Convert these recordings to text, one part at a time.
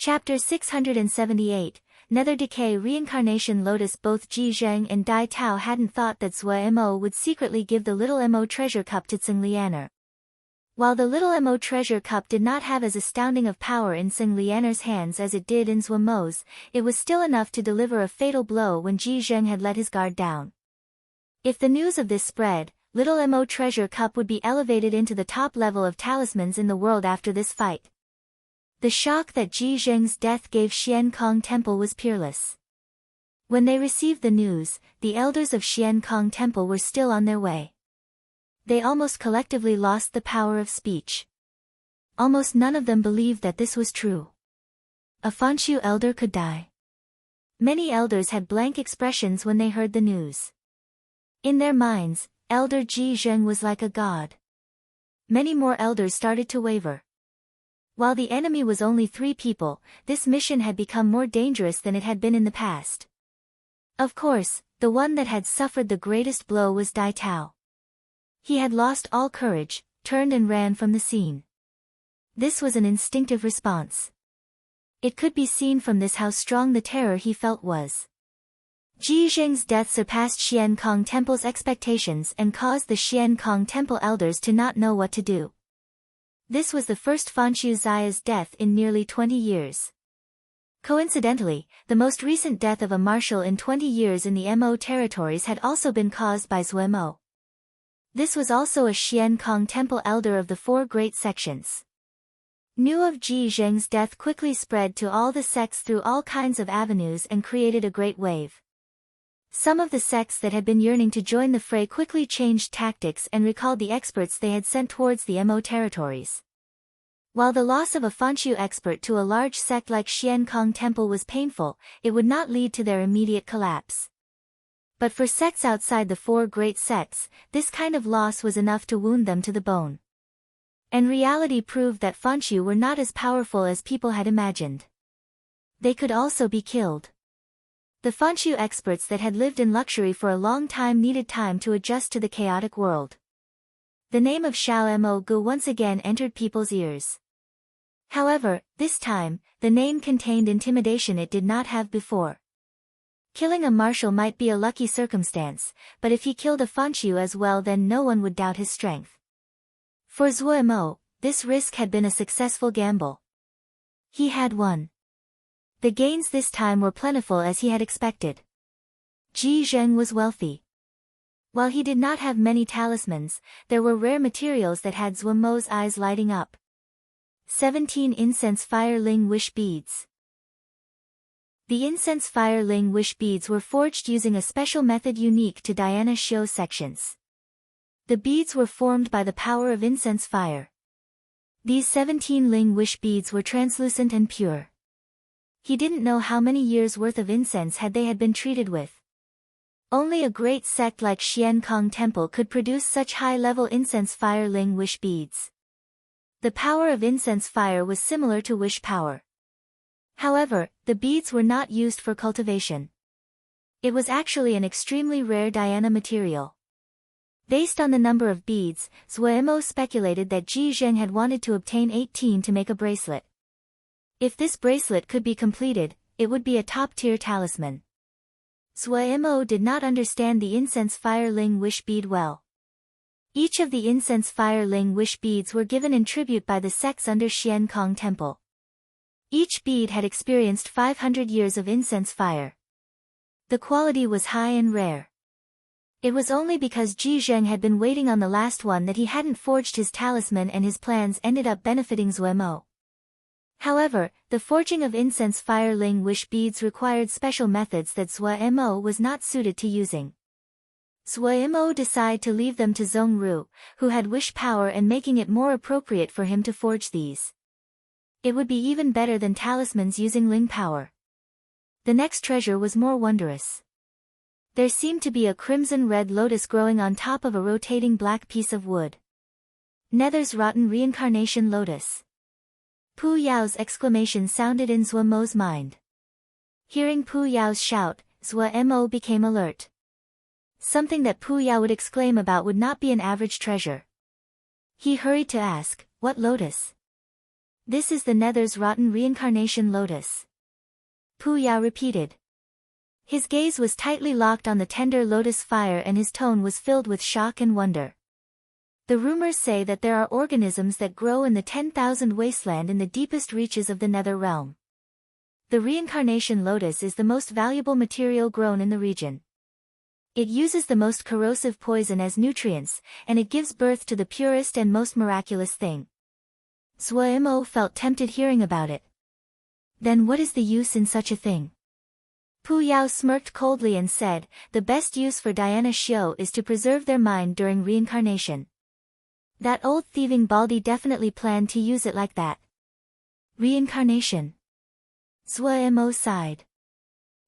Chapter 678, Nether Decay Reincarnation Lotus. Both Ji Zheng and Dai Tao hadn't thought that Zhue Mo would secretly give the Little Mo treasure cup to Tsing Lianer. While the Little Mo treasure cup did not have as astounding of power in Tsing Lianer's hands as it did in Zhue Mo's, it was still enough to deliver a fatal blow when Ji Zheng had let his guard down. If the news of this spread, Little Mo treasure cup would be elevated into the top level of talismans in the world after this fight. The shock that Ji Zheng's death gave Xian Kong Temple was peerless. When they received the news, the elders of Xian Kong Temple were still on their way. They almost collectively lost the power of speech. Almost none of them believed that this was true. A Fanshu elder could die. Many elders had blank expressions when they heard the news. In their minds, Elder Ji Zheng was like a god. Many more elders started to waver. While the enemy was only 3 people, this mission had become more dangerous than it had been in the past. Of course, the one that had suffered the greatest blow was Dai Tao. He had lost all courage, turned and ran from the scene. This was an instinctive response. It could be seen from this how strong the terror he felt was. Ji Zheng's death surpassed Xian Kong Temple's expectations and caused the Xian Kong Temple elders to not know what to do. This was the first Fanshu Xia's death in nearly 20 years. Coincidentally, the most recent death of a marshal in 20 years in the Mo territories had also been caused by Zhue Mo. This was also a Xian Kong Temple elder of the 4 great sections. News of Ji Zheng's death quickly spread to all the sects through all kinds of avenues and created a great wave. Some of the sects that had been yearning to join the fray quickly changed tactics and recalled the experts they had sent towards the Mo territories. While the loss of a Fanshu expert to a large sect like Xian Kong Temple was painful, it would not lead to their immediate collapse. But for sects outside the 4 great sects, this kind of loss was enough to wound them to the bone. And reality proved that Fanshu were not as powerful as people had imagined. They could also be killed. The Fanshu experts that had lived in luxury for a long time needed time to adjust to the chaotic world. The name of Xiao Mo Gu once again entered people's ears. However, this time, the name contained intimidation it did not have before. Killing a marshal might be a lucky circumstance, but if he killed a Fanshu as well, then no one would doubt his strength. For Zhue Mo, this risk had been a successful gamble. He had won. The gains this time were plentiful as he had expected. Ji Zheng was wealthy. While he did not have many talismans, there were rare materials that had Zhue Mo's eyes lighting up. 17 incense fire ling wish beads. The incense fire ling wish beads were forged using a special method unique to Diana Xiu sections. The beads were formed by the power of incense fire. These 17 ling wish beads were translucent and pure. He didn't know how many years' worth of incense they had been treated with. Only a great sect like Xian Kong Temple could produce such high-level incense fire ling wish beads. The power of incense fire was similar to wish power. However, the beads were not used for cultivation. It was actually an extremely rare Diana material. Based on the number of beads, Zhue Mo speculated that Ji Zheng had wanted to obtain 18 to make a bracelet. If this bracelet could be completed, it would be a top-tier talisman. Zhue Mo did not understand the incense fire ling wish bead well. Each of the incense fire ling wish beads were given in tribute by the sects under Xian Kong Temple. Each bead had experienced 500 years of incense fire. The quality was high and rare. It was only because Ji Zheng had been waiting on the last one that he hadn't forged his talisman, and his plans ended up benefiting Zhue Mo. However, the forging of incense fire ling wish beads required special methods that Zhue Mo was not suited to using. Zhue Mo decided to leave them to Zhong Ru, who had wish power, and making it more appropriate for him to forge these. It would be even better than talismans using ling power. The next treasure was more wondrous. There seemed to be a crimson-red lotus growing on top of a rotating black piece of wood. Nether's rotten reincarnation lotus. Pu Yao's exclamation sounded in Zhue Mo's mind. Hearing Pu Yao's shout, Zhue Mo became alert. Something that Pu Yao would exclaim about would not be an average treasure. He hurried to ask, "What lotus?" This is the Nether's rotten reincarnation lotus. Pu Yao repeated. His gaze was tightly locked on the tender lotus fire and his tone was filled with shock and wonder. The rumors say that there are organisms that grow in the 10,000 wasteland in the deepest reaches of the Nether realm. The reincarnation lotus is the most valuable material grown in the region. It uses the most corrosive poison as nutrients, and it gives birth to the purest and most miraculous thing. Zhuo felt tempted hearing about it. Then what is the use in such a thing? Pu Yao smirked coldly and said, the best use for Diana Xiao is to preserve their mind during reincarnation. That old thieving baldy definitely planned to use it like that. Reincarnation. Zhuo sighed.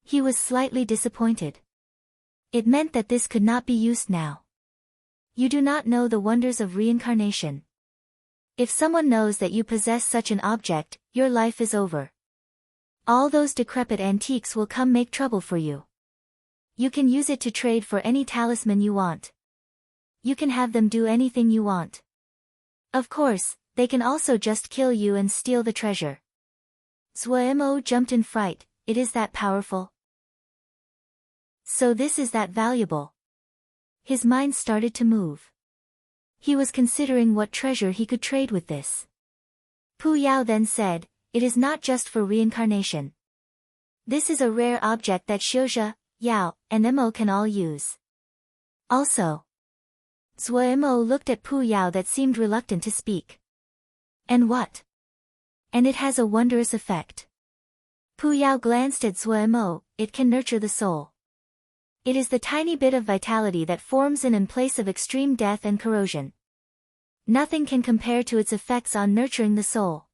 He was slightly disappointed. It meant that this could not be used now. You do not know the wonders of reincarnation. If someone knows that you possess such an object, your life is over. All those decrepit antiques will come make trouble for you. You can use it to trade for any talisman you want. You can have them do anything you want. Of course, they can also just kill you and steal the treasure. Zhuo jumped in fright. It is that powerful? So this is that valuable. His mind started to move. He was considering what treasure he could trade with this. Pu Yao then said, it is not just for reincarnation. This is a rare object that Xiuzhe, Yao, and Mo can all use. Also. Zhuo looked at Pu Yao that seemed reluctant to speak. And what? And it has a wondrous effect. Pu Yao glanced at Zhuo, it can nurture the soul. It is the tiny bit of vitality that forms in place of extreme death and corrosion. Nothing can compare to its effects on nurturing the soul.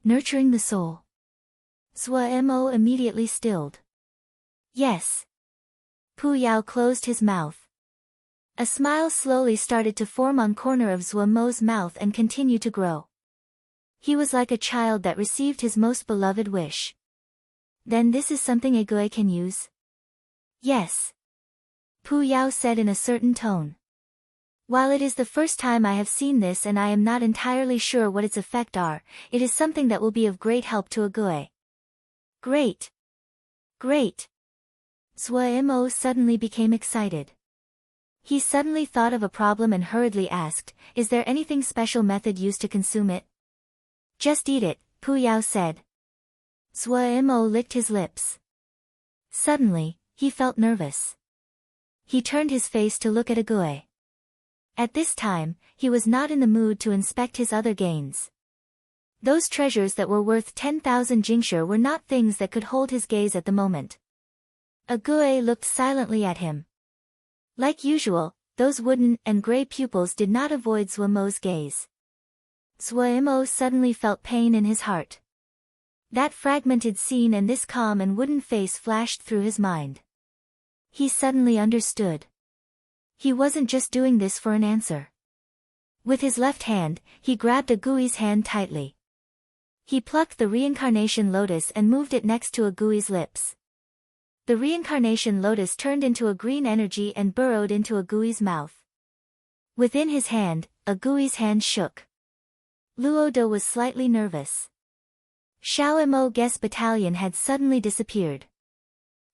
Nurturing the soul. Zhuo immediately stilled. Yes. Pu Yao closed his mouth. A smile slowly started to form on corner of Zhuo's mouth and continue to grow. He was like a child that received his most beloved wish. Then this is something a Gui can use? Yes. Pu Yao said in a certain tone. While it is the first time I have seen this and I am not entirely sure what its effect are, it is something that will be of great help to a Gui. Great. Great. Zhuo suddenly became excited. He suddenly thought of a problem and hurriedly asked, is there anything special method used to consume it? Just eat it, Pu Yao said. Zhuo licked his lips. Suddenly, he felt nervous. He turned his face to look at a Gui. At this time, he was not in the mood to inspect his other gains. Those treasures that were worth 10,000 jingshi were not things that could hold his gaze at the moment. A Gui looked silently at him. Like usual, those wooden and gray pupils did not avoid Zhuo's gaze. Zhuo suddenly felt pain in his heart. That fragmented scene and this calm and wooden face flashed through his mind. He suddenly understood. He wasn't just doing this for an answer. With his left hand, he grabbed a Gui's hand tightly. He plucked the reincarnation lotus and moved it next to a Gui's lips. The reincarnation lotus turned into a green energy and burrowed into a Gui's mouth. Within his hand, a Gui's hand shook. Luo De was slightly nervous. Xiao Mo Guest Battalion had suddenly disappeared.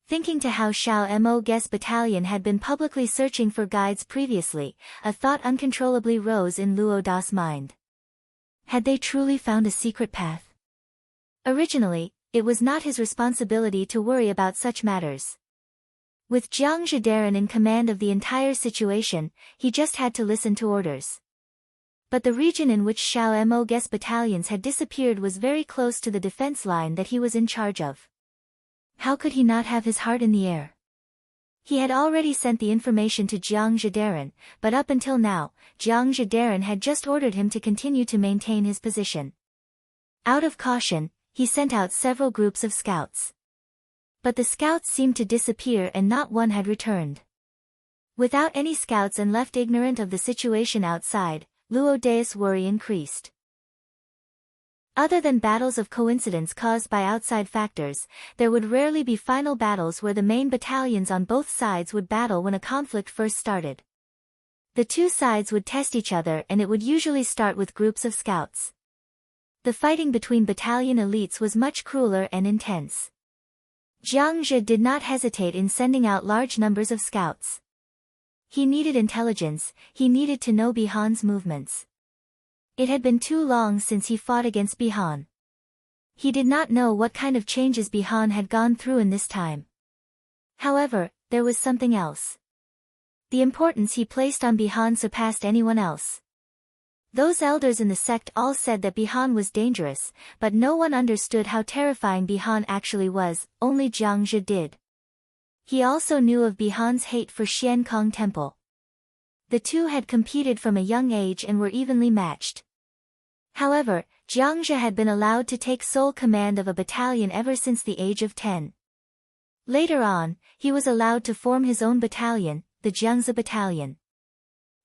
Thinking to how Xiao Mo Guest Battalion had been publicly searching for guides previously, a thought uncontrollably rose in Luo Da's mind. Had they truly found a secret path? Originally, it was not his responsibility to worry about such matters. With Jiang Zhidaran in command of the entire situation, he just had to listen to orders. But the region in which Xiao Mo Guest battalions had disappeared was very close to the defense line that he was in charge of. How could he not have his heart in the air? He had already sent the information to Jiang Zhidaran, but up until now, Jiang Zhidaran had just ordered him to continue to maintain his position. Out of caution, he sent out several groups of scouts. But the scouts seemed to disappear and not one had returned. Without any scouts and left ignorant of the situation outside, Luo De's worry increased. Other than battles of coincidence caused by outside factors, there would rarely be final battles where the main battalions on both sides would battle when a conflict first started. The two sides would test each other and it would usually start with groups of scouts. The fighting between battalion elites was much crueler and intense. Jiang Zhe did not hesitate in sending out large numbers of scouts. He needed intelligence, he needed to know Bihan's movements. It had been too long since he fought against Bihan. He did not know what kind of changes Bihan had gone through in this time. However, there was something else. The importance he placed on Bihan surpassed anyone else. Those elders in the sect all said that Bihan was dangerous, but no one understood how terrifying Bihan actually was, only Jiang Zhe did. He also knew of Bihan's hate for Xiankong Temple. The two had competed from a young age and were evenly matched. However, Jiang Zhe had been allowed to take sole command of a battalion ever since the age of 10. Later on, he was allowed to form his own battalion, the Jiangzi Battalion.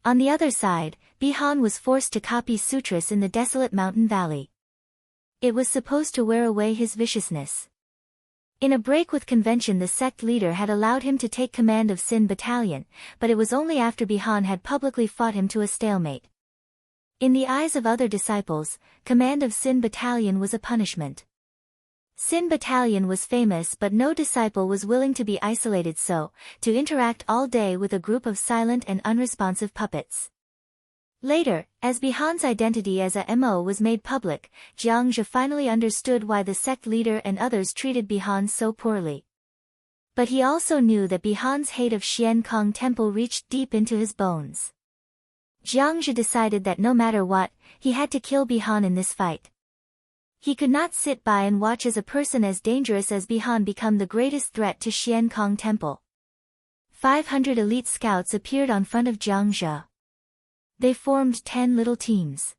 On the other side, Bihan was forced to copy Sutras in the desolate mountain valley. It was supposed to wear away his viciousness. In a break with convention, the sect leader had allowed him to take command of Sin Battalion, but it was only after Bihan had publicly fought him to a stalemate. In the eyes of other disciples, command of Sin Battalion was a punishment. Sin Battalion was famous, but no disciple was willing to be isolated to interact all day with a group of silent and unresponsive puppets. Later, as Bihan's identity as a MO was made public, Jiang Zhe finally understood why the sect leader and others treated Bihan so poorly. But he also knew that Bihan's hate of Xiankong Temple reached deep into his bones. Jiang Zhe decided that no matter what, he had to kill Bihan in this fight. He could not sit by and watch as a person as dangerous as Bihan become the greatest threat to Xiankong Temple. 500 elite scouts appeared on front of Jiang Zhe. They formed 10 little teams.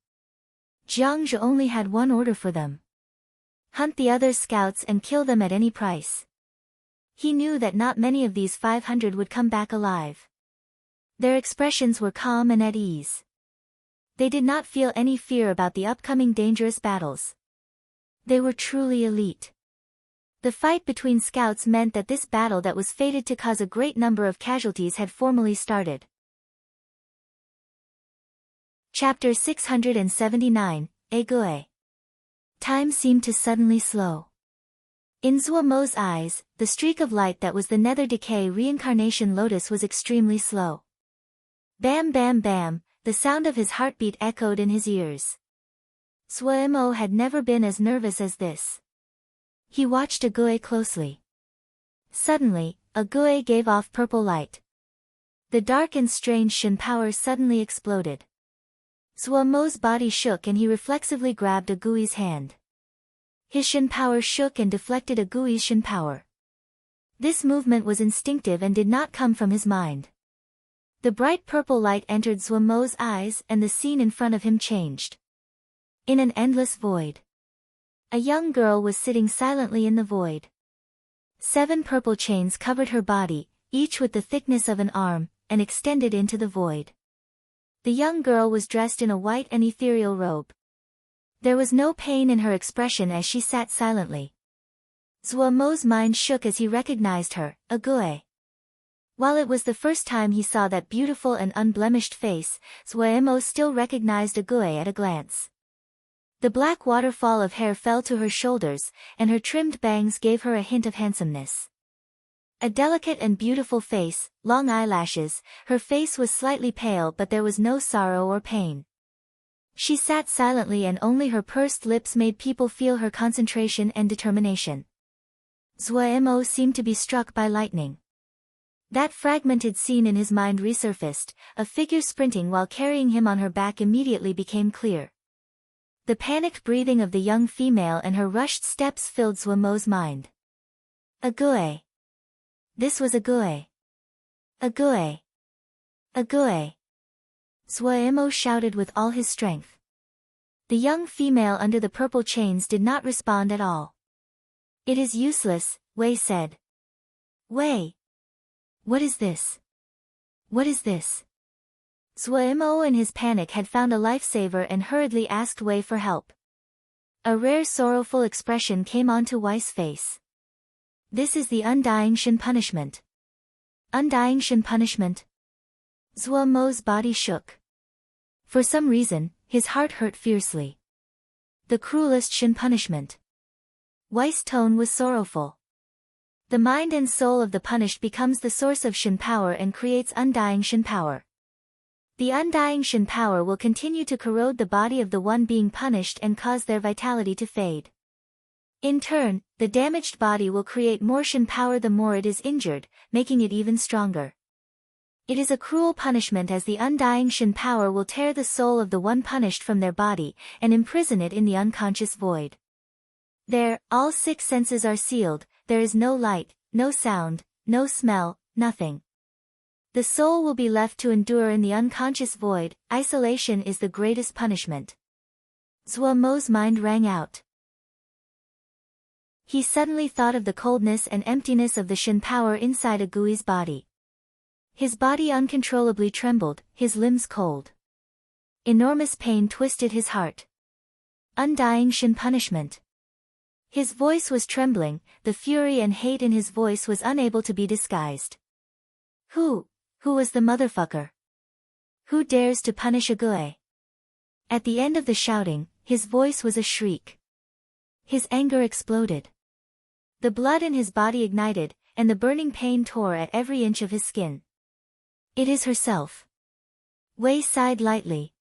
Jiang Zhe only had one order for them. Hunt the other scouts and kill them at any price. He knew that not many of these 500 would come back alive. Their expressions were calm and at ease. They did not feel any fear about the upcoming dangerous battles. They were truly elite. The fight between scouts meant that this battle that was fated to cause a great number of casualties had formally started. Chapter 679, Ague. Time seemed to suddenly slow. In Zhuo Mo's eyes, the streak of light that was the Nether Decay reincarnation lotus was extremely slow. Bam bam bam, the sound of his heartbeat echoed in his ears. Zhuo Mo had never been as nervous as this. He watched Ague closely. Suddenly, Ague gave off purple light. The dark and strange Shin power suddenly exploded. Zhuo Mo's body shook and he reflexively grabbed Agui's hand. His Shin power shook and deflected Agui's Shin power. This movement was instinctive and did not come from his mind. The bright purple light entered Zhuo Mo's eyes and the scene in front of him changed. In an endless void. A young girl was sitting silently in the void. 7 purple chains covered her body, each with the thickness of an arm, and extended into the void. The young girl was dressed in a white and ethereal robe. There was no pain in her expression as she sat silently. Zhuo Mo's mind shook as he recognized her, Ague. While it was the first time he saw that beautiful and unblemished face, Zhuo Mo still recognized Ague at a glance. The black waterfall of hair fell to her shoulders, and her trimmed bangs gave her a hint of handsomeness. A delicate and beautiful face, long eyelashes, her face was slightly pale but there was no sorrow or pain. She sat silently and only her pursed lips made people feel her concentration and determination. Zhuo Mo seemed to be struck by lightning. That fragmented scene in his mind resurfaced, a figure sprinting while carrying him on her back immediately became clear. The panicked breathing of the young female and her rushed steps filled Zhuo Mo's mind. Ague. This was Ague. Ague. Ague. Zhuo Mo shouted with all his strength. The young female under the purple chains did not respond at all. It is useless, Wei said. Wei. What is this? What is this? Zhuo Mo in his panic had found a lifesaver and hurriedly asked Wei for help. A rare sorrowful expression came onto Wei's face. This is the Undying Shin punishment. Undying Shin punishment? Zhuo Mo's body shook. For some reason, his heart hurt fiercely. The cruelest Shin punishment. Wei's tone was sorrowful. The mind and soul of the punished becomes the source of Shin power and creates undying Shin power. The undying Shin power will continue to corrode the body of the one being punished and cause their vitality to fade. In turn, the damaged body will create more Shin power the more it is injured, making it even stronger. It is a cruel punishment as the undying Shin power will tear the soul of the one punished from their body, and imprison it in the unconscious void. There, all 6 senses are sealed, there is no light, no sound, no smell, nothing. The soul will be left to endure in the unconscious void. Isolation is the greatest punishment. Zhuo Mo's mind rang out. He suddenly thought of the coldness and emptiness of the Shin power inside a Gui's body. His body uncontrollably trembled, his limbs cold. Enormous pain twisted his heart. Undying Shin punishment. His voice was trembling, the fury and hate in his voice was unable to be disguised. Who was the motherfucker? Who dares to punish a Gui? At the end of the shouting, his voice was a shriek. His anger exploded. The blood in his body ignited, and the burning pain tore at every inch of his skin. It is herself. Wei sighed lightly.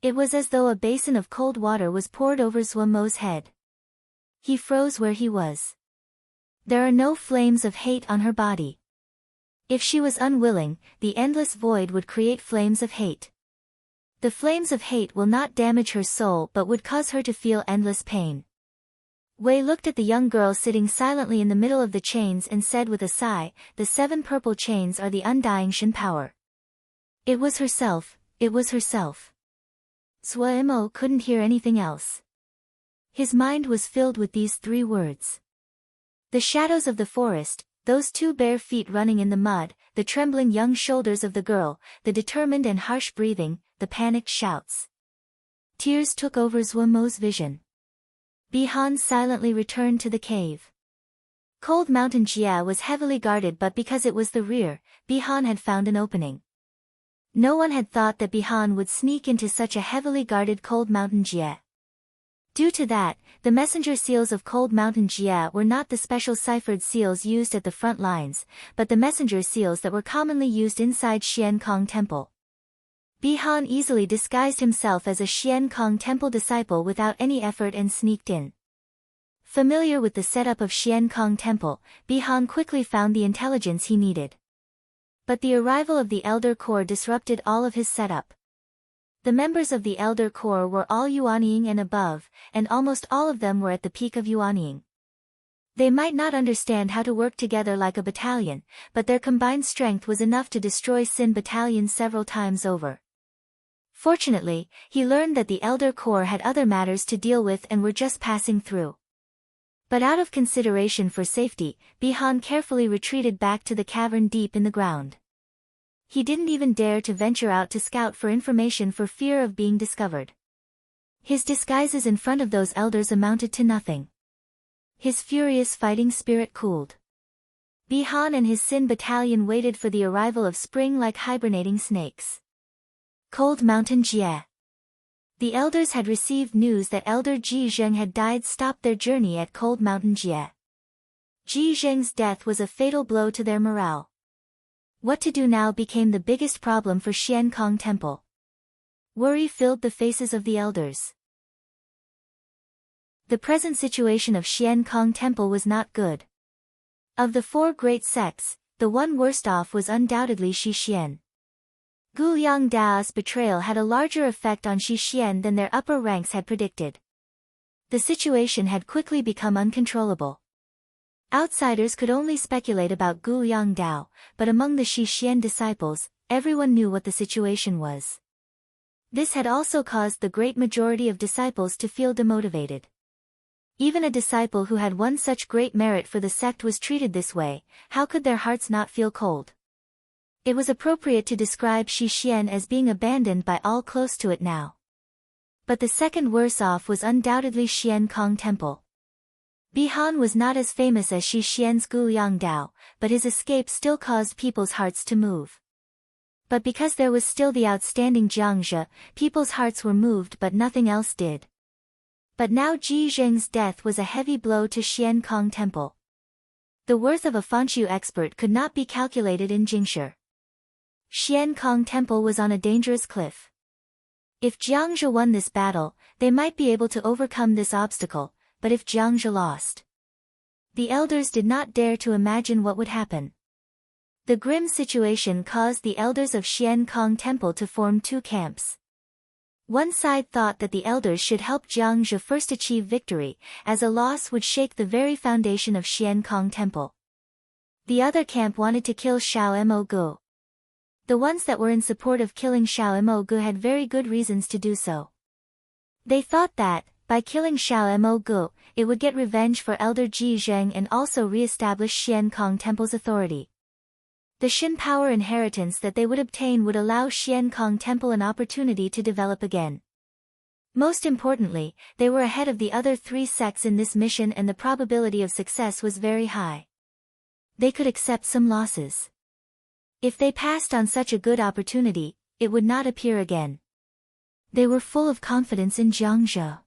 It was as though a basin of cold water was poured over Zhuo Mo's head. He froze where he was. There are no flames of hate on her body. If she was unwilling, the endless void would create flames of hate. The flames of hate will not damage her soul but would cause her to feel endless pain. Wei looked at the young girl sitting silently in the middle of the chains and said with a sigh, the 7 purple chains are the undying Shin power. It was herself, it was herself. Zhuo Mo couldn't hear anything else. His mind was filled with these 3 words. The shadows of the forest, those 2 bare feet running in the mud, the trembling young shoulders of the girl, the determined and harsh breathing, the panicked shouts. Tears took over Zhuo Mo's vision. Bihan silently returned to the cave. Cold Mountain Jia was heavily guarded, but because it was the rear, Bihan had found an opening. No one had thought that Bihan would sneak into such a heavily guarded Cold Mountain Jia. Due to that, the messenger seals of Cold Mountain Jia were not the special ciphered seals used at the front lines, but the messenger seals that were commonly used inside Xian Kong Temple. Bihan easily disguised himself as a Xian Kong Temple disciple without any effort and sneaked in. Familiar with the setup of Xian Kong Temple, Bihan quickly found the intelligence he needed. But the arrival of the Elder Corps disrupted all of his setup. The members of the Elder Corps were all Yuanying and above, and almost all of them were at the peak of Yuanying. They might not understand how to work together like a battalion, but their combined strength was enough to destroy Sin Battalion several times over. Fortunately, he learned that the Elder Corps had other matters to deal with and were just passing through. But out of consideration for safety, Bihan carefully retreated back to the cavern deep in the ground. He didn't even dare to venture out to scout for information for fear of being discovered. His disguises in front of those elders amounted to nothing. His furious fighting spirit cooled. Bihan and his Sin Battalion waited for the arrival of spring like hibernating snakes. Cold Mountain Jie. The elders had received news that Elder Ji Zheng had died stopped their journey at Cold Mountain Jie. Ji Zheng's death was a fatal blow to their morale. What to do now became the biggest problem for Xian Kong Temple. Worry filled the faces of the elders. The present situation of Xian Kong Temple was not good. Of the 4 great sects, the one worst off was undoubtedly Shi Xian. Guliang Dao's betrayal had a larger effect on Shi Xian than their upper ranks had predicted. The situation had quickly become uncontrollable. Outsiders could only speculate about Guliang Dao, but among the Shi Xian disciples, everyone knew what the situation was. This had also caused the great majority of disciples to feel demotivated. Even a disciple who had won such great merit for the sect was treated this way, how could their hearts not feel cold? It was appropriate to describe Shi Xian as being abandoned by all close to it now. But the second worse off was undoubtedly Xian Kong Temple. Bihan was not as famous as Shi Xian's Guliang Dao, but his escape still caused people's hearts to move. But because there was still the outstanding Jiangzhe, people's hearts were moved but nothing else did. But now Ji Zheng's death was a heavy blow to Xian Kong Temple. The worth of a Fanshu expert could not be calculated in Jingshi. Xian Kong Temple was on a dangerous cliff. If Jiangzhe won this battle, they might be able to overcome this obstacle, but if Jiangzhe lost, the elders did not dare to imagine what would happen. The grim situation caused the elders of Xian Kong Temple to form two camps. One side thought that the elders should help Jiangzhe first achieve victory, as a loss would shake the very foundation of Xian Kong Temple. The other camp wanted to kill Xiao Mo Gu. The ones that were in support of killing Xiao Mo Gu had very good reasons to do so. They thought that, by killing Xiao Mo Gu, it would get revenge for Elder Ji Zheng and also re-establish Xian Kong Temple's authority. The Shin power inheritance that they would obtain would allow Xian Kong Temple an opportunity to develop again. Most importantly, they were ahead of the other three sects in this mission and the probability of success was very high. They could accept some losses. If they passed on such a good opportunity, it would not appear again. They were full of confidence in Jiangzhe.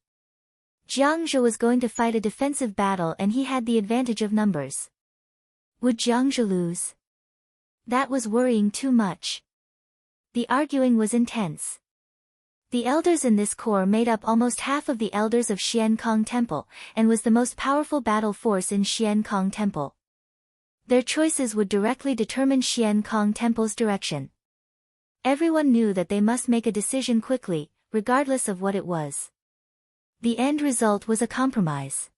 Jiangzhe was going to fight a defensive battle and he had the advantage of numbers. Would Jiangzhe lose? That was worrying too much. The arguing was intense. The elders in this corps made up almost half of the elders of Xian Kong Temple, and was the most powerful battle force in Xian Kong Temple. Their choices would directly determine Xian Kong Temple's direction. Everyone knew that they must make a decision quickly, regardless of what it was. The end result was a compromise.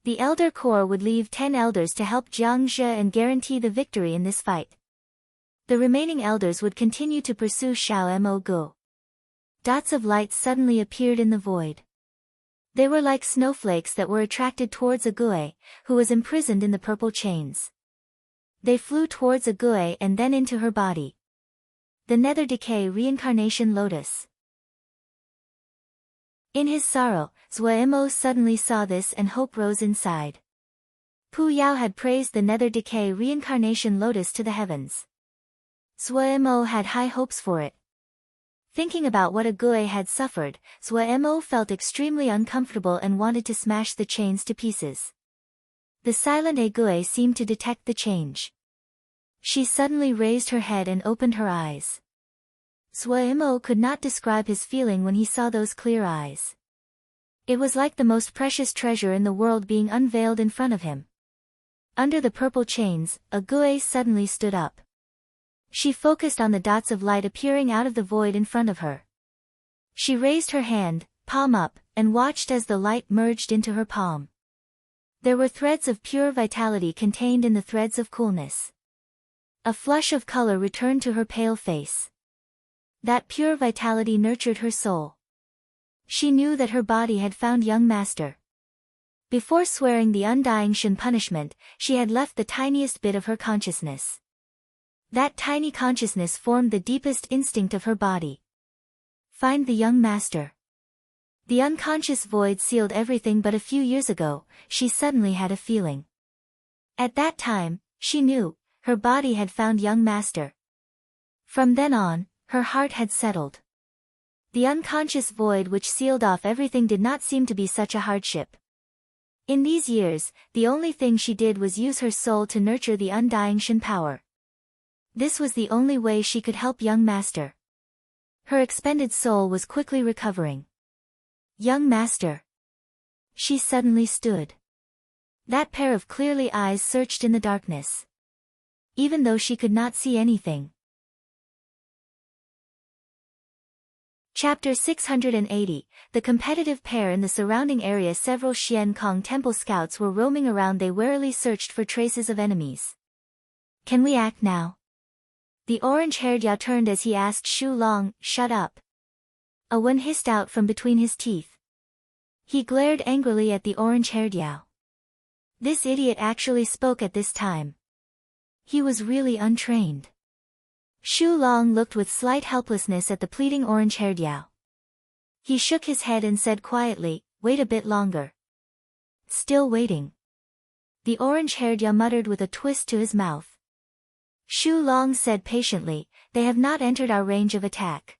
The elder corps would leave 10 elders to help Jiangzhe and guarantee the victory in this fight. The remaining elders would continue to pursue Xiao Mo Gu. Dots of light suddenly appeared in the void. They were like snowflakes that were attracted towards Ague, who was imprisoned in the purple chains. They flew towards Ague and then into her body. The Nether Decay Reincarnation Lotus. In his sorrow, Zuemo suddenly saw this and hope rose inside. Pu Yao had praised the Nether Decay Reincarnation Lotus to the heavens. Zuemo had high hopes for it. Thinking about what Ague had suffered, Zuemo felt extremely uncomfortable and wanted to smash the chains to pieces. The silent Ague seemed to detect the change. She suddenly raised her head and opened her eyes. Zuemo could not describe his feeling when he saw those clear eyes. It was like the most precious treasure in the world being unveiled in front of him. Under the purple chains, Ague suddenly stood up. She focused on the dots of light appearing out of the void in front of her. She raised her hand, palm up, and watched as the light merged into her palm. There were threads of pure vitality contained in the threads of coolness. A flush of color returned to her pale face. That pure vitality nurtured her soul. She knew that her body had found young master. Before swearing the undying Shin punishment, she had left the tiniest bit of her consciousness. That tiny consciousness formed the deepest instinct of her body. Find the young master. The unconscious void sealed everything, but a few years ago, she suddenly had a feeling. At that time, she knew, her body had found young master. From then on, her heart had settled. The unconscious void which sealed off everything did not seem to be such a hardship. In these years, the only thing she did was use her soul to nurture the undying Shin power. This was the only way she could help young master. Her expended soul was quickly recovering. Young master. She suddenly stood. That pair of clearly eyes searched in the darkness. Even though she could not see anything. Chapter 680, The competitive pair in the surrounding area. Several Xian Kong Temple scouts were roaming around. They warily searched for traces of enemies. Can we act now? The orange-haired Yao turned as he asked Shu Long, shut up. A Wen hissed out from between his teeth. He glared angrily at the orange-haired Yao. This idiot actually spoke at this time. He was really untrained. Shu Long looked with slight helplessness at the pleading orange-haired Yao. He shook his head and said quietly, wait a bit longer. Still waiting. The orange-haired Yao muttered with a twist to his mouth. Shu Long said patiently, they have not entered our range of attack.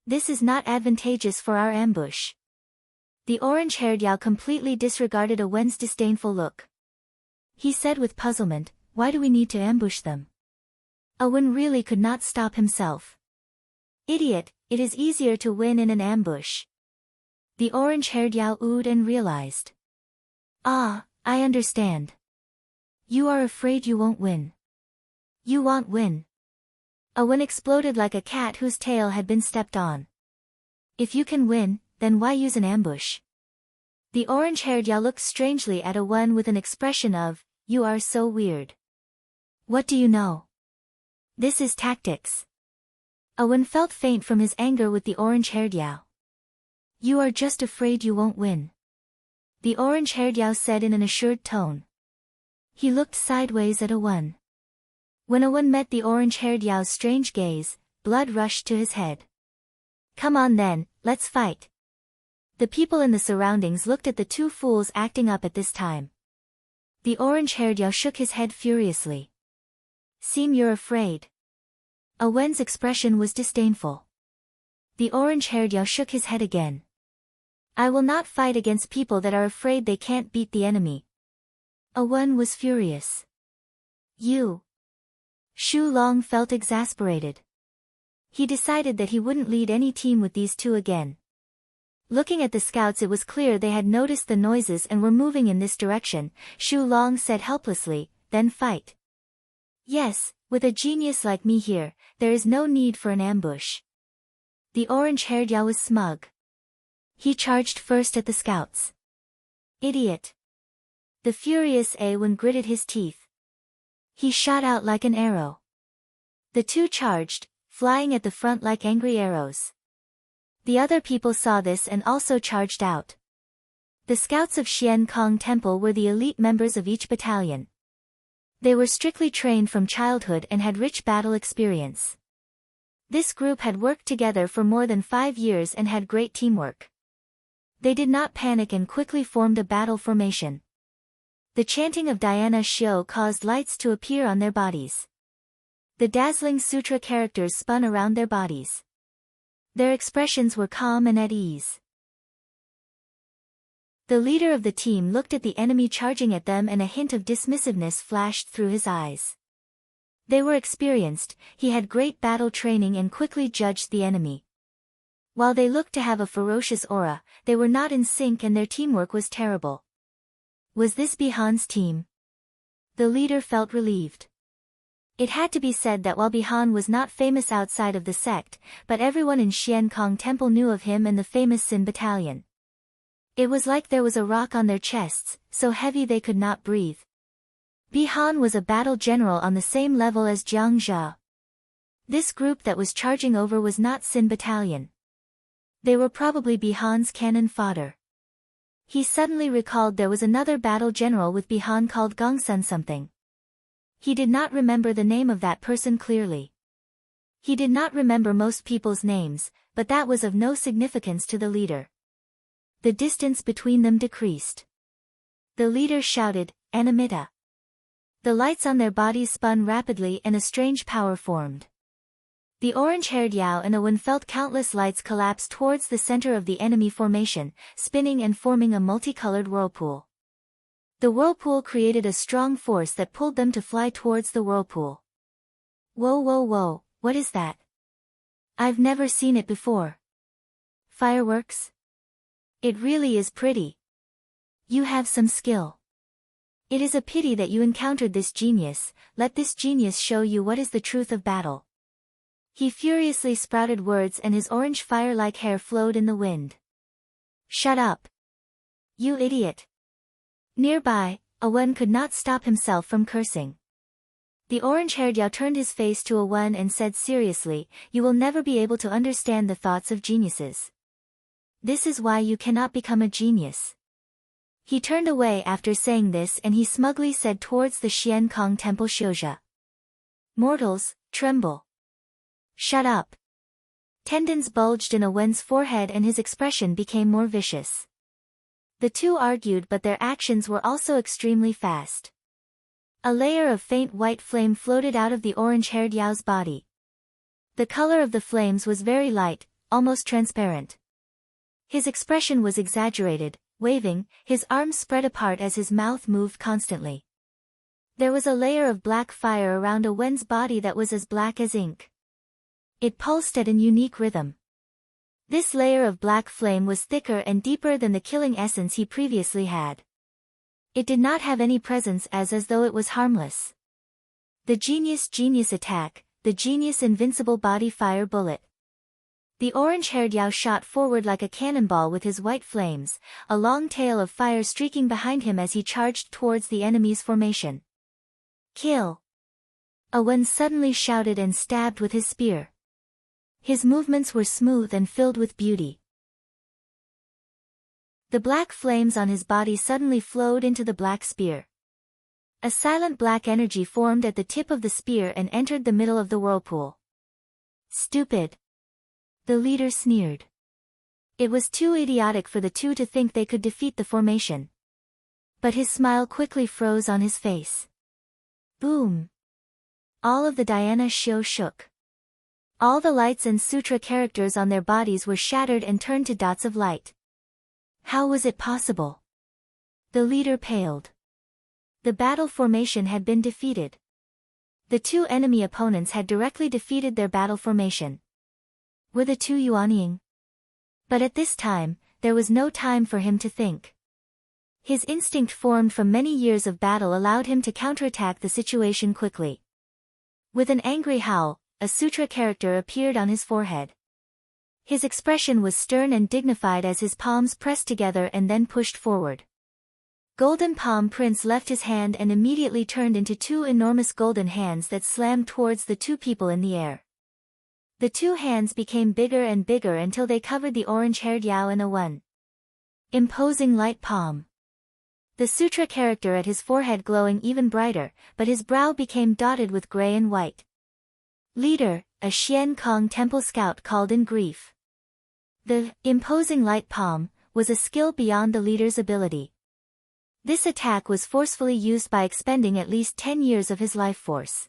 This is not advantageous for our ambush. The orange-haired Yao completely disregarded Wen's disdainful look. He said with puzzlement, "Why do we need to ambush them?" Wen really could not stop himself. "Idiot, it is easier to win in an ambush." The orange-haired Yao oohed and realized. "Ah, I understand. You are afraid you won't win. You won't win." Wen exploded like a cat whose tail had been stepped on. "If you can win, then why use an ambush?" The orange-haired Yao looked strangely at Wen with an expression of, "You are so weird. What do you know? This is tactics." Wen felt faint from his anger with the orange-haired Yao. "You are just afraid you won't win," the orange-haired Yao said in an assured tone. He looked sideways at Wen. When Wen met the orange-haired Yao's strange gaze, blood rushed to his head. "Come on then, let's fight." The people in the surroundings looked at the two fools acting up at this time. The orange-haired Yao shook his head furiously. "Seem you're afraid." Wen's expression was disdainful. The orange-haired Yao shook his head again. "I will not fight against people that are afraid they can't beat the enemy." Wen was furious. "You." Shu Long felt exasperated. He decided that he wouldn't lead any team with these two again. Looking at the scouts, it was clear they had noticed the noises and were moving in this direction. Shu Long said helplessly, "Then fight." "Yes, with a genius like me here, there is no need for an ambush." The orange-haired Yao was smug. He charged first at the scouts. "Idiot." The furious Wen gritted his teeth. He shot out like an arrow. The two charged, flying at the front like angry arrows. The other people saw this and also charged out. The scouts of Xian Kong Temple were the elite members of each battalion. They were strictly trained from childhood and had rich battle experience. This group had worked together for more than 5 years and had great teamwork. They did not panic and quickly formed a battle formation. The chanting of Diana Xiao caused lights to appear on their bodies. The dazzling sutra characters spun around their bodies. Their expressions were calm and at ease. The leader of the team looked at the enemy charging at them and a hint of dismissiveness flashed through his eyes. They were experienced, he had great battle training and quickly judged the enemy. While they looked to have a ferocious aura, they were not in sync and their teamwork was terrible. Was this Bihan's team? The leader felt relieved. It had to be said that while Bihan was not famous outside of the sect, but everyone in Xian Kong Temple knew of him and the famous Sin Battalion. It was like there was a rock on their chests, so heavy they could not breathe. Bihan was a battle general on the same level as Jiang Zha. This group that was charging over was not Sin Battalion. They were probably Bihan's cannon fodder. He suddenly recalled there was another battle general with Bihan called Gongsun something. He did not remember the name of that person clearly. He did not remember most people's names, but that was of no significance to the leader. The distance between them decreased. The leader shouted, "Anamita." The lights on their bodies spun rapidly and a strange power formed. The orange-haired Yao and Wen felt countless lights collapse towards the center of the enemy formation, spinning and forming a multicolored whirlpool. The whirlpool created a strong force that pulled them to fly towards the whirlpool. Whoa whoa whoa, what is that? I've never seen it before. Fireworks? It really is pretty. You have some skill. It is a pity that you encountered this genius, let this genius show you what is the truth of battle. He furiously sprouted words and his orange fire-like hair flowed in the wind. Shut up. You idiot. Nearby, Wen could not stop himself from cursing. The orange-haired Yao turned his face to Wen and said seriously, "You will never be able to understand the thoughts of geniuses. This is why you cannot become a genius." He turned away after saying this and he smugly said towards the Xian Kong Temple, "Xiuzha. Mortals, tremble. Shut up." Tendons bulged in Wen's forehead and his expression became more vicious. The two argued but their actions were also extremely fast. A layer of faint white flame floated out of the orange-haired Yao's body. The color of the flames was very light, almost transparent. His expression was exaggerated, waving, his arms spread apart as his mouth moved constantly. There was a layer of black fire around Wen's body that was as black as ink. It pulsed at an unique rhythm. This layer of black flame was thicker and deeper than the killing essence he previously had. It did not have any presence as though it was harmless. The genius attack, the genius invincible body fire bullet. The orange-haired Yao shot forward like a cannonball with his white flames, a long tail of fire streaking behind him as he charged towards the enemy's formation. Kill! Wen suddenly shouted and stabbed with his spear. His movements were smooth and filled with beauty. The black flames on his body suddenly flowed into the black spear. A silent black energy formed at the tip of the spear and entered the middle of the whirlpool. Stupid! The leader sneered. It was too idiotic for the two to think they could defeat the formation. But his smile quickly froze on his face. Boom! All of the Dhyana Shio shook. All the lights and sutra characters on their bodies were shattered and turned to dots of light. How was it possible? The leader paled. The battle formation had been defeated. The two enemy opponents had directly defeated their battle formation. Were the two Yuanying? But at this time, there was no time for him to think. His instinct formed from many years of battle allowed him to counterattack the situation quickly. With an angry howl, a sutra character appeared on his forehead. His expression was stern and dignified as his palms pressed together and then pushed forward. Golden Palm Prince left his hand and immediately turned into two enormous golden hands that slammed towards the two people in the air. The two hands became bigger and bigger until they covered the orange-haired Yao and Wen. Imposing light palm. The sutra character at his forehead glowing even brighter, but his brow became dotted with gray and white. Leader, a Xian Kong temple scout called in grief. The imposing light palm was a skill beyond the leader's ability. This attack was forcefully used by expending at least 10 years of his life force.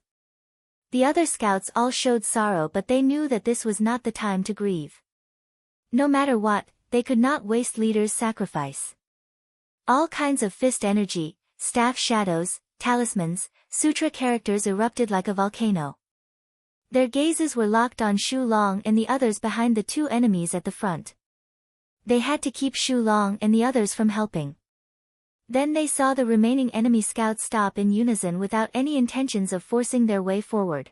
The other scouts all showed sorrow, but they knew that this was not the time to grieve. No matter what, they could not waste leader's sacrifice. All kinds of fist energy, staff shadows, talismans, sutra characters erupted like a volcano. Their gazes were locked on Shu Long and the others behind the two enemies at the front. They had to keep Shu Long and the others from helping. Then they saw the remaining enemy scouts stop in unison without any intentions of forcing their way forward.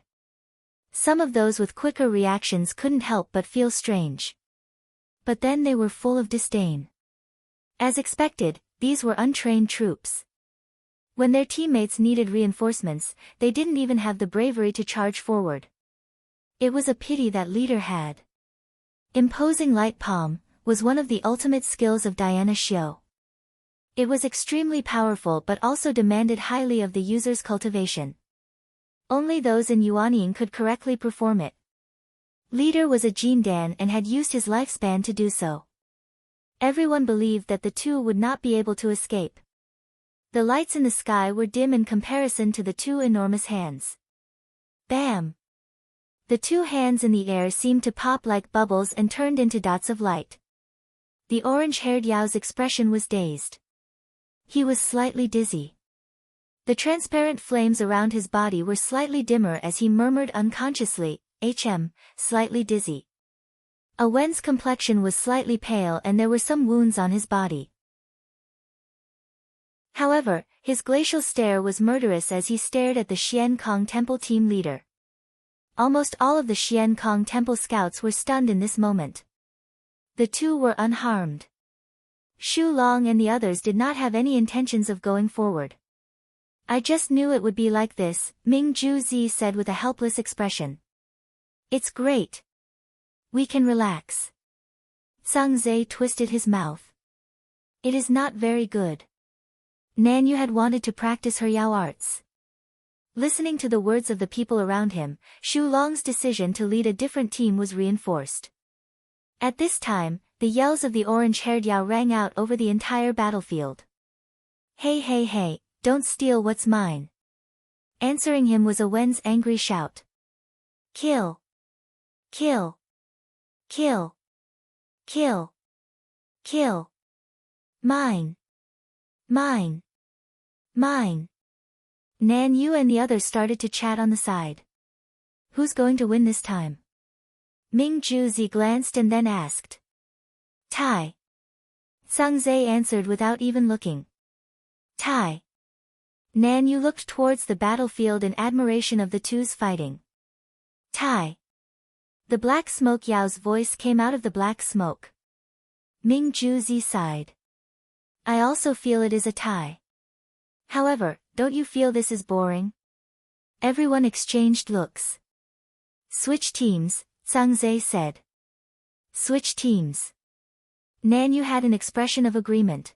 Some of those with quicker reactions couldn't help but feel strange. But then they were full of disdain. As expected, these were untrained troops. When their teammates needed reinforcements, they didn't even have the bravery to charge forward. It was a pity that leader had. Imposing light palm was one of the ultimate skills of Dhyana Shio. It was extremely powerful but also demanded highly of the user's cultivation. Only those in Yuanying could correctly perform it. Leader was a Jindan and had used his lifespan to do so. Everyone believed that the two would not be able to escape. The lights in the sky were dim in comparison to the two enormous hands. Bam! The two hands in the air seemed to pop like bubbles and turned into dots of light. The orange-haired Yao's expression was dazed. He was slightly dizzy. The transparent flames around his body were slightly dimmer as he murmured unconsciously, slightly dizzy. Wen's complexion was slightly pale and there were some wounds on his body. However, his glacial stare was murderous as he stared at the Xian Kong Temple team leader. Almost all of the Xian Kong Temple scouts were stunned in this moment. The two were unharmed. Shu Long and the others did not have any intentions of going forward. I just knew it would be like this, Ming Ju Zi said with a helpless expression. It's great. We can relax. Zhang Zhe twisted his mouth. It is not very good. Nanyu had wanted to practice her Yao arts. Listening to the words of the people around him, Shu Long's decision to lead a different team was reinforced. At this time, the yells of the orange-haired Yao rang out over the entire battlefield. Hey, don't steal what's mine. Answering him was Wen's angry shout. Kill! Kill! Kill! Kill! Kill. Mine. Mine. Mine. Nan Yu and the others started to chat on the side. Who's going to win this time? Ming Juzi glanced and then asked. Tai. Sung Zhe answered without even looking. Tai. Nan Yu looked towards the battlefield in admiration of the two's fighting. Tai. The black smoke Yao's voice came out of the black smoke. Ming Juzi sighed. I also feel it is a tie. However, don't you feel this is boring? Everyone exchanged looks. Switch teams, Sung Zhe said. Switch teams. Nan Yu had an expression of agreement.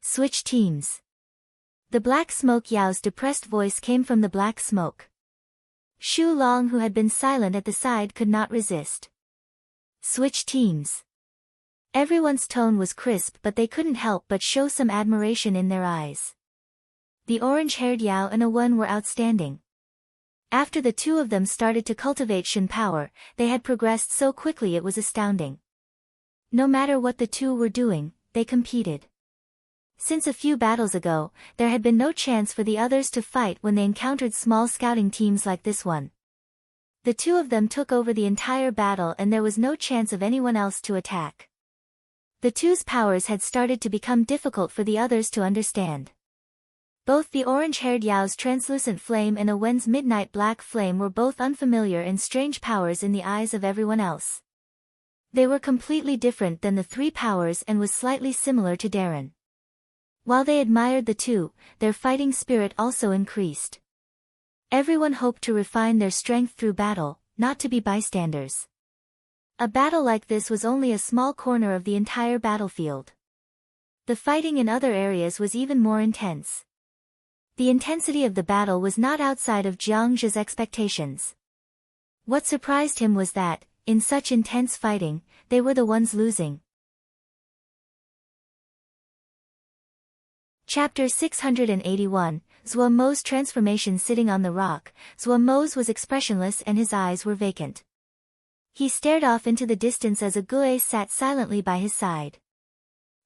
Switch teams. The black smoke Yao's depressed voice came from the black smoke. Shu Long, who had been silent at the side, could not resist. Switch teams. Everyone's tone was crisp, but they couldn't help but show some admiration in their eyes. The orange-haired Yao and Awen were outstanding. After the two of them started to cultivate Shin power, they had progressed so quickly it was astounding. No matter what the two were doing, they competed. Since a few battles ago, there had been no chance for the others to fight when they encountered small scouting teams like this one. The two of them took over the entire battle and there was no chance of anyone else to attack. The two's powers had started to become difficult for the others to understand. Both the orange-haired Yao's translucent flame and Awen's midnight black flame were both unfamiliar and strange powers in the eyes of everyone else. They were completely different than the three powers and was slightly similar to Darren. While they admired the two, their fighting spirit also increased. Everyone hoped to refine their strength through battle, not to be bystanders. A battle like this was only a small corner of the entire battlefield. The fighting in other areas was even more intense. The intensity of the battle was not outside of Jiang Zhe's expectations. What surprised him was that, in such intense fighting, they were the ones losing. Chapter 681, Zhuo Mo's transformation. Sitting on the rock, Zhuo Mo's was expressionless and his eyes were vacant. He stared off into the distance as a Gue sat silently by his side.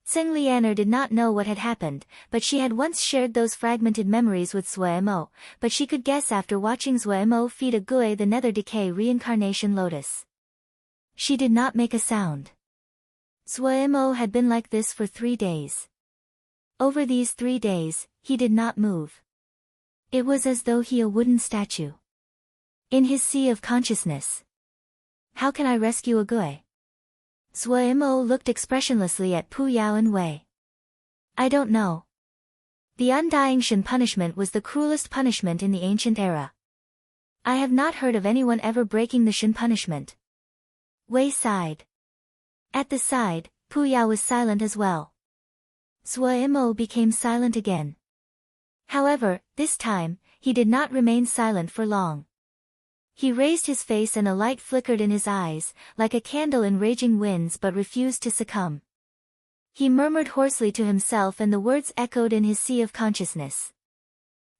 Tseng Lianer did not know what had happened, but she had once shared those fragmented memories with Zhuo Mo, but she could guess after watching Zhuo Mo feed a Gue the Nether Decay reincarnation lotus. She did not make a sound. Zhuo Mo had been like this for 3 days. Over these 3 days, he did not move. It was as though he a wooden statue. In his sea of consciousness. How can I rescue a Gue? Zhuo Mo looked expressionlessly at Pu Yao and Wei. I don't know. The undying Shin punishment was the cruelest punishment in the ancient era. I have not heard of anyone ever breaking the Shin punishment. Wei sighed. At the side, Pu Yao was silent as well. Zhuo Mo became silent again. However, this time, he did not remain silent for long. He raised his face and a light flickered in his eyes, like a candle in raging winds, but refused to succumb. He murmured hoarsely to himself and the words echoed in his sea of consciousness.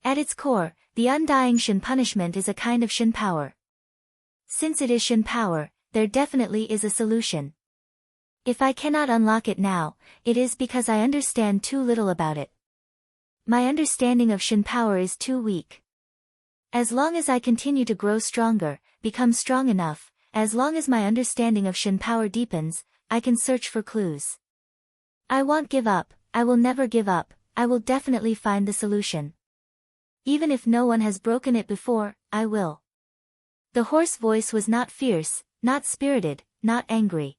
At its core, the undying Shin punishment is a kind of Shin power. Since it is Shin power, there definitely is a solution. If I cannot unlock it now, it is because I understand too little about it. My understanding of Shin power is too weak. As long as I continue to grow stronger, become strong enough, as long as my understanding of Shin power deepens, I can search for clues. I won't give up, I will never give up, I will definitely find the solution. Even if no one has broken it before, I will. The hoarse voice was not fierce, not spirited, not angry.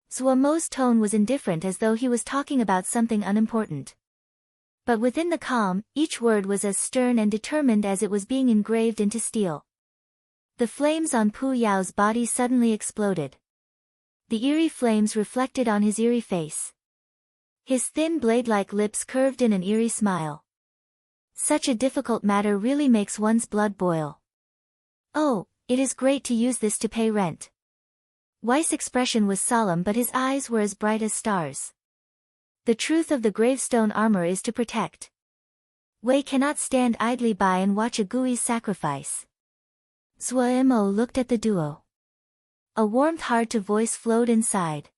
Zhuo Mo's tone was indifferent, as though he was talking about something unimportant. But within the calm, each word was as stern and determined as it was being engraved into steel. The flames on Pu Yao's body suddenly exploded. The eerie flames reflected on his eerie face. His thin blade-like lips curved in an eerie smile. Such a difficult matter really makes one's blood boil. Oh, it is great to use this to pay rent. Wei's expression was solemn, but his eyes were as bright as stars. The truth of the gravestone armor is to protect. Wei cannot stand idly by and watch a Gui's sacrifice. Zhuo Mo looked at the duo. A warmth hard to voice flowed inside.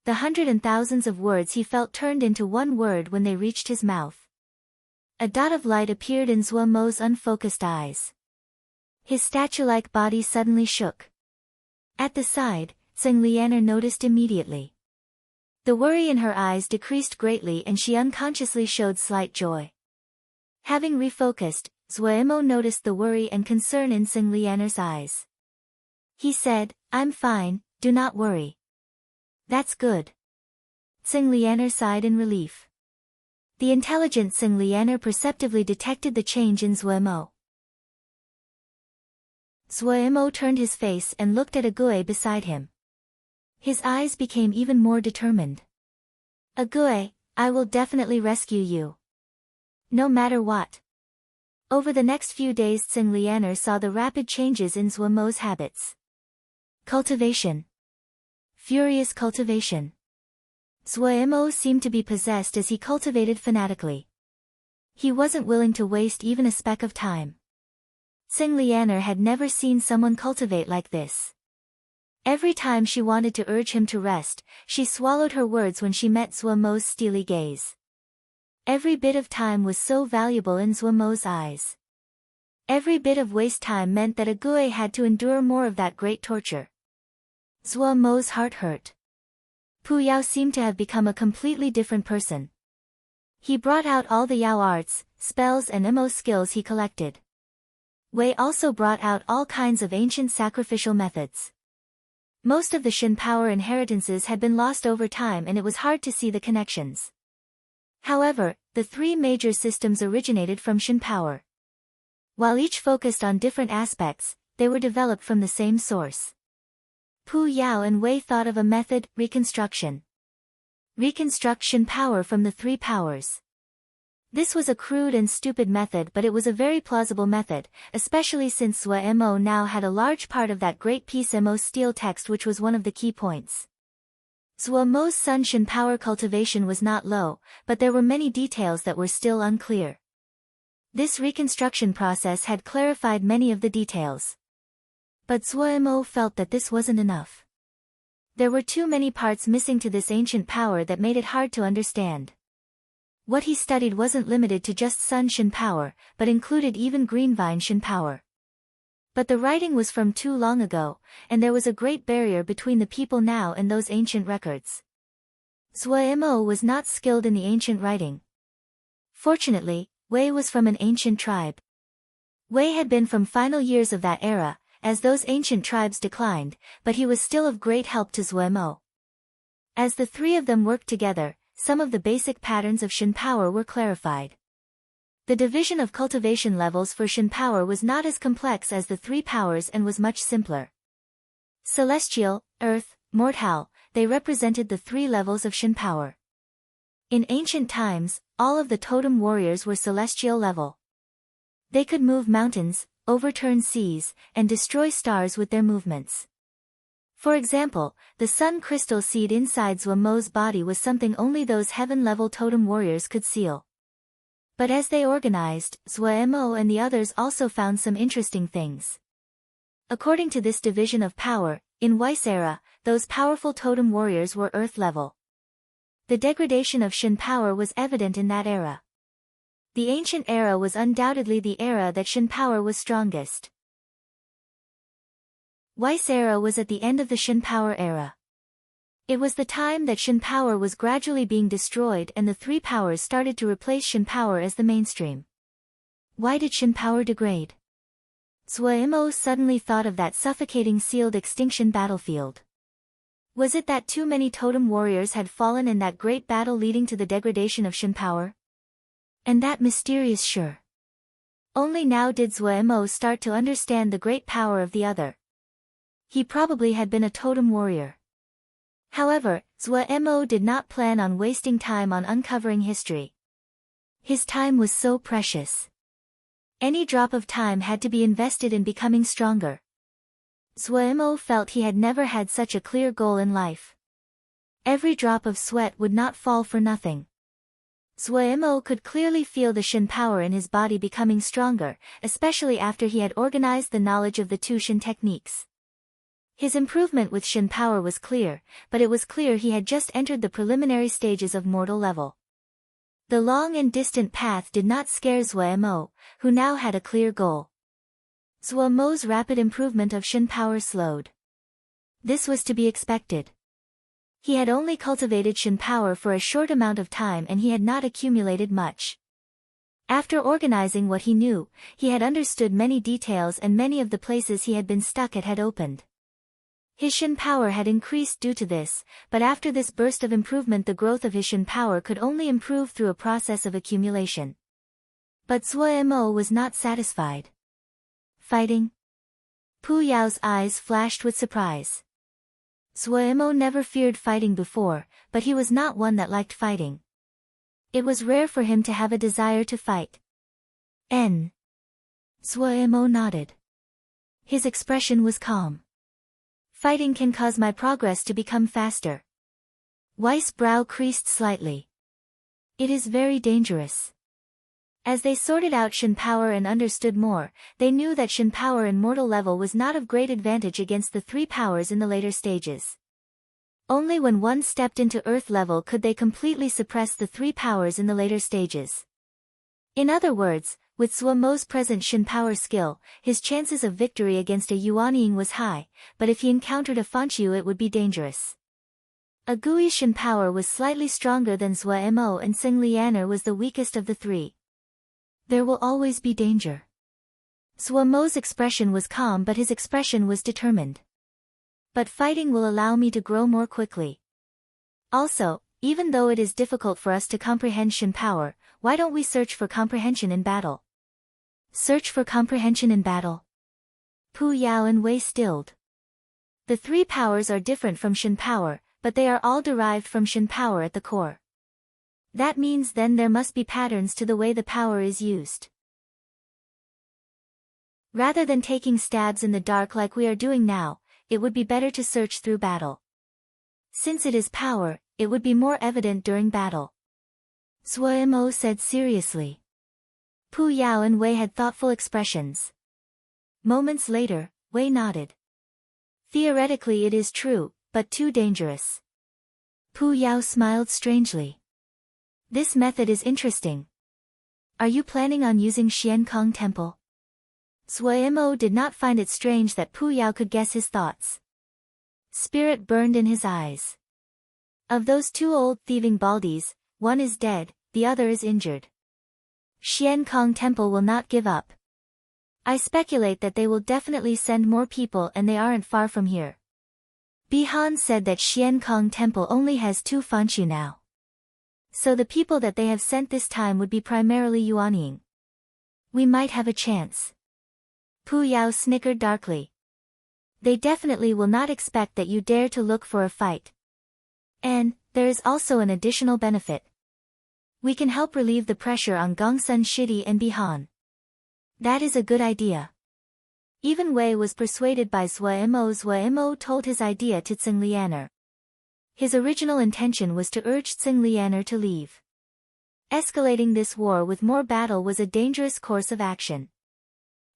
The hundred and thousands of words he felt turned into one word when they reached his mouth. A dot of light appeared in Zhuo Mo's unfocused eyes. His statue-like body suddenly shook. At the side, Tseng Lianer noticed immediately. The worry in her eyes decreased greatly and she unconsciously showed slight joy. Having refocused, Zhuo Mo noticed the worry and concern in Tseng Lianer's eyes. He said, "I'm fine, do not worry." "That's good." Tseng Lianer sighed in relief. The intelligent Tseng Lianer perceptively detected the change in Zhuo Mo. Zhuo Mo turned his face and looked at Agui beside him. His eyes became even more determined. "Agui, I will definitely rescue you. No matter what." Over the next few days Tseng Lianer saw the rapid changes in Zhuo Mo's habits. Cultivation. Furious cultivation. Zhuo Mo seemed to be possessed as he cultivated fanatically. He wasn't willing to waste even a speck of time. Tseng Lianer had never seen someone cultivate like this. Every time she wanted to urge him to rest, she swallowed her words when she met Zhuo Mo's steely gaze. Every bit of time was so valuable in Zhuo Mo's eyes. Every bit of waste time meant that Agui had to endure more of that great torture. Zhuo Mo's heart hurt. Pu Yao seemed to have become a completely different person. He brought out all the Yao arts, spells and mo skills he collected. Wei also brought out all kinds of ancient sacrificial methods. Most of the Shin power inheritances had been lost over time and it was hard to see the connections. However, the three major systems originated from Shin power. While each focused on different aspects, they were developed from the same source. Pu Yao and Wei thought of a method, reconstruction. Reconstruct Shin power from the three powers. This was a crude and stupid method, but it was a very plausible method, especially since Zhuo Mo now had a large part of that great piece Mo steel text, which was one of the key points. Zhuo Mo's Sun Shin power cultivation was not low, but there were many details that were still unclear. This reconstruction process had clarified many of the details. But Zhuo Mo felt that this wasn't enough. There were too many parts missing to this ancient power that made it hard to understand. What he studied wasn't limited to just Sun Shin power, but included even Green Vine Shin power. But the writing was from too long ago, and there was a great barrier between the people now and those ancient records. Zhuo Mo was not skilled in the ancient writing. Fortunately, Wei was from an ancient tribe. Wei had been from final years of that era, as those ancient tribes declined, but he was still of great help to Zhuo Mo. As the three of them worked together, some of the basic patterns of Shin power were clarified. The division of cultivation levels for Shin power was not as complex as the three powers and was much simpler. Celestial, Earth, Mortal, they represented the three levels of Shin power. In ancient times, all of the totem warriors were celestial level. They could move mountains, overturn seas, and destroy stars with their movements. For example, the sun crystal seed inside Zhuo Mo's body was something only those heaven-level totem warriors could seal. But as they organized, Zhuo Mo and the others also found some interesting things. According to this division of power, in Weiss era, those powerful totem warriors were earth level. The degradation of Shin power was evident in that era. The ancient era was undoubtedly the era that Shin power was strongest. Weiss era was at the end of the Shin power era. It was the time that Shin power was gradually being destroyed and the three powers started to replace Shin power as the mainstream. Why did Shin power degrade? Zhuo Mo suddenly thought of that suffocating sealed extinction battlefield. Was it that too many totem warriors had fallen in that great battle leading to the degradation of Shin power? And that mysterious Sure. Only now did Zhuo Mo start to understand the great power of the other. He probably had been a totem warrior. However, Zhuo Mo did not plan on wasting time on uncovering history. His time was so precious. Any drop of time had to be invested in becoming stronger. Zhuo Mo felt he had never had such a clear goal in life. Every drop of sweat would not fall for nothing. Zhuo Mo could clearly feel the Shin power in his body becoming stronger, especially after he had organized the knowledge of the two Shin techniques. His improvement with Shin power was clear, but it was clear he had just entered the preliminary stages of mortal level. The long and distant path did not scare Zhuo Mo, who now had a clear goal. Zhuo Mo's rapid improvement of Shin power slowed. This was to be expected. He had only cultivated Shin power for a short amount of time and he had not accumulated much. After organizing what he knew, he had understood many details and many of the places he had been stuck at had opened. His Shin power had increased due to this, but after this burst of improvement the growth of his Shin power could only improve through a process of accumulation. But Zhuo Mo was not satisfied. Fighting? Pu Yao's eyes flashed with surprise. Zhuo Mo never feared fighting before, but he was not one that liked fighting. It was rare for him to have a desire to fight. Zhuo Mo nodded. His expression was calm. Fighting can cause my progress to become faster. Wei's brow creased slightly. It is very dangerous. As they sorted out Shin power and understood more, they knew that Shin power in mortal level was not of great advantage against the three powers in the later stages. Only when one stepped into earth level could they completely suppress the three powers in the later stages. In other words, with Zhuo Mo's present Shin power skill, his chances of victory against a Yuanying was high, but if he encountered a Fanqiu it would be dangerous. A Gui's Shin power was slightly stronger than Zhuo Mo and Xing Lianer was the weakest of the three. There will always be danger. Zhuo Mo's expression was calm but his expression was determined. But fighting will allow me to grow more quickly. Also, even though it is difficult for us to comprehend Shin power, why don't we search for comprehension in battle? Search for comprehension in battle. Pu Yao and Wei stilled. The three powers are different from Shin power, but they are all derived from Shin power at the core. That means then there must be patterns to the way the power is used. Rather than taking stabs in the dark like we are doing now, it would be better to search through battle. Since it is power, it would be more evident during battle. Zhuo Mo said seriously. Pu Yao and Wei had thoughtful expressions. Moments later, Wei nodded. Theoretically it is true, but too dangerous. Pu Yao smiled strangely. This method is interesting. Are you planning on using Xiankong Temple? Zhuo Mo did not find it strange that Pu Yao could guess his thoughts. Spirit burned in his eyes. Of those two old thieving baldies, one is dead, the other is injured. Xiankong Temple will not give up. I speculate that they will definitely send more people and they aren't far from here. Bihan said that Xiankong Temple only has 2 Fanqiu now. So the people that they have sent this time would be primarily Yuanying. We might have a chance. Pu Yao snickered darkly. They definitely will not expect that you dare to look for a fight. And, there is also an additional benefit. We can help relieve the pressure on Gongsun Shidi and Bihan. That is a good idea. Even Wei was persuaded by Zhuo Mo. Zhuo Mo told his idea to Xing Lianer. His original intention was to urge Xing Lianer to leave. Escalating this war with more battle was a dangerous course of action.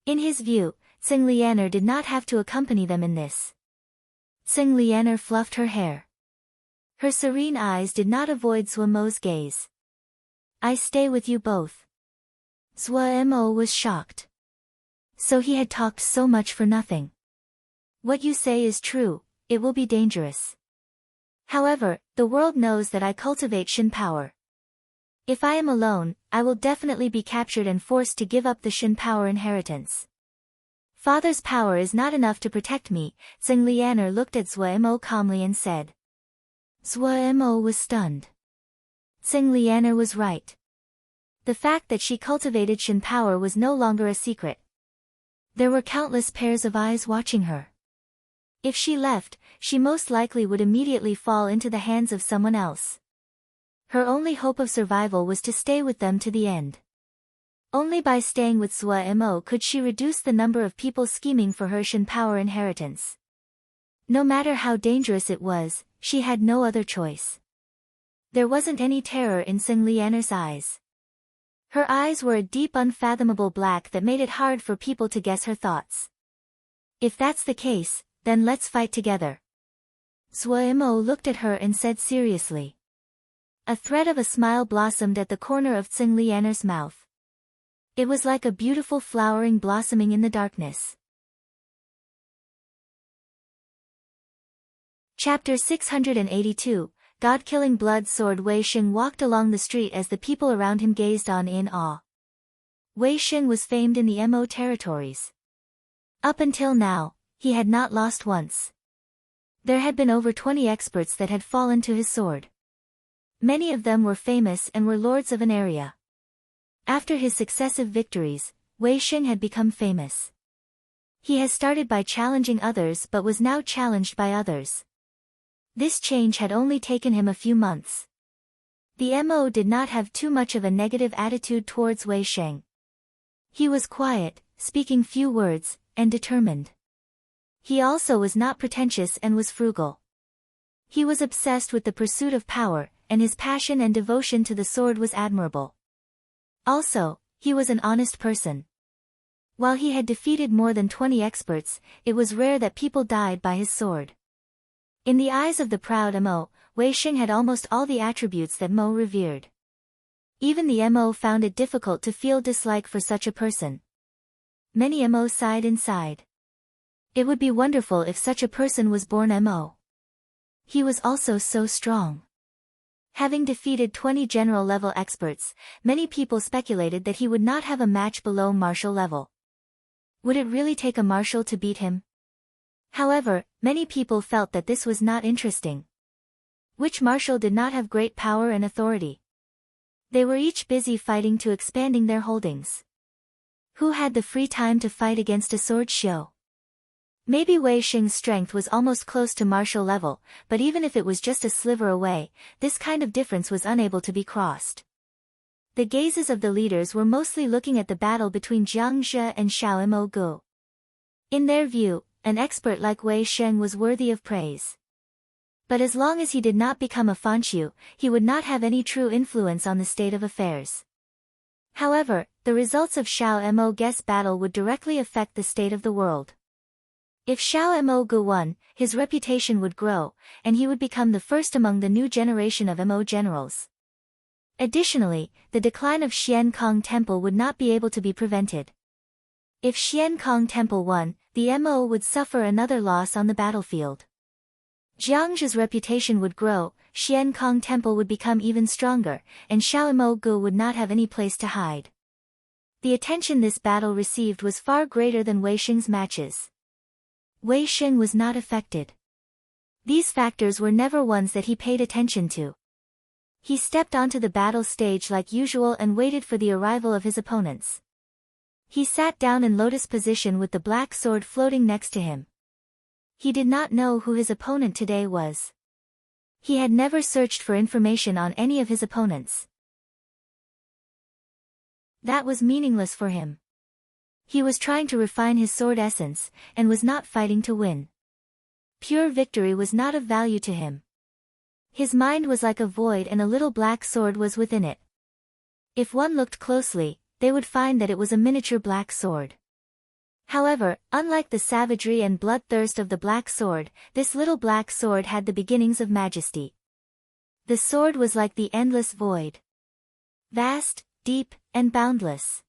In his view, Xing Lianer did not have to accompany them in this. Xing Lianer fluffed her hair. Her serene eyes did not avoid Zhuo Mo's gaze. I stay with you both. Zhuo Mo was shocked. So he had talked so much for nothing. What you say is true, it will be dangerous. However, the world knows that I cultivate Shin power. If I am alone, I will definitely be captured and forced to give up the Shin power inheritance. Father's power is not enough to protect me. Xing Lianer looked at Zhuo Mo calmly and said. Zhuo Mo was stunned. Xing Lianer was right. The fact that she cultivated Shin power was no longer a secret. There were countless pairs of eyes watching her. If she left, she most likely would immediately fall into the hands of someone else. Her only hope of survival was to stay with them to the end. Only by staying with Zhuo Mo could she reduce the number of people scheming for her Shin power inheritance. No matter how dangerous it was, she had no other choice. There wasn't any terror in Xing Lianer's eyes. Her eyes were a deep unfathomable black that made it hard for people to guess her thoughts. If that's the case, then let's fight together. Zhuo Mo looked at her and said seriously. A thread of a smile blossomed at the corner of Tsing Lianer's mouth. It was like a beautiful flowering blossoming in the darkness. Chapter 682, God-killing blood sword. Wei Xing walked along the street as the people around him gazed on in awe. Wei Xing was famed in the Mo territories. Up until now, he had not lost once. There had been over 20 experts that had fallen to his sword. Many of them were famous and were lords of an area. After his successive victories, Wei Xing had become famous. He has started by challenging others but was now challenged by others. This change had only taken him a few months. The Mo did not have too much of a negative attitude towards Wei Xing. He was quiet, speaking few words, and determined. He also was not pretentious and was frugal. He was obsessed with the pursuit of power, and his passion and devotion to the sword was admirable. Also, he was an honest person. While he had defeated more than 20 experts, it was rare that people died by his sword. In the eyes of the proud Mo, Wei Xing had almost all the attributes that Mo revered. Even the Mo found it difficult to feel dislike for such a person. Many Mo sighed inside. It would be wonderful if such a person was born Mo. He was also so strong. Having defeated 20 general-level experts, many people speculated that he would not have a match below martial level. Would it really take a martial to beat him? However, many people felt that this was not interesting. Which martial did not have great power and authority? They were each busy fighting to expanding their holdings. Who had the free time to fight against a sword show? Maybe Wei Xing's strength was almost close to martial level, but even if it was just a sliver away, this kind of difference was unable to be crossed. The gazes of the leaders were mostly looking at the battle between Jiang Zhe and Xiao Mo Gu. In their view, an expert like Wei Xing was worthy of praise. But as long as he did not become a Fanqiu, he would not have any true influence on the state of affairs. However, the results of Xiao Mo Gu's battle would directly affect the state of the world. If Xiao Mo Gu won, his reputation would grow, and he would become the first among the new generation of Mo generals. Additionally, the decline of Xian Kong Temple would not be able to be prevented. If Xian Kong Temple won, the Mo would suffer another loss on the battlefield. Jiang Zhe's reputation would grow, Xian Kong Temple would become even stronger, and Xiao Mo Gu would not have any place to hide. The attention this battle received was far greater than Wei Xing's matches. Wei Xing was not affected. These factors were never ones that he paid attention to. He stepped onto the battle stage like usual and waited for the arrival of his opponents. He sat down in lotus position with the black sword floating next to him. He did not know who his opponent today was. He had never searched for information on any of his opponents. That was meaningless for him. He was trying to refine his sword essence, and was not fighting to win. Pure victory was not of value to him. His mind was like a void and a little black sword was within it. If one looked closely, they would find that it was a miniature black sword. However, unlike the savagery and bloodthirst of the black sword, this little black sword had the beginnings of majesty. The sword was like the endless void. Vast, deep, and boundless.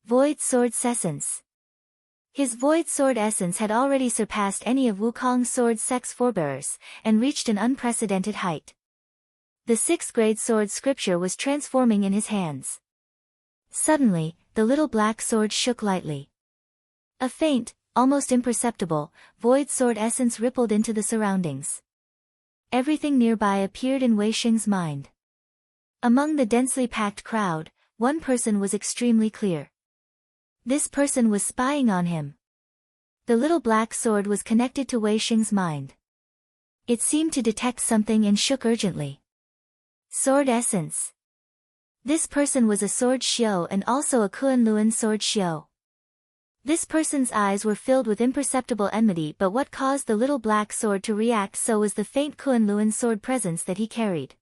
Void sword essence. His void sword essence had already surpassed any of Wukong's sword sex forebearers, and reached an unprecedented height. The 6th grade sword scripture was transforming in his hands. Suddenly, the little black sword shook lightly. A faint, almost imperceptible, void sword essence rippled into the surroundings. Everything nearby appeared in Wei Xing's mind. Among the densely packed crowd, one person was extremely clear. This person was spying on him. The little black sword was connected to Wei Xing's mind. It seemed to detect something and shook urgently. Sword essence. This person was a sword xiu and also a Kunlun sword xiu. This person's eyes were filled with imperceptible enmity, but what caused the little black sword to react so was the faint Kunlun sword presence that he carried.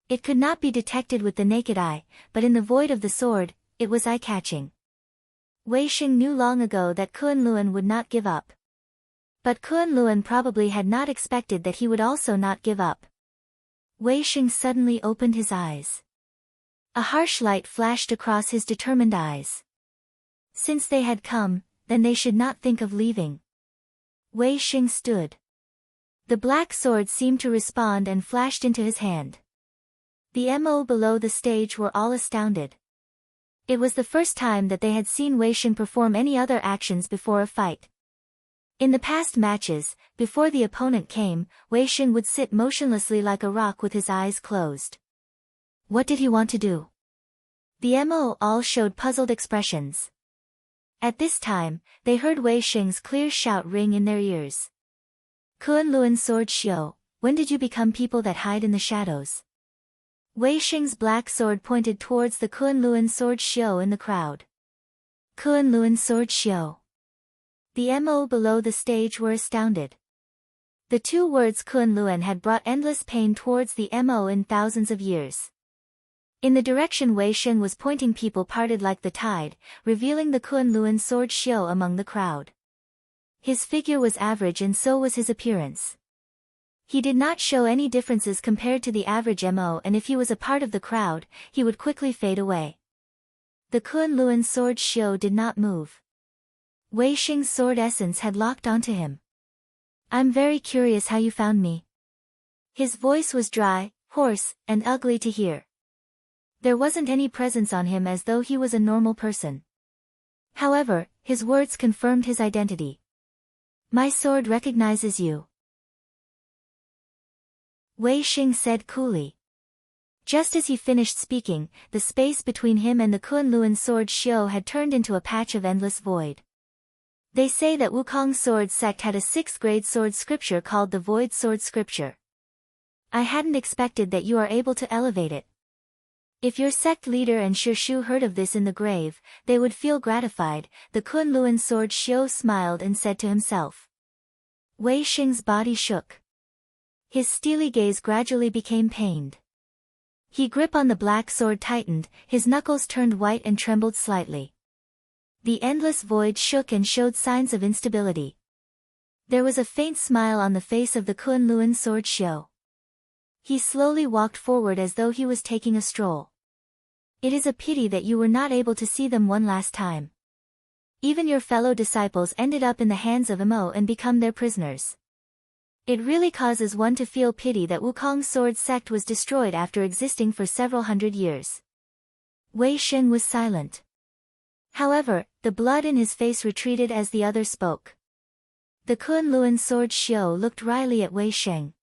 It could not be detected with the naked eye, but in the void of the sword, it was eye-catching. Wei Xing knew long ago that Kunlun would not give up. But Kun Luan probably had not expected that he would also not give up. Wei Xing suddenly opened his eyes. A harsh light flashed across his determined eyes. Since they had come, then they should not think of leaving. Wei Xing stood. The black sword seemed to respond and flashed into his hand. The mo below the stage were all astounded. It was the first time that they had seen Wei Xing perform any other actions before a fight. In the past matches, before the opponent came, Wei Xing would sit motionlessly like a rock with his eyes closed. What did he want to do? The mo all showed puzzled expressions. At this time, they heard Wei Xing's clear shout ring in their ears. Kun Luan sword Xiu, when did you become people that hide in the shadows? Wei Xing's black sword pointed towards the Kun Luan sword Xiu in the crowd. Kun Luan sword Xiu. The mo below the stage were astounded. The two words Kun Luan had brought endless pain towards the mo in thousands of years. In the direction Wei Xing was pointing, people parted like the tide, revealing the Kun Luan sword Xiu among the crowd. His figure was average and so was his appearance. He did not show any differences compared to the average mo, and if he was a part of the crowd, he would quickly fade away. The Kun Luan sword Xiu did not move. Wei Xing's sword essence had locked onto him. I'm very curious how you found me. His voice was dry, hoarse, and ugly to hear. There wasn't any presence on him as though he was a normal person. However, his words confirmed his identity. My sword recognizes you. Wei Xing said coolly. Just as he finished speaking, the space between him and the Kun Luan sword Xiu had turned into a patch of endless void. They say that Wukong's sword sect had a 6th grade sword scripture called the Void Sword Scripture. I hadn't expected that you are able to elevate it. If your sect leader and Shishu heard of this in the grave, they would feel gratified. The Kun Luan sword Xiu smiled and said to himself. Wei Xing's body shook. His steely gaze gradually became pained. His grip on the black sword tightened, his knuckles turned white and trembled slightly. The endless void shook and showed signs of instability. There was a faint smile on the face of the Kun Luan sword Xiu. He slowly walked forward as though he was taking a stroll. It is a pity that you were not able to see them one last time. Even your fellow disciples ended up in the hands of mo and become their prisoners. It really causes one to feel pity that Wukong's sword sect was destroyed after existing for several hundred years. Wei Xing was silent. However, the blood in his face retreated as the other spoke. The Kun Luan sword Xiu looked wryly at Wei Xing.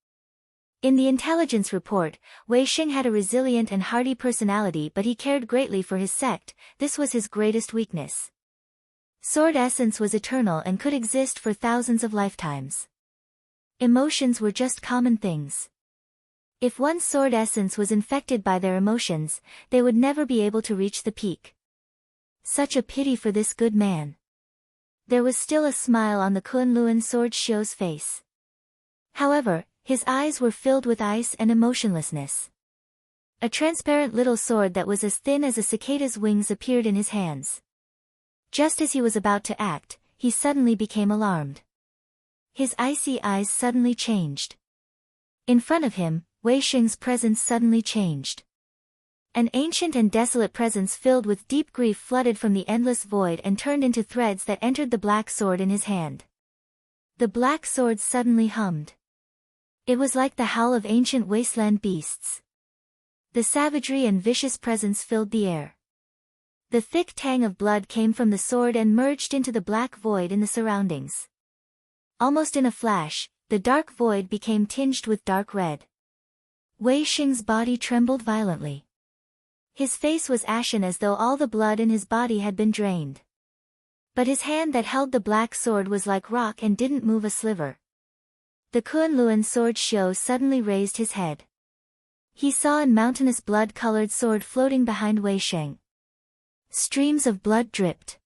In the intelligence report, Wei Xing had a resilient and hardy personality, but he cared greatly for his sect. This was his greatest weakness. Sword essence was eternal and could exist for thousands of lifetimes. Emotions were just common things. If one's sword essence was infected by their emotions, they would never be able to reach the peak. Such a pity for this good man. There was still a smile on the Kun Luan sword Xiu's face. However, his eyes were filled with ice and emotionlessness. A transparent little sword that was as thin as a cicada's wings appeared in his hands. Just as he was about to act, he suddenly became alarmed. His icy eyes suddenly changed. In front of him, Wei Xing's presence suddenly changed. An ancient and desolate presence filled with deep grief flooded from the endless void and turned into threads that entered the black sword in his hand. The black sword suddenly hummed. It was like the howl of ancient wasteland beasts. The savagery and vicious presence filled the air. The thick tang of blood came from the sword and merged into the black void in the surroundings. Almost in a flash, the dark void became tinged with dark red. Wei Xing's body trembled violently. His face was ashen as though all the blood in his body had been drained. But his hand that held the black sword was like rock and didn't move a sliver. The Kun Luan sword Xiu suddenly raised his head. He saw a mountainous blood-colored sword floating behind Wei Xing. Streams of blood dripped.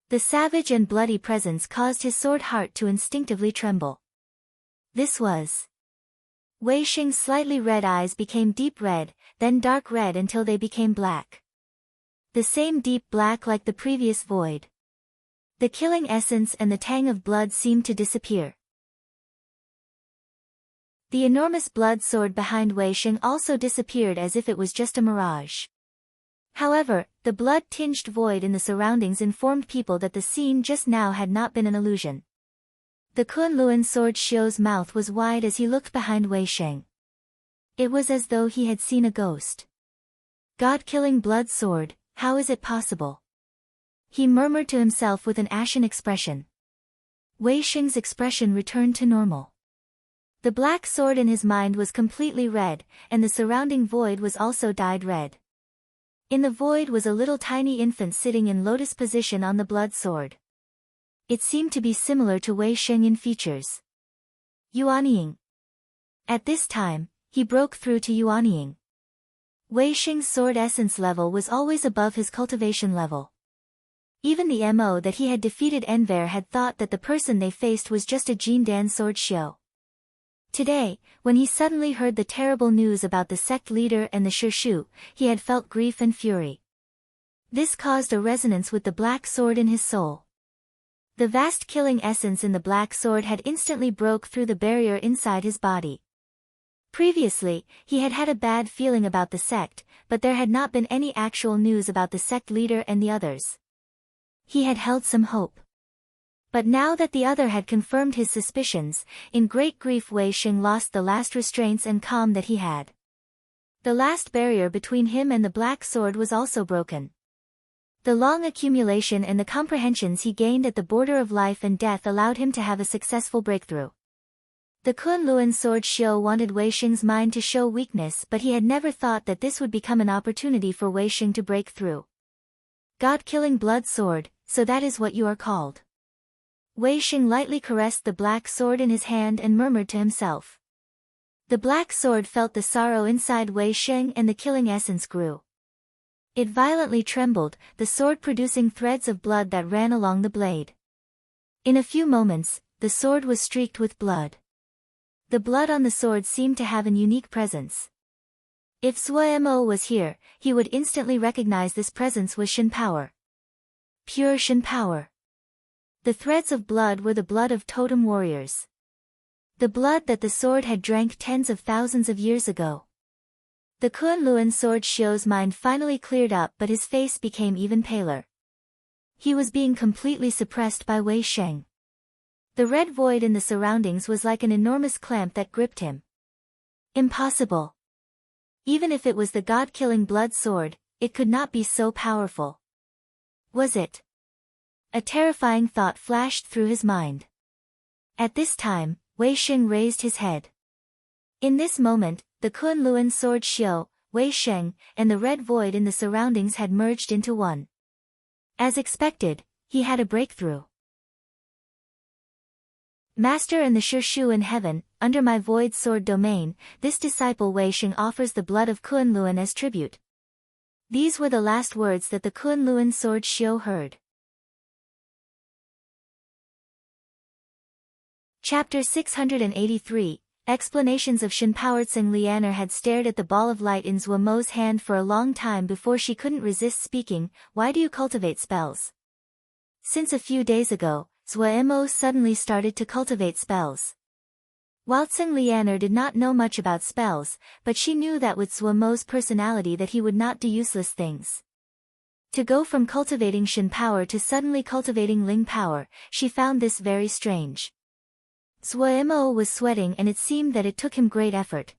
The savage and bloody presence caused his sword heart to instinctively tremble. This was... Wei Xing's slightly red eyes became deep red, then dark red until they became black. The same deep black like the previous void. The killing essence and the tang of blood seemed to disappear. The enormous blood sword behind Wei Sheng also disappeared as if it was just a mirage. However, the blood-tinged void in the surroundings informed people that the scene just now had not been an illusion. The Kunlun sword Xiu's mouth was wide as he looked behind Wei Sheng. It was as though he had seen a ghost. God-killing blood sword, how is it possible? He murmured to himself with an ashen expression. Wei Sheng's expression returned to normal. The black sword in his mind was completely red, and the surrounding void was also dyed red. In the void was a little tiny infant sitting in lotus position on the blood sword. It seemed to be similar to Wei Sheng in features. Yuanying. At this time, he broke through to Yuanying. Wei Sheng's sword essence level was always above his cultivation level. Even the MO that he had defeated Enver had thought that the person they faced was just a Jindan sword Xiu. Today, when he suddenly heard the terrible news about the sect leader and the Shishu, he had felt grief and fury. This caused a resonance with the black sword in his soul. The vast killing essence in the black sword had instantly broke through the barrier inside his body. Previously, he had had a bad feeling about the sect, but there had not been any actual news about the sect leader and the others. He had held some hope. But now that the other had confirmed his suspicions, in great grief Wei Sheng lost the last restraints and calm that he had. The last barrier between him and the black sword was also broken. The long accumulation and the comprehensions he gained at the border of life and death allowed him to have a successful breakthrough. The Kunlun sword Xiu wanted Wei Sheng's mind to show weakness, but he had never thought that this would become an opportunity for Wei Sheng to break through. God-killing blood sword, so that is what you are called. Wei Sheng lightly caressed the black sword in his hand and murmured to himself. The black sword felt the sorrow inside Wei Sheng and the killing essence grew. It violently trembled, the sword producing threads of blood that ran along the blade. In a few moments, the sword was streaked with blood. The blood on the sword seemed to have an unique presence. If Sui Mo was here, he would instantly recognize this presence was Shen power. Pure Shen power. The threads of blood were the blood of totem warriors. The blood that the sword had drank tens of thousands of years ago. The Kunlun sword Xiu's mind finally cleared up, but his face became even paler. He was being completely suppressed by Wei Sheng. The red void in the surroundings was like an enormous clamp that gripped him. Impossible. Even if it was the god-killing blood sword, it could not be so powerful. Was it? A terrifying thought flashed through his mind. At this time, Wei Sheng raised his head. In this moment, the Kunlun sword Xiu, Wei Sheng, and the red void in the surroundings had merged into one. As expected, he had a breakthrough. Master and the Shishu in heaven, under my void sword domain, this disciple Wei Sheng offers the blood of Kunlun as tribute. These were the last words that the Kunlun sword Xiu heard. Chapter 683, Explanations of Shen Power. Tseng Lianer had stared at the ball of light in Zhuo Mo's hand for a long time before she couldn't resist speaking. Why do you cultivate spells? Since a few days ago, Zhuo Mo suddenly started to cultivate spells. While Tseng Lianer did not know much about spells, but she knew that with Zhuo Mo's personality that he would not do useless things. To go from cultivating Shen power to suddenly cultivating Ling power, she found this very strange. Zhuo Mo was sweating and it seemed that it took him great effort.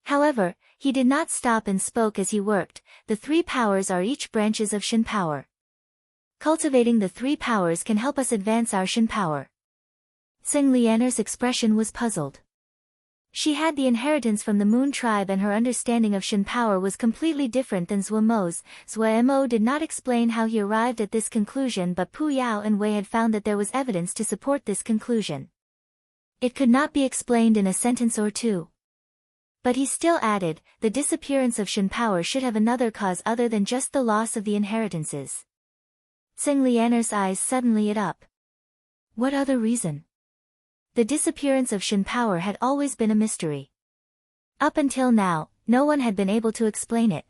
However, he did not stop and spoke as he worked. The three powers are each branches of Shen power. Cultivating the three powers can help us advance our Shen power. Tseng Lianer's expression was puzzled. She had the inheritance from the Moon tribe and her understanding of Shen power was completely different than Zhuo Mo's. Zhuo Mo did not explain how he arrived at this conclusion, but Pu Yao and Wei had found that there was evidence to support this conclusion. It could not be explained in a sentence or two. But he still added, the disappearance of Shen power should have another cause other than just the loss of the inheritances. Tseng Lianer's eyes suddenly lit up. What other reason? The disappearance of Shen power had always been a mystery. Up until now, no one had been able to explain it.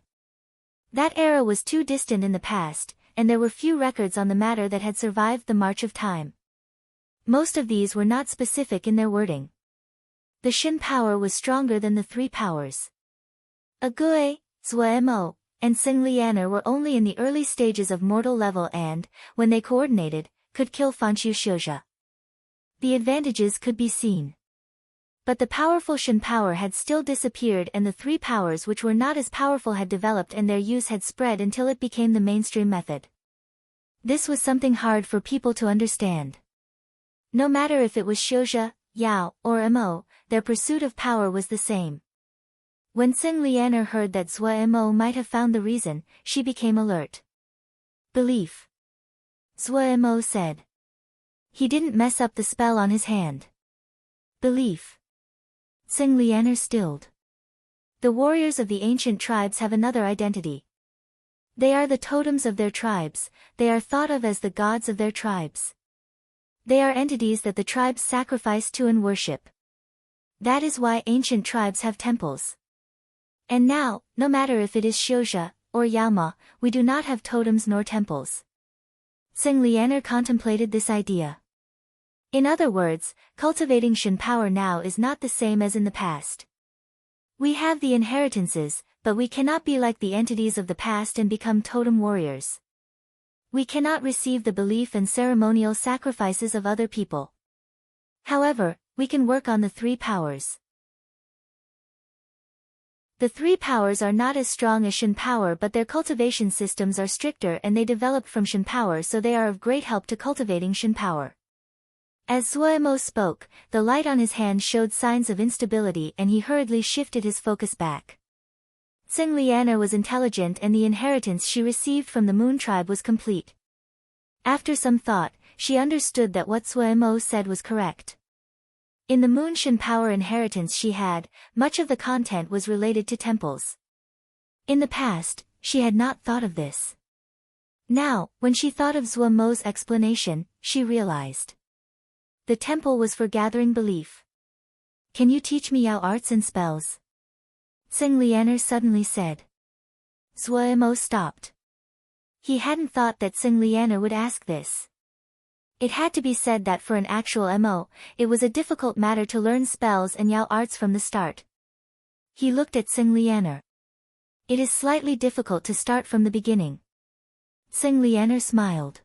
That era was too distant in the past, and there were few records on the matter that had survived the march of time. Most of these were not specific in their wording. The Shin power was stronger than the three powers. Agui, Zhuemo, and Xing Lianer were only in the early stages of mortal level and, when they coordinated, could kill Fanqiu Shouja. The advantages could be seen. But the powerful Shin power had still disappeared and the three powers which were not as powerful had developed and their use had spread until it became the mainstream method. This was something hard for people to understand. No matter if it was Shouja, Yao, or Mo, their pursuit of power was the same. When Xing Lianer heard that Zhuemo might have found the reason, she became alert. Belief. Zhuemo said. He didn't mess up the spell on his hand. Belief. Xing Lianer stilled. The warriors of the ancient tribes have another identity. They are the totems of their tribes, they are thought of as the gods of their tribes. They are entities that the tribes sacrifice to and worship. That is why ancient tribes have temples. And now, no matter if it is Shouja, or Yaoma, we do not have totems nor temples. Xing Lianer contemplated this idea. In other words, cultivating Shin power now is not the same as in the past. We have the inheritances, but we cannot be like the entities of the past and become totem warriors. We cannot receive the belief and ceremonial sacrifices of other people. However, we can work on the three powers. The three powers are not as strong as Shin power, but their cultivation systems are stricter and they developed from Shin power, so they are of great help to cultivating Shin power. As Zhuemo spoke, the light on his hand showed signs of instability and he hurriedly shifted his focus back. Xing Lianer was intelligent and the inheritance she received from the Moon tribe was complete. After some thought, she understood that what Zhuemo said was correct. In the Moon Shin power inheritance she had, much of the content was related to temples. In the past, she had not thought of this. Now, when she thought of Zhuemo's explanation, she realized. The temple was for gathering belief. Can you teach me Yao arts and spells? Xing Lianer suddenly said. Zhuemo stopped. He hadn't thought that Xing Lianer would ask this. It had to be said that for an actual Mo, it was a difficult matter to learn spells and Yao arts from the start. He looked at Xing Lianer. It is slightly difficult to start from the beginning. Xing Lianer smiled.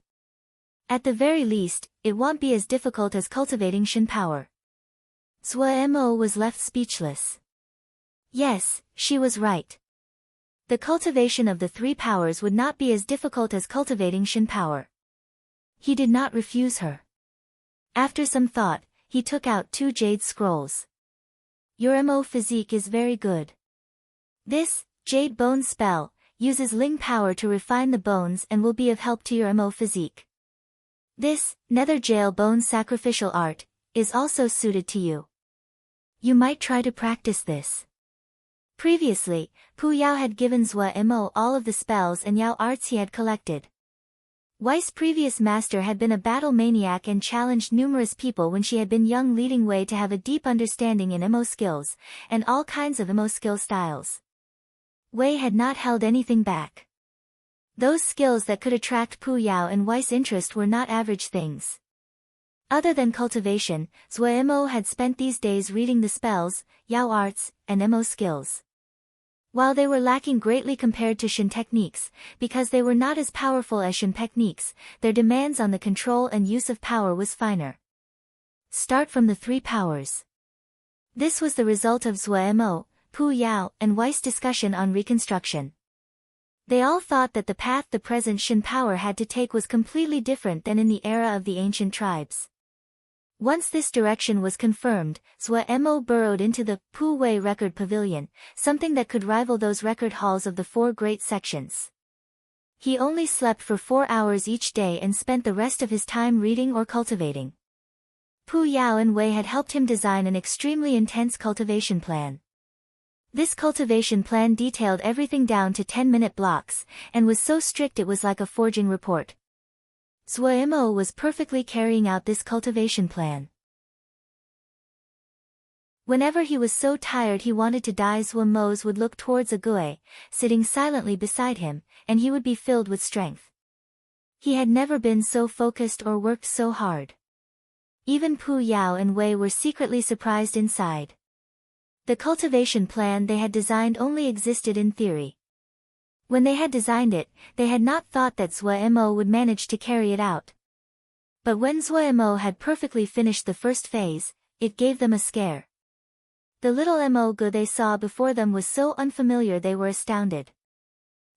At the very least, it won't be as difficult as cultivating Shin power. Zhuemo was left speechless. Yes, she was right. The cultivation of the three powers would not be as difficult as cultivating Shin power. He did not refuse her. After some thought, he took out 2 jade scrolls. Your Mo physique is very good. This, jade bone spell, uses Ling power to refine the bones and will be of help to your Mo physique. This, nether jail bone sacrificial art, is also suited to you. You might try to practice this. Previously, Pu Yao had given Zhuemo all of the spells and Yao arts he had collected. Wei's previous master had been a battle maniac and challenged numerous people when she had been young, leading Wei to have a deep understanding in Mo skills, and all kinds of Mo skill styles. Wei had not held anything back. Those skills that could attract Pu Yao and Wei's interest were not average things. Other than cultivation, Zhuemo had spent these days reading the spells, Yao arts, and Mo skills. While they were lacking greatly compared to Shin techniques, because they were not as powerful as Shin techniques, their demands on the control and use of power was finer. Start from the three powers. This was the result of Zhuemo, Pu Yao, and Wei's discussion on reconstruction. They all thought that the path the present Shin power had to take was completely different than in the era of the ancient tribes. Once this direction was confirmed, Zhuemo burrowed into the Pu Wei record pavilion, something that could rival those record halls of the 4 great sections. He only slept for 4 hours each day and spent the rest of his time reading or cultivating. Pu Yao and Wei had helped him design an extremely intense cultivation plan. This cultivation plan detailed everything down to 10-minute blocks, and was so strict it was like a forging report. Zhuemo was perfectly carrying out this cultivation plan. Whenever he was so tired he wanted to die, Zhuemo would look towards Agui, sitting silently beside him, and he would be filled with strength. He had never been so focused or worked so hard. Even Pu Yao and Wei were secretly surprised inside. The cultivation plan they had designed only existed in theory. When they had designed it, they had not thought that Zhuo Mo would manage to carry it out. But when Zhuo Mo had perfectly finished the first phase, it gave them a scare. The little Mo Gu they saw before them was so unfamiliar they were astounded.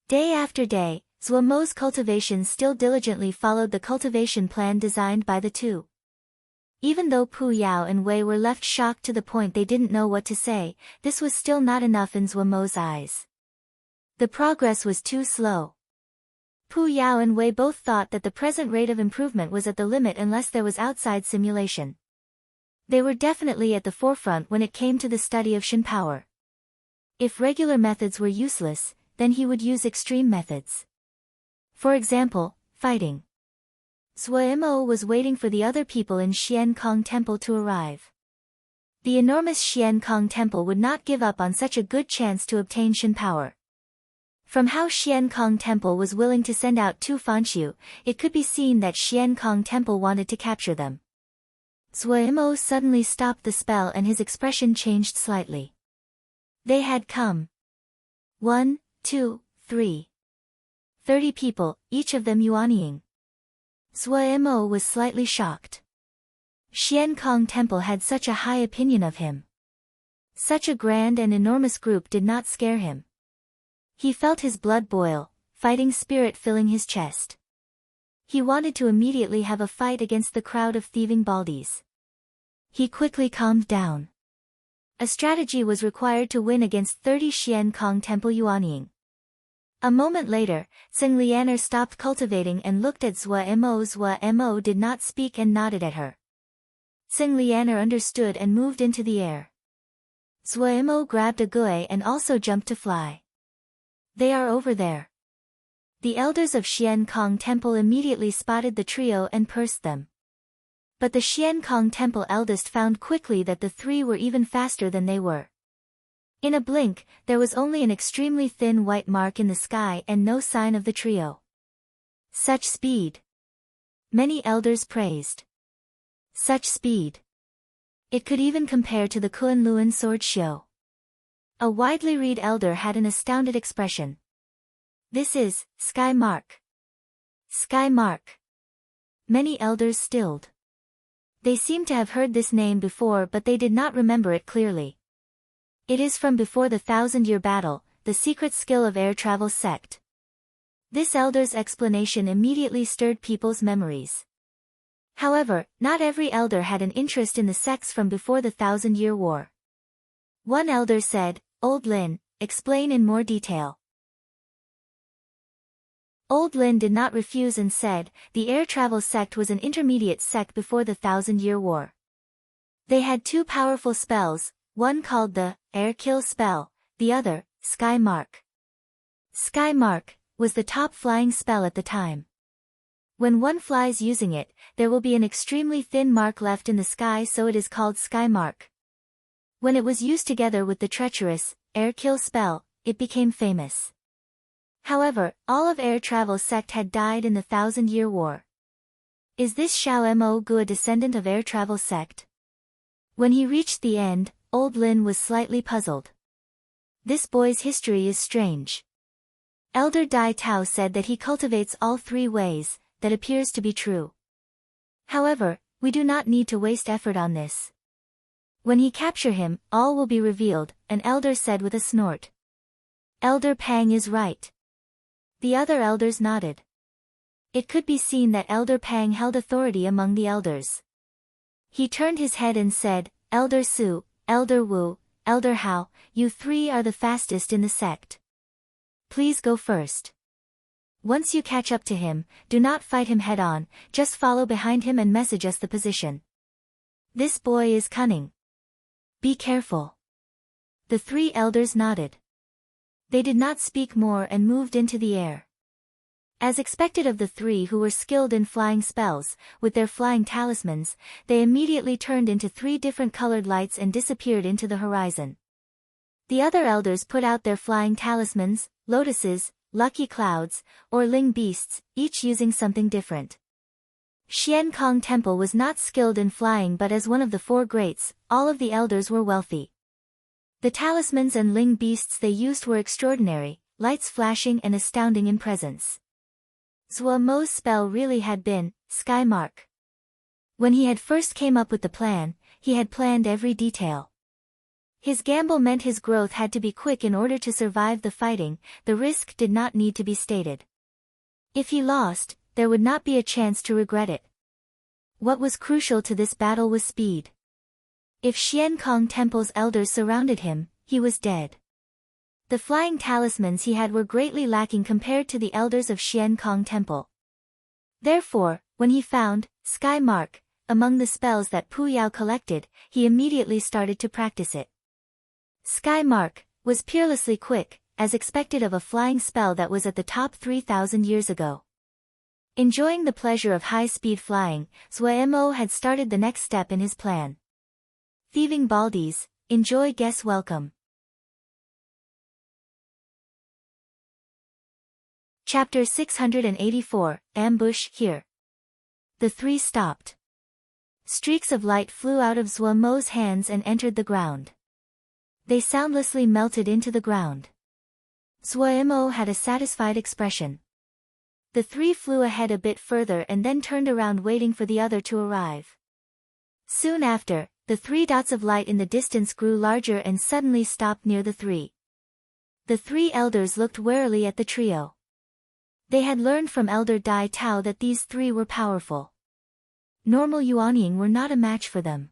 Day after day, Zhuo Mo's cultivation still diligently followed the cultivation plan designed by the two. Even though Pu Yao and Wei were left shocked to the point they didn't know what to say, this was still not enough in Zhuo Mo's eyes. The progress was too slow. Pu Yao and Wei both thought that the present rate of improvement was at the limit unless there was outside simulation. They were definitely at the forefront when it came to the study of Shin power. If regular methods were useless, then he would use extreme methods. For example, fighting. Zhuo Mo was waiting for the other people in Xian Kong Temple to arrive. The enormous Xian Kong Temple would not give up on such a good chance to obtain Shin power. From how Xian Kong Temple was willing to send out Tu Fanxiu, it could be seen that Xian Kong Temple wanted to capture them. Zhuo Mo suddenly stopped the spell and his expression changed slightly. They had come. 1, 2, 3. 30 people, each of them yuanying. Zhuo Mo was slightly shocked. Xian Kong Temple had such a high opinion of him. Such a grand and enormous group did not scare him. He felt his blood boil, fighting spirit filling his chest. He wanted to immediately have a fight against the crowd of thieving baldies. He quickly calmed down. A strategy was required to win against 30 Xian Kong Temple yuanying. A moment later, Tseng Lianer stopped cultivating and looked at Zhuo Mo. Zhuo Mo did not speak and nodded at her. Tseng Lianer understood and moved into the air. Zhuo Mo grabbed a gui and also jumped to fly. They are over there. The elders of Xian Kong Temple immediately spotted the trio and cursed them. But the Xian Kong Temple eldest found quickly that the three were even faster than they were. In a blink, there was only an extremely thin white mark in the sky and no sign of the trio. Such speed! Many elders praised. Such speed! It could even compare to the Kunlun sword show. A widely read elder had an astounded expression. This is, Sky Mark. Sky Mark. Many elders stilled. They seemed to have heard this name before but they did not remember it clearly. It is from before the 1,000-year battle, the secret skill of air travel sect. This elder's explanation immediately stirred people's memories. However, not every elder had an interest in the sects from before the 1,000-year war. One elder said, Old Lin, explain in more detail. Old Lin did not refuse and said, the air travel sect was an intermediate sect before the 1,000-year war. They had two powerful spells, one called the Air Kill spell, the other, Sky Mark. Sky Mark was the top flying spell at the time. When one flies using it, there will be an extremely thin mark left in the sky, so it is called Sky Mark. When it was used together with the treacherous Air Kill spell, it became famous. However, all of air travel sect had died in the 1,000-year war. Is this Xiao Mo Gu a descendant of air travel sect? When he reached the end, Old Lin was slightly puzzled. This boy's history is strange. Elder Dai Tao said that he cultivates all three ways, that appears to be true. However, we do not need to waste effort on this. When he capture him, all will be revealed, an elder said with a snort. Elder Pang is right. The other elders nodded. It could be seen that Elder Pang held authority among the elders. He turned his head and said, Elder Su, Elder Wu, Elder Hao, you three are the fastest in the sect. Please go first. Once you catch up to him, do not fight him head-on, just follow behind him and message us the position. This boy is cunning. Be careful. The three elders nodded. They did not speak more and moved into the air. As expected of the three who were skilled in flying spells, with their flying talismans, they immediately turned into three different colored lights and disappeared into the horizon. The other elders put out their flying talismans, lotuses, lucky clouds, or ling beasts, each using something different. Xian Kong Temple was not skilled in flying, but as one of the four greats, all of the elders were wealthy. The talismans and ling beasts they used were extraordinary, lights flashing and astounding in presence. Zhuo Mo's spell really had been Sky Mark. When he had first came up with the plan, he had planned every detail. His gamble meant his growth had to be quick in order to survive the fighting. The risk did not need to be stated. If he lost, there would not be a chance to regret it. What was crucial to this battle was speed. If Xian Kong Temple's elders surrounded him, he was dead. The flying talismans he had were greatly lacking compared to the elders of Xian Kong Temple. Therefore, when he found Sky Mark among the spells that Pu Yao collected, he immediately started to practice it. Sky Mark was peerlessly quick, as expected of a flying spell that was at the top 3,000 years ago. Enjoying the pleasure of high-speed flying, Zhuo Mo had started the next step in his plan. Thieving Baldies, enjoy guess welcome. Chapter 684, Ambush Here. The three stopped. Streaks of light flew out of Zhuo Mo's hands and entered the ground. They soundlessly melted into the ground. Zhuo Mo had a satisfied expression. The three flew ahead a bit further and then turned around waiting for the other to arrive. Soon after, the three dots of light in the distance grew larger and suddenly stopped near the three. The three elders looked warily at the trio. They had learned from Elder Dai Tao that these three were powerful. Normal Yuanying were not a match for them.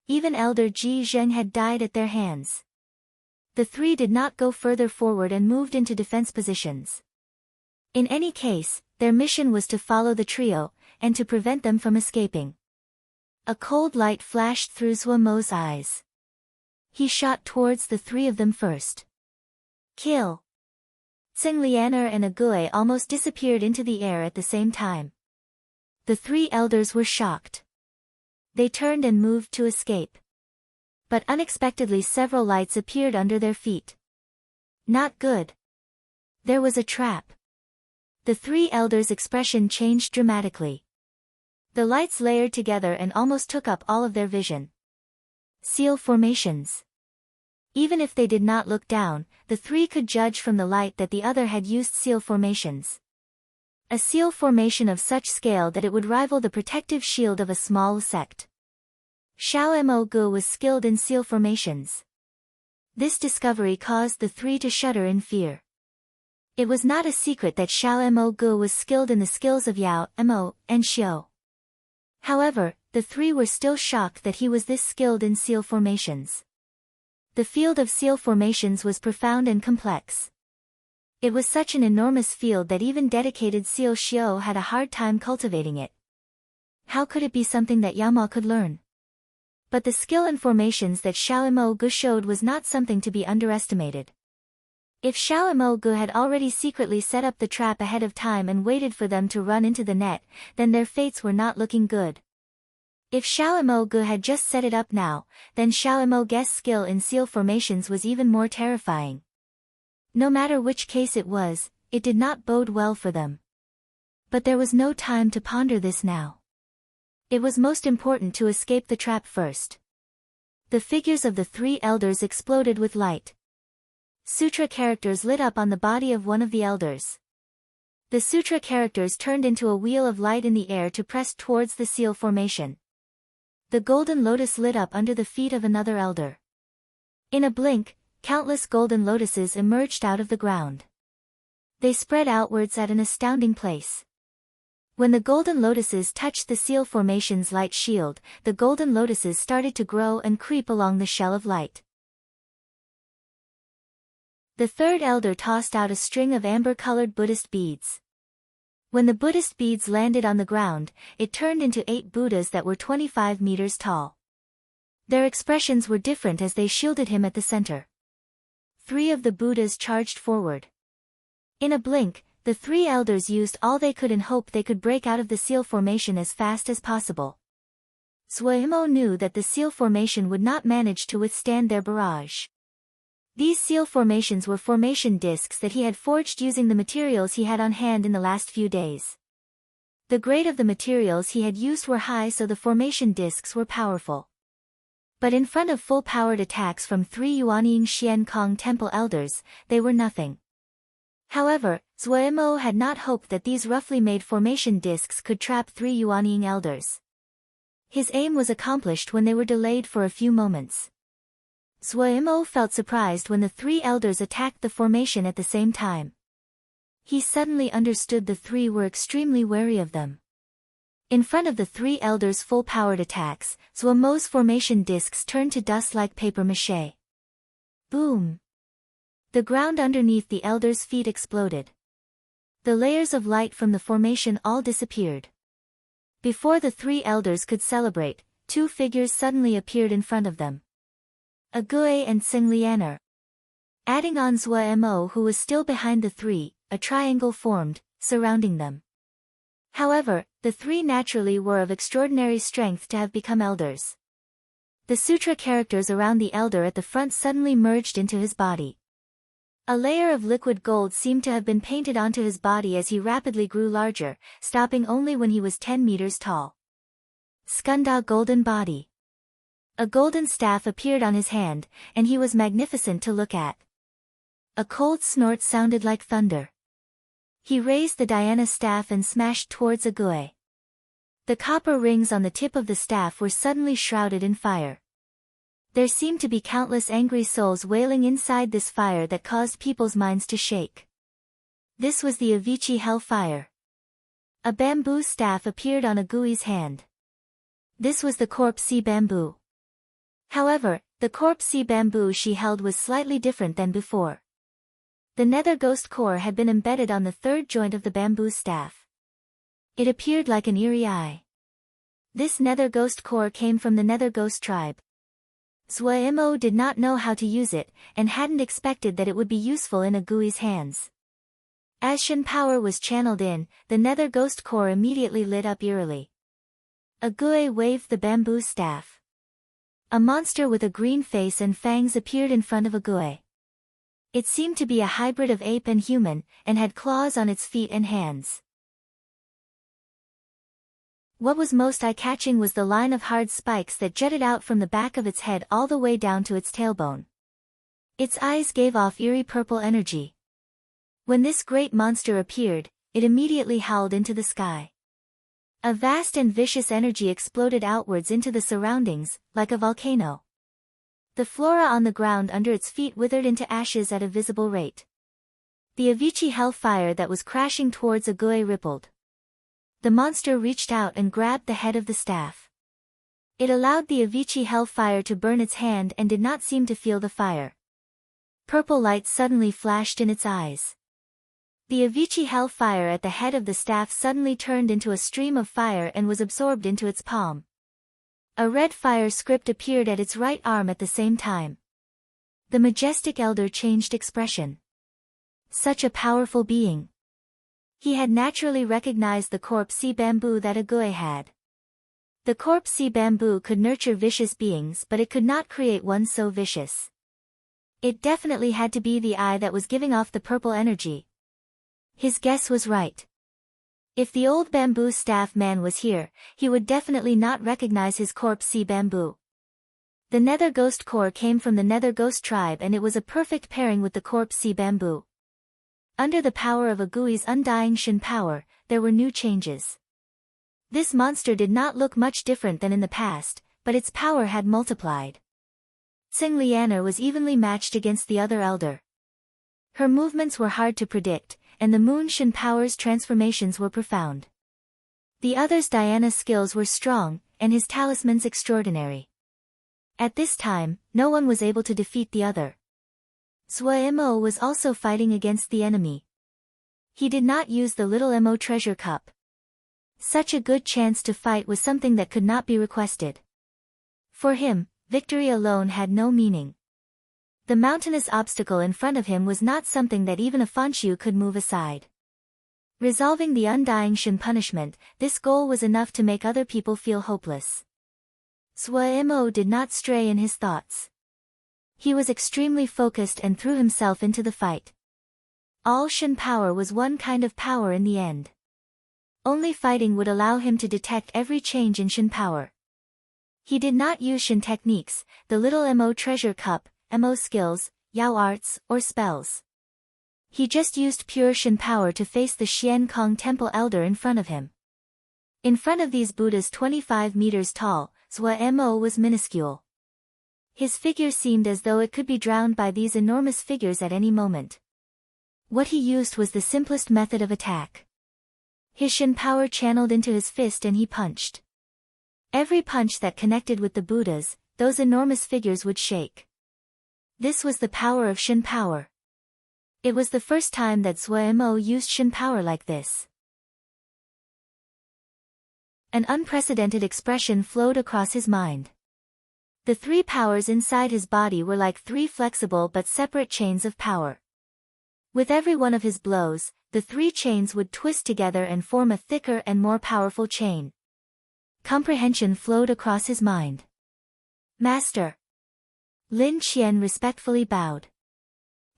Even Elder Ji Zheng had died at their hands. The three did not go further forward and moved into defense positions. In any case, their mission was to follow the trio, and to prevent them from escaping. A cold light flashed through Zhuo Mo's eyes. He shot towards the three of them first. Kill! Tsing Lianer and Ague almost disappeared into the air at the same time. The three elders were shocked. They turned and moved to escape. But unexpectedly several lights appeared under their feet. Not good. There was a trap. The three elders' expression changed dramatically. The lights layered together and almost took up all of their vision. Seal formations. Even if they did not look down, the three could judge from the light that the other had used seal formations. A seal formation of such scale that it would rival the protective shield of a small sect. Xiao Mo Gu was skilled in seal formations. This discovery caused the three to shudder in fear. It was not a secret that Xiao Mo Gu was skilled in the skills of Yao, Mo, and Xiao. However, the three were still shocked that he was this skilled in seal formations. The field of seal formations was profound and complex. It was such an enormous field that even dedicated seal Xiao had a hard time cultivating it. How could it be something that Yama could learn? But the skill in formations that Xiao Mo Gu showed was not something to be underestimated. If Xiao Mo Gu had already secretly set up the trap ahead of time and waited for them to run into the net, then their fates were not looking good. If Xiao Mo Gu had just set it up now, then Xiao Mo Gu's skill in seal formations was even more terrifying. No matter which case it was, it did not bode well for them. But there was no time to ponder this now. It was most important to escape the trap first. The figures of the three elders exploded with light. Sutra characters lit up on the body of one of the elders. The sutra characters turned into a wheel of light in the air to press towards the seal formation. The golden lotus lit up under the feet of another elder. In a blink, countless golden lotuses emerged out of the ground. They spread outwards at an astounding pace. When the golden lotuses touched the seal formation's light shield, the golden lotuses started to grow and creep along the shell of light. The third elder tossed out a string of amber-colored Buddhist beads. When the Buddhist beads landed on the ground, it turned into 8 Buddhas that were 25 meters tall. Their expressions were different as they shielded him at the center. 3 of the Buddhas charged forward. In a blink, the 3 elders used all they could in hope they could break out of the seal formation as fast as possible. Zhuo Mo knew that the seal formation would not manage to withstand their barrage. These seal formations were formation discs that he had forged using the materials he had on hand in the last few days. The grade of the materials he had used were high, so the formation discs were powerful. But in front of full-powered attacks from 3 Yuanying Xian Kong Temple elders, they were nothing. However, Zuo had not hoped that these roughly made formation discs could trap 3 Yuanying elders. His aim was accomplished when they were delayed for a few moments. Zuo felt surprised when the 3 elders attacked the formation at the same time. He suddenly understood the 3 were extremely wary of them. In front of the 3 elders' full-powered attacks, Zuo's formation discs turned to dust like papier-mâché. Boom! The ground underneath the elders' feet exploded. The layers of light from the formation all disappeared. Before the 3 elders could celebrate, 2 figures suddenly appeared in front of them. Agui and Xinglianer. Adding on Zuo, who was still behind the 3, a triangle formed, surrounding them. However, the 3 naturally were of extraordinary strength to have become elders. The sutra characters around the elder at the front suddenly merged into his body. A layer of liquid gold seemed to have been painted onto his body as he rapidly grew larger, stopping only when he was 10 meters tall. Skanda Golden Body. A golden staff appeared on his hand, and he was magnificent to look at. A cold snort sounded like thunder. He raised the Dhyana staff and smashed towards Agui. The copper rings on the tip of the staff were suddenly shrouded in fire. There seemed to be countless angry souls wailing inside this fire that caused people's minds to shake. This was the Avicii Hellfire. A bamboo staff appeared on Agui's hand. This was the corpse sea bamboo. However, the corpse sea bamboo she held was slightly different than before. The nether ghost core had been embedded on the 3rd joint of the bamboo staff. It appeared like an eerie eye. This nether ghost core came from the nether ghost tribe. Zuo did not know how to use it, and hadn't expected that it would be useful in Agui's hands. As Shen power was channeled in, the nether ghost core immediately lit up eerily. Agui waved the bamboo staff. A monster with a green face and fangs appeared in front of Agui. It seemed to be a hybrid of ape and human, and had claws on its feet and hands. What was most eye-catching was the line of hard spikes that jutted out from the back of its head all the way down to its tailbone. Its eyes gave off eerie purple energy. When this great monster appeared, it immediately howled into the sky. A vast and vicious energy exploded outwards into the surroundings, like a volcano. The flora on the ground under its feet withered into ashes at a visible rate. The Avicii Hellfire that was crashing towards Agui rippled. The monster reached out and grabbed the head of the staff. It allowed the Avicii Hellfire to burn its hand and did not seem to feel the fire. Purple light suddenly flashed in its eyes. The Avicii Hellfire at the head of the staff suddenly turned into a stream of fire and was absorbed into its palm. A red fire script appeared at its right arm at the same time. The majestic elder changed expression. Such a powerful being. He had naturally recognized the corpse sea bamboo that Agui had. The corpse sea bamboo could nurture vicious beings, but it could not create one so vicious. It definitely had to be the eye that was giving off the purple energy. His guess was right. If the old bamboo staff man was here, he would definitely not recognize his corpse sea bamboo. The nether ghost core came from the nether ghost tribe, and it was a perfect pairing with the corpse sea bamboo. Under the power of Agui's undying Shen power, there were new changes. This monster did not look much different than in the past, but its power had multiplied. Xinglianer was evenly matched against the other elder. Her movements were hard to predict, and the moon Shen power's transformations were profound. The other's Dhyana skills were strong, and his talismans extraordinary. At this time, no one was able to defeat the other. Zuo was also fighting against the enemy. He did not use the little Mo treasure cup. Such a good chance to fight was something that could not be requested. For him, victory alone had no meaning. The mountainous obstacle in front of him was not something that even a Fanshu could move aside. Resolving the undying Shen punishment, this goal was enough to make other people feel hopeless. Zuo did not stray in his thoughts. He was extremely focused and threw himself into the fight. All Shen power was one kind of power in the end. Only fighting would allow him to detect every change in Shen power. He did not use Shen techniques, the little Mo treasure cup, Mo skills, Yao arts, or spells. He just used pure Shen power to face the Xian Kong temple elder in front of him. In front of these Buddhas 25 meters tall, Zhua Mo was minuscule. His figure seemed as though it could be drowned by these enormous figures at any moment. What he used was the simplest method of attack. His Shen power channeled into his fist and he punched. Every punch that connected with the Buddhas, those enormous figures would shake. This was the power of Shen power. It was the first time that Zhua Mo used Shen power like this. An unprecedented expression flowed across his mind. The three powers inside his body were like three flexible but separate chains of power. With every one of his blows, the three chains would twist together and form a thicker and more powerful chain. Comprehension flowed across his mind. Master. Lin Qian respectfully bowed.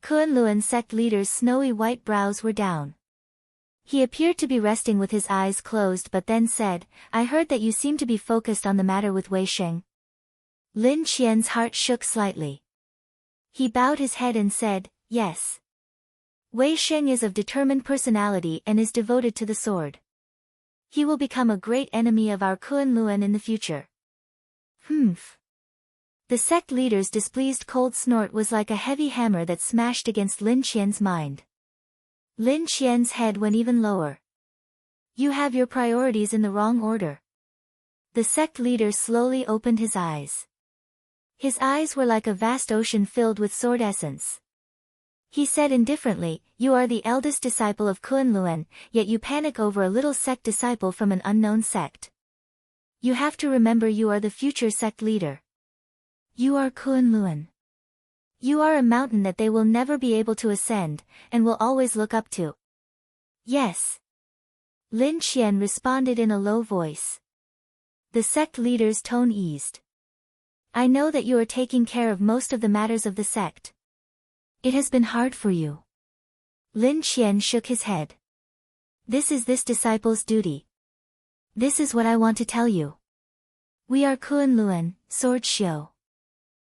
Kunlun sect leader's snowy white brows were down. He appeared to be resting with his eyes closed but then said, I heard that you seem to be focused on the matter with Wei Sheng. Lin Qian's heart shook slightly. He bowed his head and said, yes. Wei Sheng is of determined personality and is devoted to the sword. He will become a great enemy of our Kunlun in the future. Humph. The sect leader's displeased cold snort was like a heavy hammer that smashed against Lin Qian's mind. Lin Qian's head went even lower. You have your priorities in the wrong order. The sect leader slowly opened his eyes. His eyes were like a vast ocean filled with sword essence. He said indifferently, you are the eldest disciple of Kunlun, yet you panic over a little sect disciple from an unknown sect. You have to remember you are the future sect leader. You are Kunlun. You are a mountain that they will never be able to ascend, and will always look up to. Yes. Lin Qian responded in a low voice. The sect leader's tone eased. I know that you are taking care of most of the matters of the sect. It has been hard for you. Lin Qian shook his head. This is this disciple's duty. This is what I want to tell you. We are Kunlun, Sword Xiu.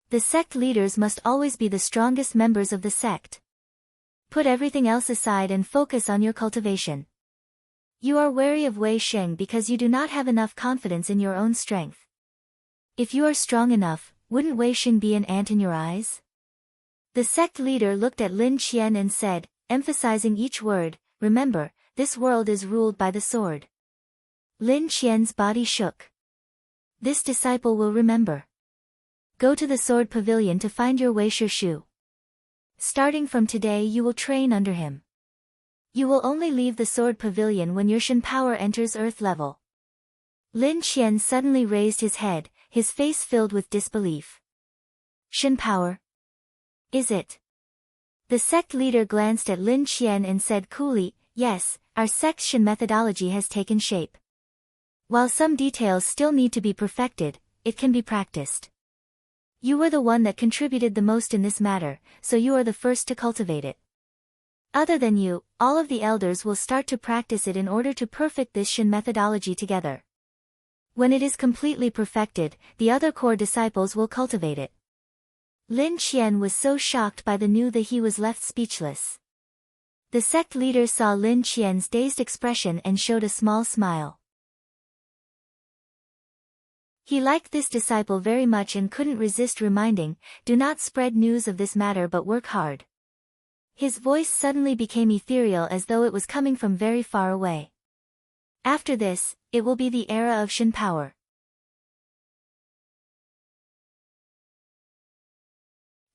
The sect leaders must always be the strongest members of the sect. Put everything else aside and focus on your cultivation. You are wary of Wei Sheng because you do not have enough confidence in your own strength. If you are strong enough, wouldn't Wei Sheng be an ant in your eyes? The sect leader looked at Lin Qian and said, emphasizing each word, remember, this world is ruled by the sword. Lin Qian's body shook. This disciple will remember. Go to the sword pavilion to find your Wei Shu. Starting from today you will train under him. You will only leave the sword pavilion when your Shen power enters earth level. Lin Qian suddenly raised his head, his face filled with disbelief. Shen power? Is it? The sect leader glanced at Lin Qian and said coolly, yes, our sect's Shen methodology has taken shape. While some details still need to be perfected, it can be practiced. You were the one that contributed the most in this matter, so you are the first to cultivate it. Other than you, all of the elders will start to practice it in order to perfect this Shen methodology together. When it is completely perfected, the other core disciples will cultivate it. Lin Qian was so shocked by the news that he was left speechless. The sect leader saw Lin Qian's dazed expression and showed a small smile. He liked this disciple very much and couldn't resist reminding, do not spread news of this matter but work hard. His voice suddenly became ethereal as though it was coming from very far away. After this, it will be the era of Shen power.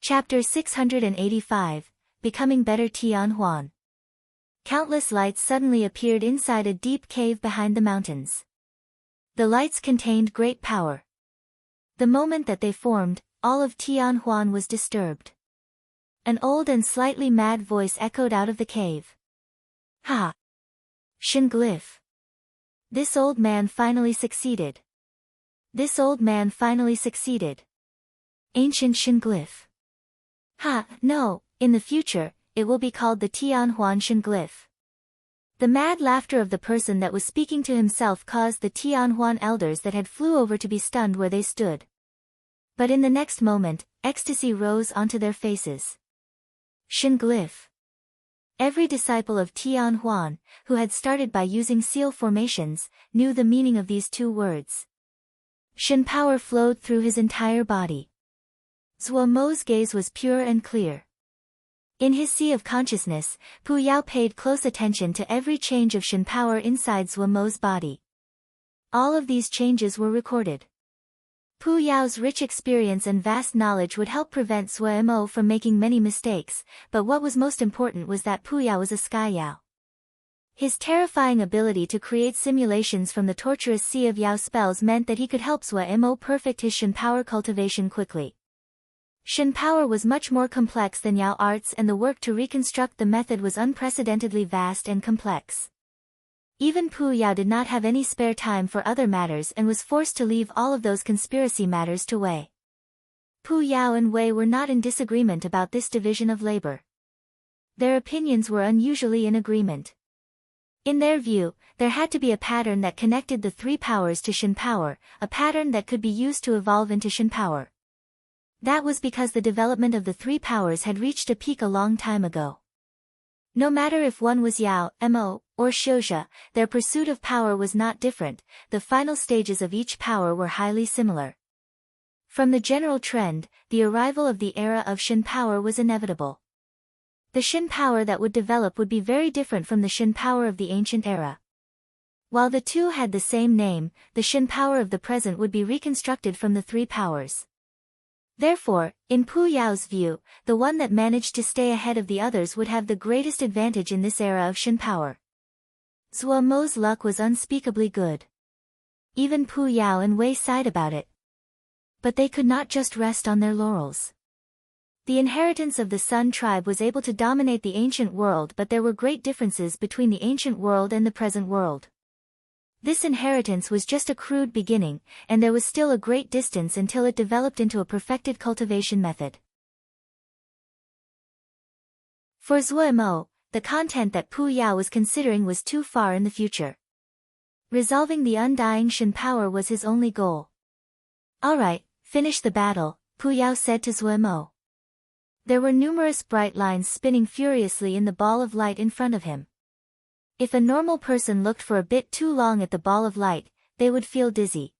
Chapter 685, Becoming Better Tianhuan. Countless lights suddenly appeared inside a deep cave behind the mountains. The lights contained great power. The moment that they formed, all of Tianhuan was disturbed. An old and slightly mad voice echoed out of the cave. Ha! Shen glyph. This old man finally succeeded. This old man finally succeeded. Ancient Shen glyph. Ha, no, in the future, it will be called the Tianhuan Shen glyph. The mad laughter of the person that was speaking to himself caused the Tianhuan elders that had flew over to be stunned where they stood. But in the next moment, ecstasy rose onto their faces. Shen glyph. Every disciple of Tianhuan, who had started by using seal formations, knew the meaning of these two words. Shen power flowed through his entire body. Zhuo Mo's gaze was pure and clear. In his sea of consciousness, Pu Yao paid close attention to every change of Shen power inside Zhuo Mo's body. All of these changes were recorded. Pu Yao's rich experience and vast knowledge would help prevent Zhuo Mo from making many mistakes, but what was most important was that Pu Yao was a Sky Yao. His terrifying ability to create simulations from the torturous sea of Yao spells meant that he could help Zhuo Mo perfect his Shen power cultivation quickly. Shen power was much more complex than Yao arts, and the work to reconstruct the method was unprecedentedly vast and complex. Even Pu Yao did not have any spare time for other matters and was forced to leave all of those conspiracy matters to Wei. Pu Yao and Wei were not in disagreement about this division of labor. Their opinions were unusually in agreement. In their view, there had to be a pattern that connected the three powers to Shen power, a pattern that could be used to evolve into Shen power. That was because the development of the three powers had reached a peak a long time ago. No matter if one was Yao, Mo, or Xiuzhe, their pursuit of power was not different, the final stages of each power were highly similar. From the general trend, the arrival of the era of Shen power was inevitable. The Shen power that would develop would be very different from the Shen power of the ancient era. While the two had the same name, the Shen power of the present would be reconstructed from the three powers. Therefore, in Pu Yao's view, the one that managed to stay ahead of the others would have the greatest advantage in this era of Shen power. Zhuo Mo's luck was unspeakably good. Even Pu Yao and Wei sighed about it. But they could not just rest on their laurels. The inheritance of the Sun tribe was able to dominate the ancient world, but there were great differences between the ancient world and the present world. This inheritance was just a crude beginning, and there was still a great distance until it developed into a perfected cultivation method. For Zhuo Mo, the content that Pu Yao was considering was too far in the future. Resolving the undying Shen power was his only goal. Alright, finish the battle, Pu Yao said to Zhuo Mo. There were numerous bright lines spinning furiously in the ball of light in front of him. If a normal person looked for a bit too long at the ball of light, they would feel dizzy.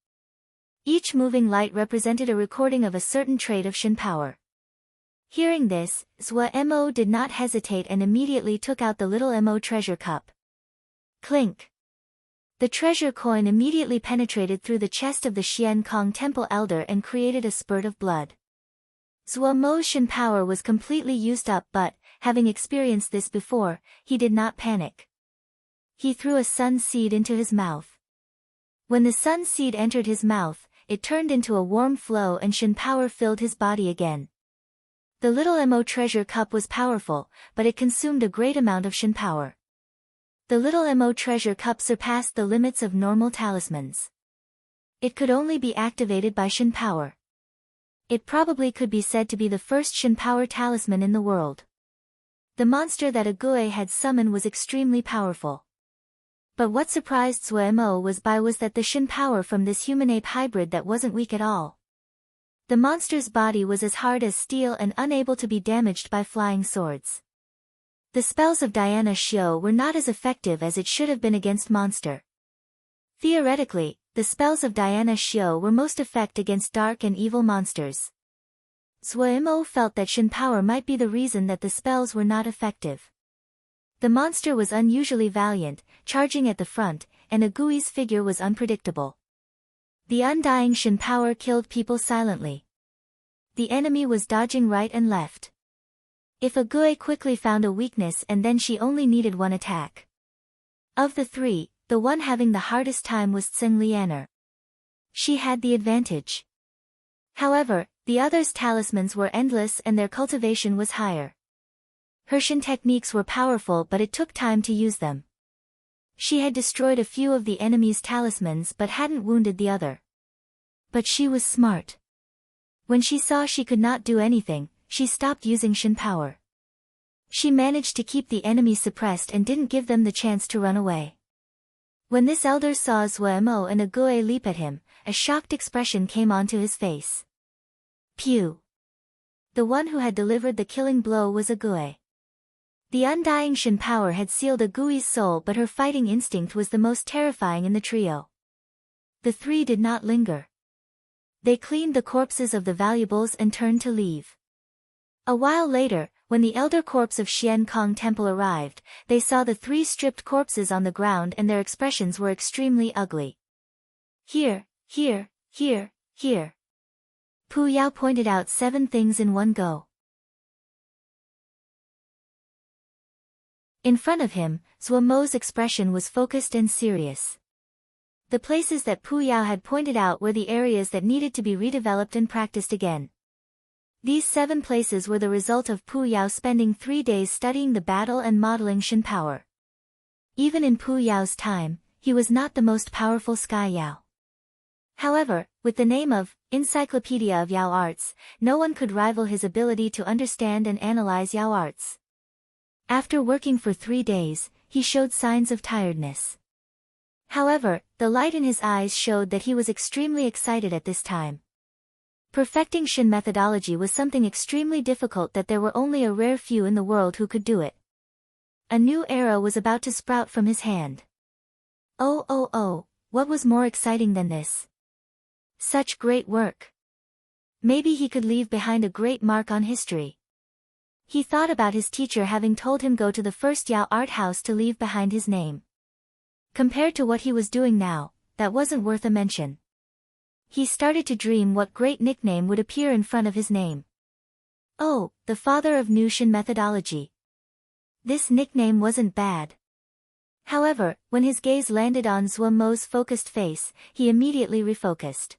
Each moving light represented a recording of a certain trait of Shen power. Hearing this, Zhuo Mo did not hesitate and immediately took out the little Mo treasure cup. Clink! The treasure coin immediately penetrated through the chest of the Xian Kong temple elder and created a spurt of blood. Zhuo Mo's Shen power was completely used up, but, having experienced this before, he did not panic. He threw a sun seed into his mouth. When the sun seed entered his mouth, it turned into a warm flow and Shen power filled his body again. The little Mo treasure cup was powerful, but it consumed a great amount of Shen power. The little Mo treasure cup surpassed the limits of normal talismans. It could only be activated by Shen power. It probably could be said to be the first Shen power talisman in the world. The monster that Agui had summoned was extremely powerful. But what surprised Zhuo Mo was that the Shen power from this human-ape hybrid that wasn't weak at all. The monster's body was as hard as steel and unable to be damaged by flying swords. The spells of Diana Xiao were not as effective as it should have been against monster. Theoretically, the spells of Diana Xiao were most effective against dark and evil monsters. Zhuo Mo felt that Shen power might be the reason that the spells were not effective. The monster was unusually valiant, charging at the front, and Agui's figure was unpredictable. The undying Shen power killed people silently. The enemy was dodging right and left. If Agui quickly found a weakness and then she only needed one attack. Of the three, the one having the hardest time was Tseng Lianer. She had the advantage. However, the others' talismans were endless and their cultivation was higher. Her Shen techniques were powerful, but it took time to use them. She had destroyed a few of the enemy's talismans but hadn't wounded the other. But she was smart. When she saw she could not do anything, she stopped using Shin power. She managed to keep the enemy suppressed and didn't give them the chance to run away. When this elder saw Zuo and Ague leap at him, a shocked expression came onto his face. Pew! The one who had delivered the killing blow was Ague. The undying Shin power had sealed Agui's soul, but her fighting instinct was the most terrifying in the trio. The three did not linger. They cleaned the corpses of the valuables and turned to leave. A while later, when the elder corpse of Xian Kong Temple arrived, they saw the three stripped corpses on the ground and their expressions were extremely ugly. Here, here, here, here. Pu Yao pointed out 7 things in one go. In front of him, Zuo Mo's expression was focused and serious. The places that Pu Yao had pointed out were the areas that needed to be redeveloped and practiced again. These 7 places were the result of Pu Yao spending 3 days studying the battle and modeling Shin power. Even in Pu Yao's time, he was not the most powerful Sky Yao. However, with the name of Encyclopedia of Yao Arts, no one could rival his ability to understand and analyze Yao Arts. After working for 3 days, he showed signs of tiredness. However, the light in his eyes showed that he was extremely excited at this time. Perfecting Shin methodology was something extremely difficult that there were only a rare few in the world who could do it. A new era was about to sprout from his hand. Oh, what was more exciting than this? Such great work. Maybe he could leave behind a great mark on history. He thought about his teacher having told him go to the first Yao art house to leave behind his name. Compared to what he was doing now, that wasn't worth a mention. He started to dream what great nickname would appear in front of his name. Oh, the father of new Shin methodology. This nickname wasn't bad. However, when his gaze landed on Zuo Mo's focused face, he immediately refocused.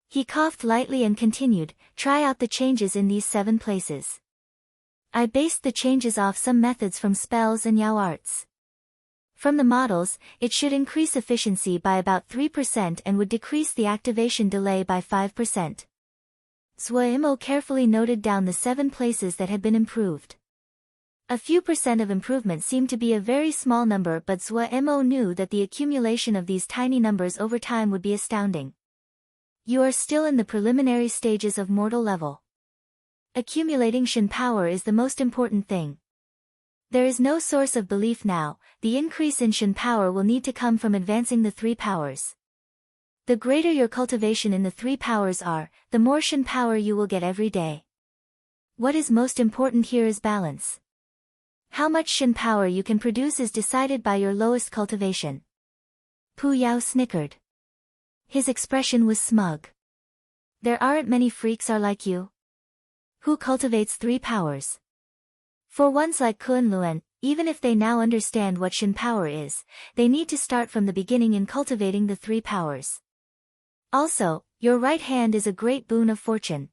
He coughed lightly and continued, try out the changes in these 7 places. I based the changes off some methods from spells and Yao arts. From the models, it should increase efficiency by about 3% and would decrease the activation delay by 5%. Zuo carefully noted down the 7 places that had been improved. A few percent of improvement seemed to be a very small number, but Zuo knew that the accumulation of these tiny numbers over time would be astounding. You are still in the preliminary stages of mortal level. Accumulating Shin power is the most important thing. There is no source of belief now, the increase in Shin power will need to come from advancing the 3 powers. The greater your cultivation in the 3 powers are, the more Shin power you will get every day. What is most important here is balance. How much Shin power you can produce is decided by your lowest cultivation. Pu Yao snickered. His expression was smug. There aren't many freaks are like you. Who cultivates 3 powers? For ones like Kunlun, even if they now understand what Shin power is, they need to start from the beginning in cultivating the 3 powers. Also, your right hand is a great boon of fortune.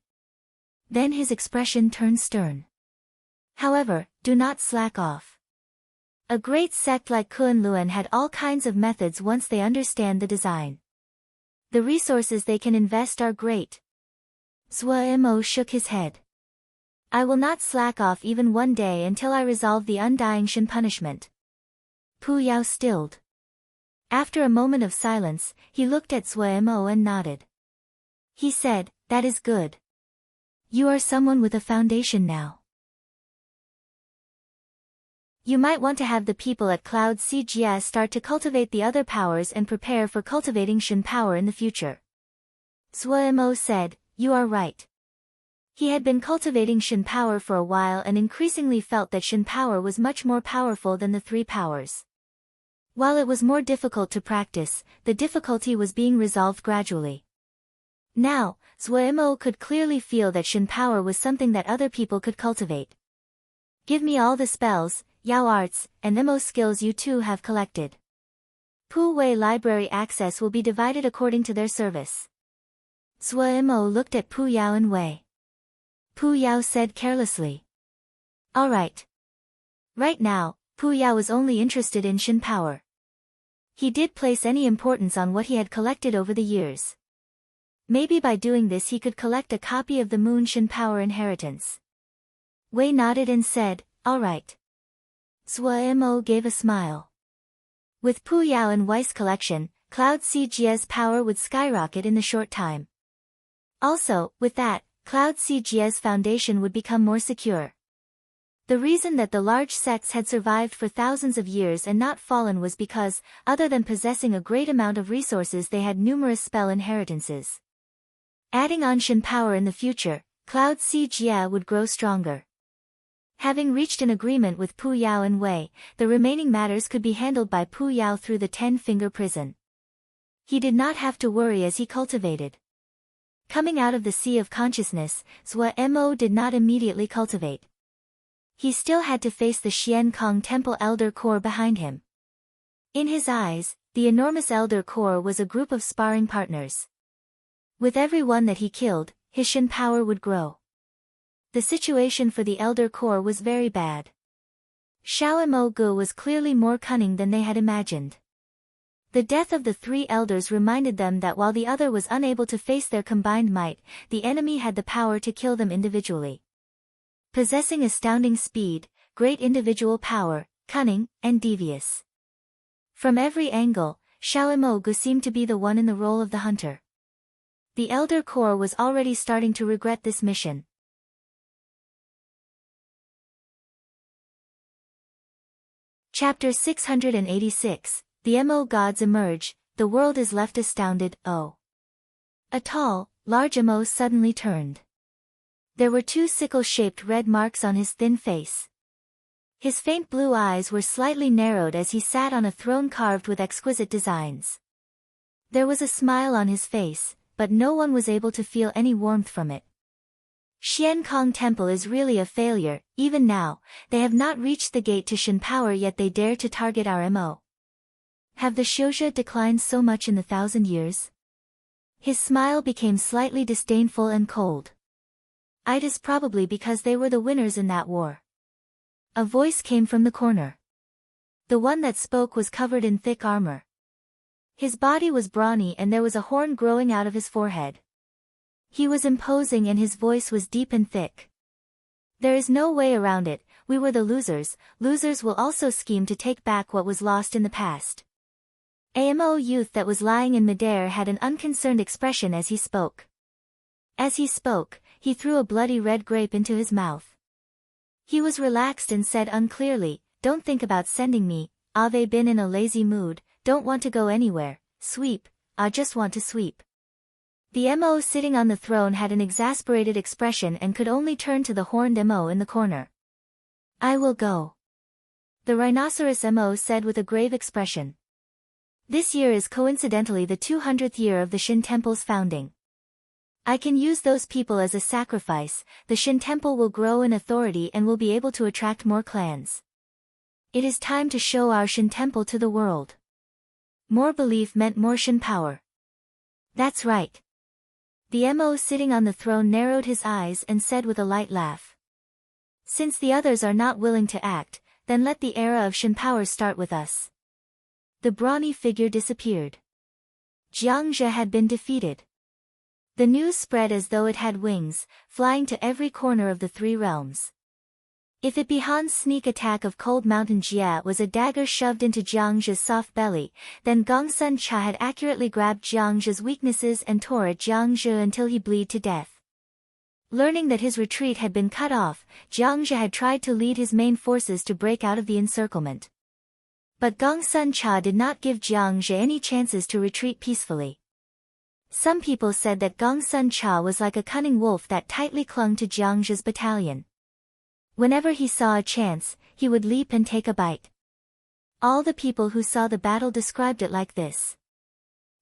Then his expression turned stern. However, do not slack off. A great sect like Kunlun had all kinds of methods once they understand the design. The resources they can invest are great. Zuo shook his head. I will not slack off even one day until I resolve the undying Shin punishment. Pu Yao stilled. After a moment of silence, he looked at Zuo and nodded. He said, that is good. You are someone with a foundation now. You might want to have the people at Cloud CGS start to cultivate the other powers and prepare for cultivating Shin power in the future. Zuo said, you are right. He had been cultivating Shin power for a while and increasingly felt that Shin power was much more powerful than the 3 powers. While it was more difficult to practice, the difficulty was being resolved gradually. Now, Zuo could clearly feel that Shin power was something that other people could cultivate. Give me all the spells, Yao arts, and Mo skills you two have collected. Pu Wei library access will be divided according to their service. Zuo looked at Pu Yao and Wei. Pu Yao said carelessly. All right. Right now, Pu Yao was only interested in Shin power. He did place any importance on what he had collected over the years. Maybe by doing this he could collect a copy of the Moon Shin power inheritance. Wei nodded and said, "All right." Zhuo Mo gave a smile. With Pu Yao and Weiss collection, Cloud CG's power would skyrocket in the short time. Also, with that, Cloud CG's foundation would become more secure. The reason that the large sects had survived for thousands of years and not fallen was because, other than possessing a great amount of resources, they had numerous spell inheritances. Adding on Shen power in the future, Cloud CGA would grow stronger. Having reached an agreement with Pu Yao and Wei, the remaining matters could be handled by Pu Yao through the 10-finger prison. He did not have to worry as he cultivated. Coming out of the sea of consciousness, Zhuo Mo did not immediately cultivate. He still had to face the Xian Kong Temple Elder Corps behind him. In his eyes, the enormous Elder Corps was a group of sparring partners. With every one that he killed, his Shen power would grow. The situation for the Elder Corps was very bad. Xiao Mo Gu was clearly more cunning than they had imagined. The death of the three elders reminded them that while the other was unable to face their combined might, the enemy had the power to kill them individually. Possessing astounding speed, great individual power, cunning, and devious. From every angle, Xiao Mo Gu seemed to be the one in the role of the hunter. The Elder Corps was already starting to regret this mission. Chapter 686, The Mo Gods Emerge, the world is left astounded. Oh. A tall, large Mo suddenly turned. There were two sickle-shaped red marks on his thin face. His faint blue eyes were slightly narrowed as he sat on a throne carved with exquisite designs. There was a smile on his face, but no one was able to feel any warmth from it. Xian Kong Temple is really a failure. Even now, they have not reached the gate to Shen power, yet they dare to target our Mo. Have the Xiuzhe declined so much in the 1,000 years? His smile became slightly disdainful and cold. It is probably because they were the winners in that war. A voice came from the corner. The one that spoke was covered in thick armor. His body was brawny and there was a horn growing out of his forehead. He was imposing and his voice was deep and thick. There is no way around it, we were the losers. Losers will also scheme to take back what was lost in the past. AMO youth that was lying in midair had an unconcerned expression as he spoke. As he spoke, he threw a bloody red grape into his mouth. He was relaxed and said unclearly, "Don't think about sending me, I've been in a lazy mood, don't want to go anywhere, sweep, I just want to sweep." The Mo sitting on the throne had an exasperated expression and could only turn to the horned Mo in the corner. "I will go." The rhinoceros Mo said with a grave expression. "This year is coincidentally the 200th year of the Shen Temple's founding. I can use those people as a sacrifice, the Shen Temple will grow in authority and will be able to attract more clans. It is time to show our Shen Temple to the world." More belief meant more Shen power. "That's right." The Mo sitting on the throne narrowed his eyes and said with a light laugh. "Since the others are not willing to act, then let the era of Shen power start with us." The brawny figure disappeared. Jiangzhe had been defeated. The news spread as though it had wings, flying to every corner of the three realms. If it be Han's sneak attack of Cold Mountain Jia was a dagger shoved into Jiangzhe's soft belly, then Gongsun Cha had accurately grabbed Jiangzhe's weaknesses and tore at Jiangzhe until he bled to death. Learning that his retreat had been cut off, Jiangzhe had tried to lead his main forces to break out of the encirclement. But Gongsun Cha did not give Jiangzhe any chances to retreat peacefully. Some people said that Gongsun Cha was like a cunning wolf that tightly clung to Jiangzhe's battalion. Whenever he saw a chance, he would leap and take a bite. All the people who saw the battle described it like this.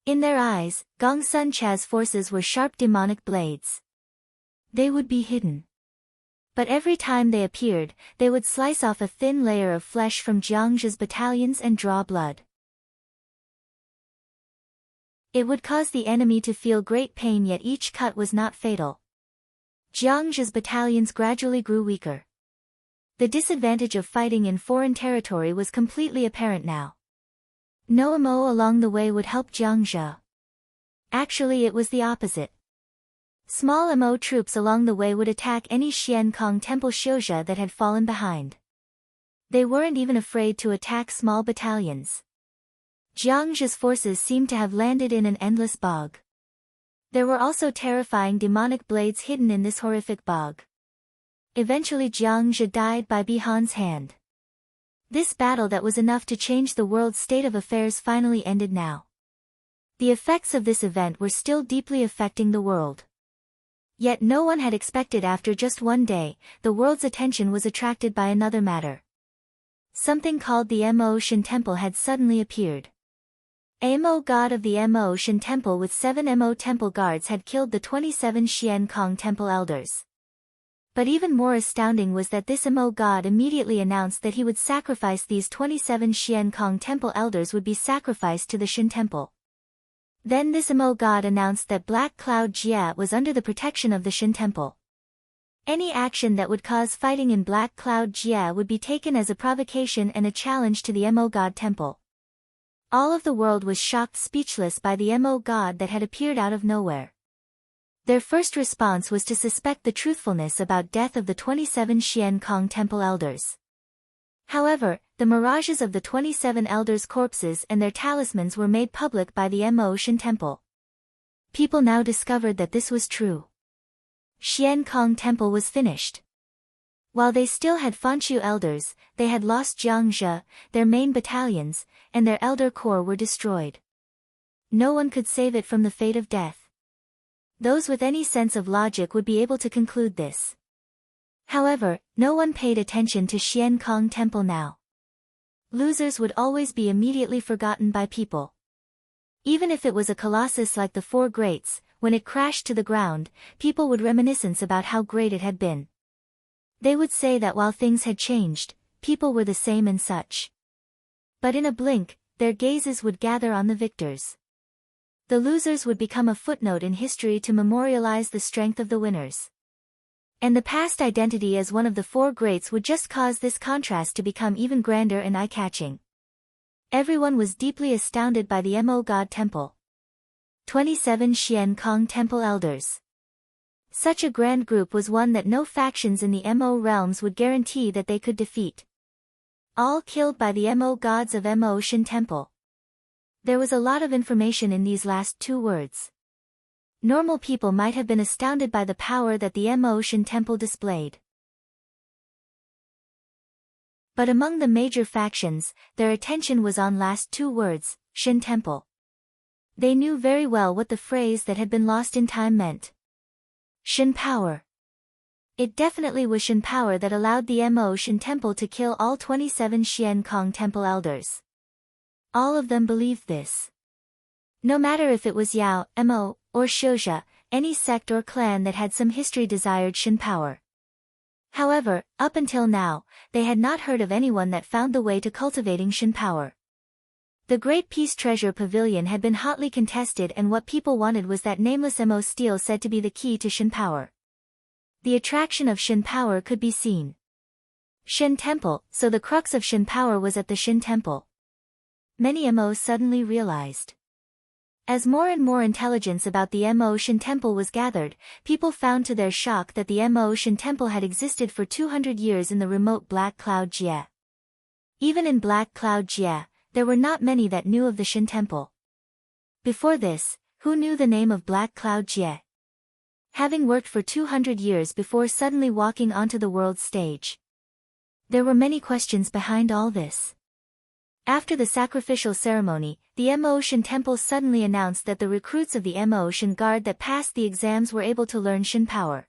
In their eyes, Gongsun Cha's forces were sharp demonic blades. They would be hidden. But every time they appeared, they would slice off a thin layer of flesh from Jiangzhe's battalions and draw blood. It would cause the enemy to feel great pain, yet each cut was not fatal. Jiangzhe's battalions gradually grew weaker. The disadvantage of fighting in foreign territory was completely apparent now. No Mo along the way would help Jiangzhe. Actually, it was the opposite. Small Mo troops along the way would attack any Xian Kong temple Xiuzha that had fallen behind. They weren't even afraid to attack small battalions. Jiangzhi's forces seemed to have landed in an endless bog. There were also terrifying demonic blades hidden in this horrific bog. Eventually Jiangzhi died by Bihan's hand. This battle that was enough to change the world's state of affairs finally ended now. The effects of this event were still deeply affecting the world. Yet no one had expected after just one day, the world's attention was attracted by another matter. Something called the Mo Shin Temple had suddenly appeared. Mo god of the Mo Shin Temple with 7 Mo temple guards had killed the 27 Xian Kong temple elders. But even more astounding was that this Mo god immediately announced that he would sacrifice these 27 Xian Kong temple elders would be sacrificed to the Shin Temple. Then this Mo god announced that Black Cloud Jia was under the protection of the Shin Temple. Any action that would cause fighting in Black Cloud Jia would be taken as a provocation and a challenge to the Mo god temple. All of the world was shocked speechless by the Mo god that had appeared out of nowhere. Their first response was to suspect the truthfulness about death of the 27 Xian Kong temple elders. However, the mirages of the 27 elders' corpses and their talismans were made public by the Mo Shin Temple. People now discovered that this was true. Xian Kong Temple was finished. While they still had Fanshu elders, they had lost Jiangzhi, their main battalions, and their elder corps were destroyed. No one could save it from the fate of death. Those with any sense of logic would be able to conclude this. However, no one paid attention to Xian Kong Temple now. Losers would always be immediately forgotten by people. Even if it was a colossus like the Four Greats, when it crashed to the ground, people would reminisce about how great it had been. They would say that while things had changed, people were the same and such. But in a blink, their gazes would gather on the victors. The losers would become a footnote in history to memorialize the strength of the winners. And the past identity as one of the Four Greats would just cause this contrast to become even grander and eye-catching. Everyone was deeply astounded by the Mo God Temple. 27 Xian Kong Temple Elders. Such a grand group was one that no factions in the Mo realms would guarantee that they could defeat. All killed by the Mo gods of Mo Shin Temple. There was a lot of information in these last 2 words. Normal people might have been astounded by the power that the Mo Shin Temple displayed. But among the major factions, their attention was on last 2 words, Shin Temple. They knew very well what the phrase that had been lost in time meant. Shin power. It definitely was Shin power that allowed the Mo Shin Temple to kill all 27 Xian Kong Temple elders. All of them believed this. No matter if it was Yao, Mo, or Xiuzha, any sect or clan that had some history desired Shin power. However, up until now, they had not heard of anyone that found the way to cultivating Shin power. The Great Peace Treasure Pavilion had been hotly contested, and what people wanted was that nameless Mo steel said to be the key to Shin power. The attraction of Shin power could be seen. Shin Temple, so the crux of Shin power was at the Shin Temple. Many Mo suddenly realized. As more and more intelligence about the Mo Shin Temple was gathered, people found to their shock that the Mo Shin Temple had existed for 200 years in the remote Black Cloud Jia. Even in Black Cloud Jia, there were not many that knew of the Shin Temple. Before this, who knew the name of Black Cloud Jia? Having worked for 200 years before suddenly walking onto the world stage. There were many questions behind all this. After the sacrificial ceremony, the Mo Shin Temple suddenly announced that the recruits of the Mo Shin Guard that passed the exams were able to learn Shin power.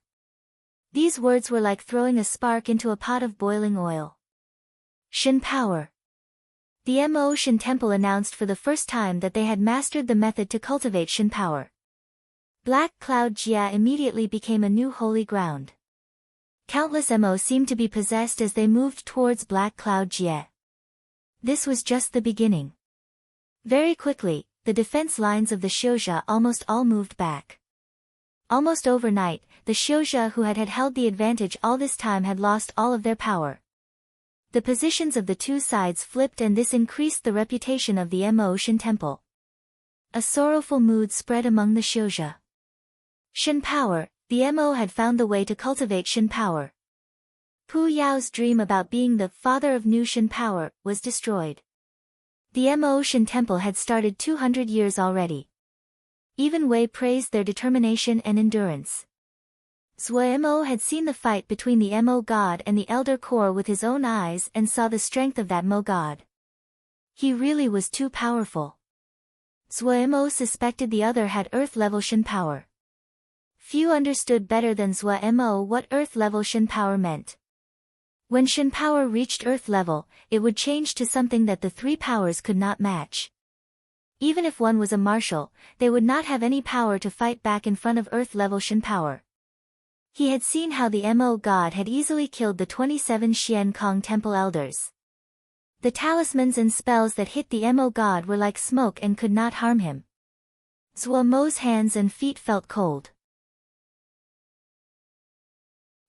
These words were like throwing a spark into a pot of boiling oil. Shin power. The Mo Shin Temple announced for the first time that they had mastered the method to cultivate Shin power. Black Cloud Jia immediately became a new holy ground. Countless Mo seemed to be possessed as they moved towards Black Cloud Jia. This was just the beginning. Very quickly, the defense lines of the Xiuzha almost all moved back. Almost overnight, the Xiuzha who had held the advantage all this time had lost all of their power. The positions of the two sides flipped, and this increased the reputation of the Mo Shin Temple. A sorrowful mood spread among the Xiuzha. Shin power. The Mo had found the way to cultivate Shin power. Pu Yao's dream about being the father of new Shin power was destroyed. The Mo Shin temple had started 200 years already. Even Wei praised their determination and endurance. Zhuo Mo had seen the fight between the Mo god and the Elder Core with his own eyes and saw the strength of that Mo god. He really was too powerful. Zhuo Mo suspected the other had Earth-level Shin power. Few understood better than Zhuo Mo what Earth-level Shin power meant. When Shin power reached Earth level, it would change to something that the three powers could not match. Even if one was a martial, they would not have any power to fight back in front of Earth-level Shin power. He had seen how the Mo god had easily killed the 27 Xian Kong temple elders. The talismans and spells that hit the Mo god were like smoke and could not harm him. Zhuo Mo's hands and feet felt cold.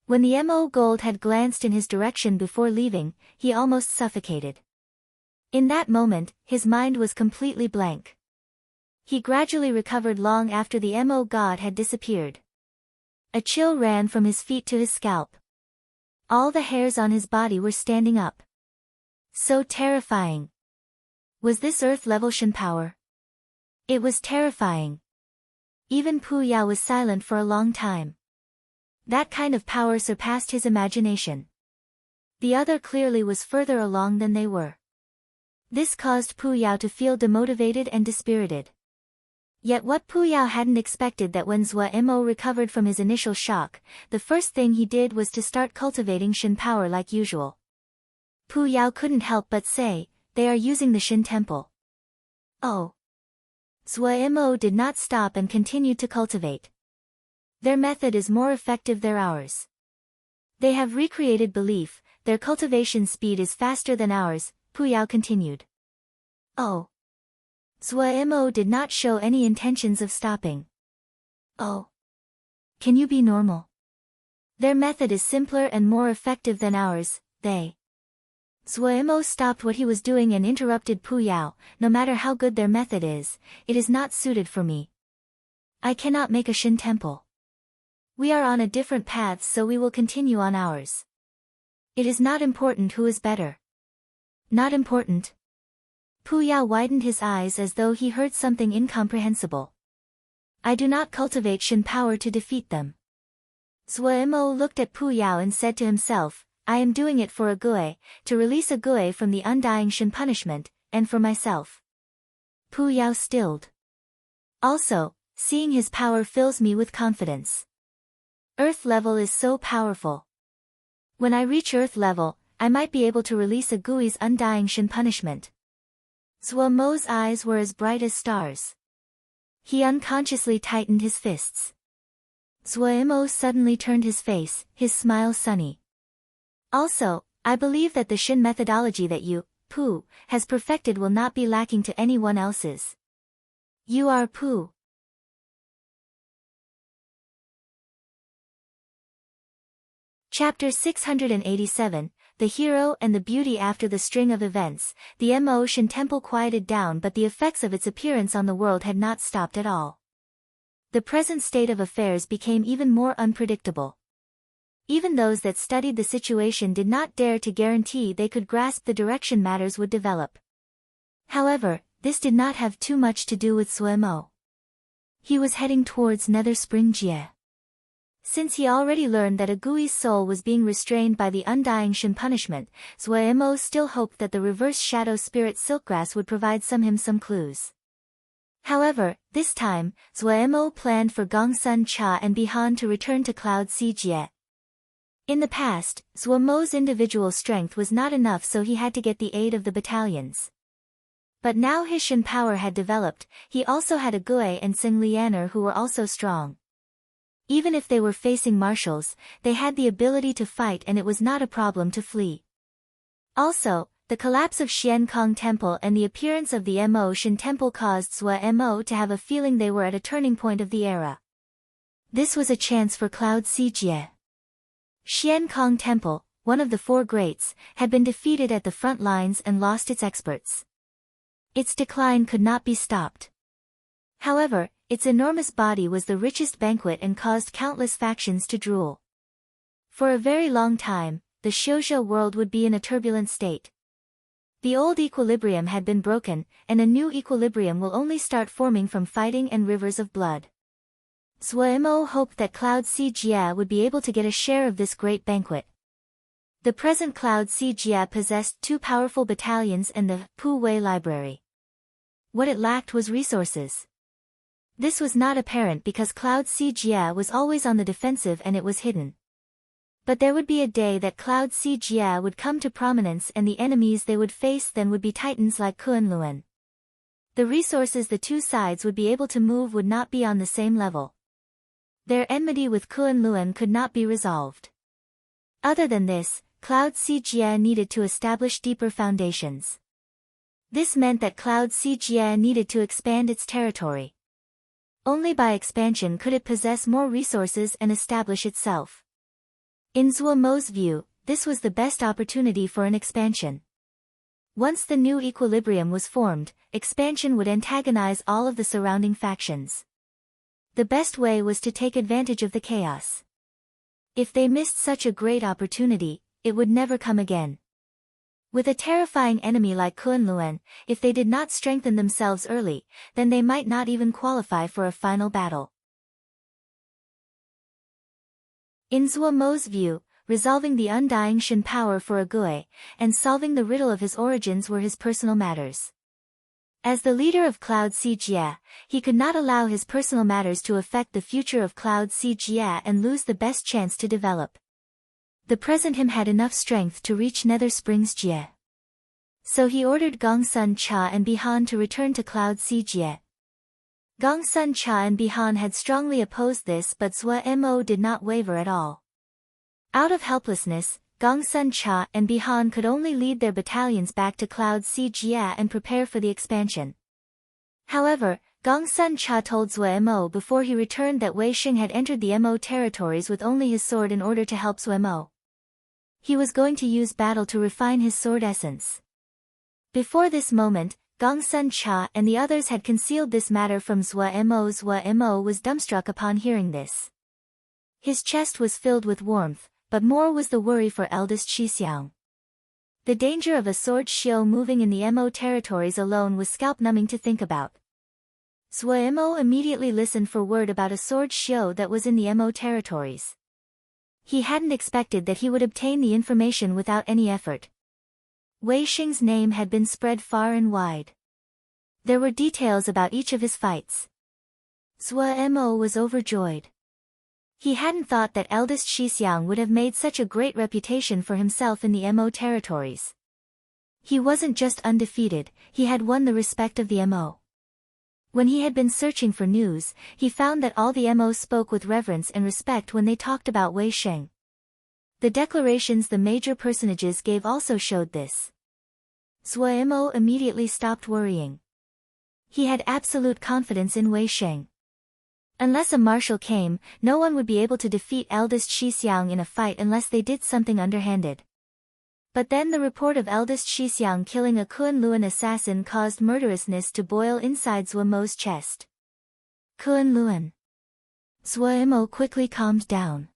When the Mo gold had glanced in his direction before leaving, he almost suffocated. In that moment, his mind was completely blank. He gradually recovered long after the Mo god had disappeared. A chill ran from his feet to his scalp. All the hairs on his body were standing up. So terrifying. Was this Earth-level Shin power? It was terrifying. Even Pu Yao was silent for a long time. That kind of power surpassed his imagination. The other clearly was further along than they were. This caused Pu Yao to feel demotivated and dispirited. Yet what Pu Yao hadn't expected that when Zhuo Mo recovered from his initial shock, the first thing he did was to start cultivating Shin power like usual. Pu Yao couldn't help but say, "They are using the Shin temple." Oh. Zhuo Mo did not stop and continued to cultivate. Their method is more effective than ours. They have recreated belief, their cultivation speed is faster than ours, Pu Yao continued. Oh. Zhuo Mo did not show any intentions of stopping. Oh. Can you be normal? Their method is simpler and more effective than ours, they. Zhuo Mo stopped what he was doing and interrupted Pu Yao, "No matter how good their method is, it is not suited for me. I cannot make a Shin temple. We are on a different path, so we will continue on ours. It is not important who is better." Not important? Pu Yao widened his eyes as though he heard something incomprehensible. I do not cultivate Shin power to defeat them. Zhuo Mo looked at Pu Yao and said to himself, I am doing it for a Gui, to release a Gui from the undying Shin punishment, and for myself. Pu Yao stilled. Also, seeing his power fills me with confidence. Earth level is so powerful. When I reach Earth level, I might be able to release a Gui's undying Shin punishment. Zhuo Mo's eyes were as bright as stars. He unconsciously tightened his fists. Zhuo Mo suddenly turned his face, his smile sunny. Also, I believe that the Shin methodology that you, Pu, has perfected will not be lacking to anyone else's. You are Pu. Chapter 687, The Hero and the Beauty. After the string of events, the Mo Shin temple quieted down, but the effects of its appearance on the world had not stopped at all. The present state of affairs became even more unpredictable. Even those that studied the situation did not dare to guarantee they could grasp the direction matters would develop. However, this did not have too much to do with Zhuo Mo. He was heading towards Nether Spring Jie. Since he already learned that a Gui's soul was being restrained by the undying Shin punishment, Zhuo Mo still hoped that the reverse shadow spirit Silkgrass would provide him some clues. However, this time, Zhuo Mo planned for Gongsun Cha and Bihan to return to Cloud Sea Jie. In the past, Zhuo Mo's individual strength was not enough, so he had to get the aid of the battalions. But now his Shin power had developed, he also had a Gui and Xing Lianer who were also strong. Even if they were facing martials, they had the ability to fight and it was not a problem to flee. Also, the collapse of Xian Kong Temple and the appearance of the Mo Shin Temple caused Zhuo Mo to have a feeling they were at a turning point of the era. This was a chance for Cloud Sea Jie. Xian Kong Temple, one of the four greats, had been defeated at the front lines and lost its experts. Its decline could not be stopped. However, Its enormous body was the richest banquet and caused countless factions to drool. For a very long time, the Xiuzhe world would be in a turbulent state. The old equilibrium had been broken, and a new equilibrium will only start forming from fighting and rivers of blood. Zuo hoped that Cloud Si Jie would be able to get a share of this great banquet. The present Cloud Si Jie possessed 2 powerful battalions and the Pu Wei library. What it lacked was resources. This was not apparent because Cloud Si Jie was always on the defensive and it was hidden. But there would be a day that Cloud Si Jie would come to prominence and the enemies they would face then would be titans like Kunlun. The resources the two sides would be able to move would not be on the same level. Their enmity with Kunlun could not be resolved. Other than this, Cloud Si Jie needed to establish deeper foundations. This meant that Cloud Si Jie needed to expand its territory. Only by expansion could it possess more resources and establish itself. In Zuomo's view, this was the best opportunity for an expansion. Once the new equilibrium was formed, expansion would antagonize all of the surrounding factions. The best way was to take advantage of the chaos. If they missed such a great opportunity, it would never come again. With a terrifying enemy like Kunlun, if they did not strengthen themselves early, then they might not even qualify for a final battle. In Zuomo's view, resolving the undying Shen power for Agui, and solving the riddle of his origins were his personal matters. As the leader of Cloud Si Jie, he could not allow his personal matters to affect the future of Cloud Si Jie and lose the best chance to develop. The present him had enough strength to reach Nether Springs Jie. So he ordered Gongsun Cha and Bihan to return to Cloud Si Jie. Gongsun Cha and Bihan had strongly opposed this but Zuo did not waver at all. Out of helplessness, Gongsun Cha and Bihan could only lead their battalions back to Cloud Si Jie and prepare for the expansion. However, Gongsun Cha told Zuo before he returned that Wei Xing had entered the Mo territories with only his sword in order to help Zuo. He was going to use battle to refine his sword essence. Before this moment, Gongsun Cha and the others had concealed this matter from Zuo. Zuo was dumbstruck upon hearing this. His chest was filled with warmth, but more was the worry for eldest Shixiang. The danger of a sword Xiu moving in the Mo territories alone was scalp-numbing to think about. Zuo immediately listened for word about a sword Xiu that was in the Mo territories. He hadn't expected that he would obtain the information without any effort. Wei Xing's name had been spread far and wide. There were details about each of his fights. Zuo was overjoyed. He hadn't thought that eldest Shixiang would have made such a great reputation for himself in the Mo territories. He wasn't just undefeated, he had won the respect of the Mo. When he had been searching for news, he found that all the Mo spoke with reverence and respect when they talked about Wei Xing. The declarations the major personages gave also showed this. Zuo immediately stopped worrying. He had absolute confidence in Wei Xing. Unless a marshal came, no one would be able to defeat eldest Shixiang in a fight unless they did something underhanded. But then the report of eldest Shixiang killing a Kunlun assassin caused murderousness to boil inside Zuo's chest. Kunlun. Zuo quickly calmed down.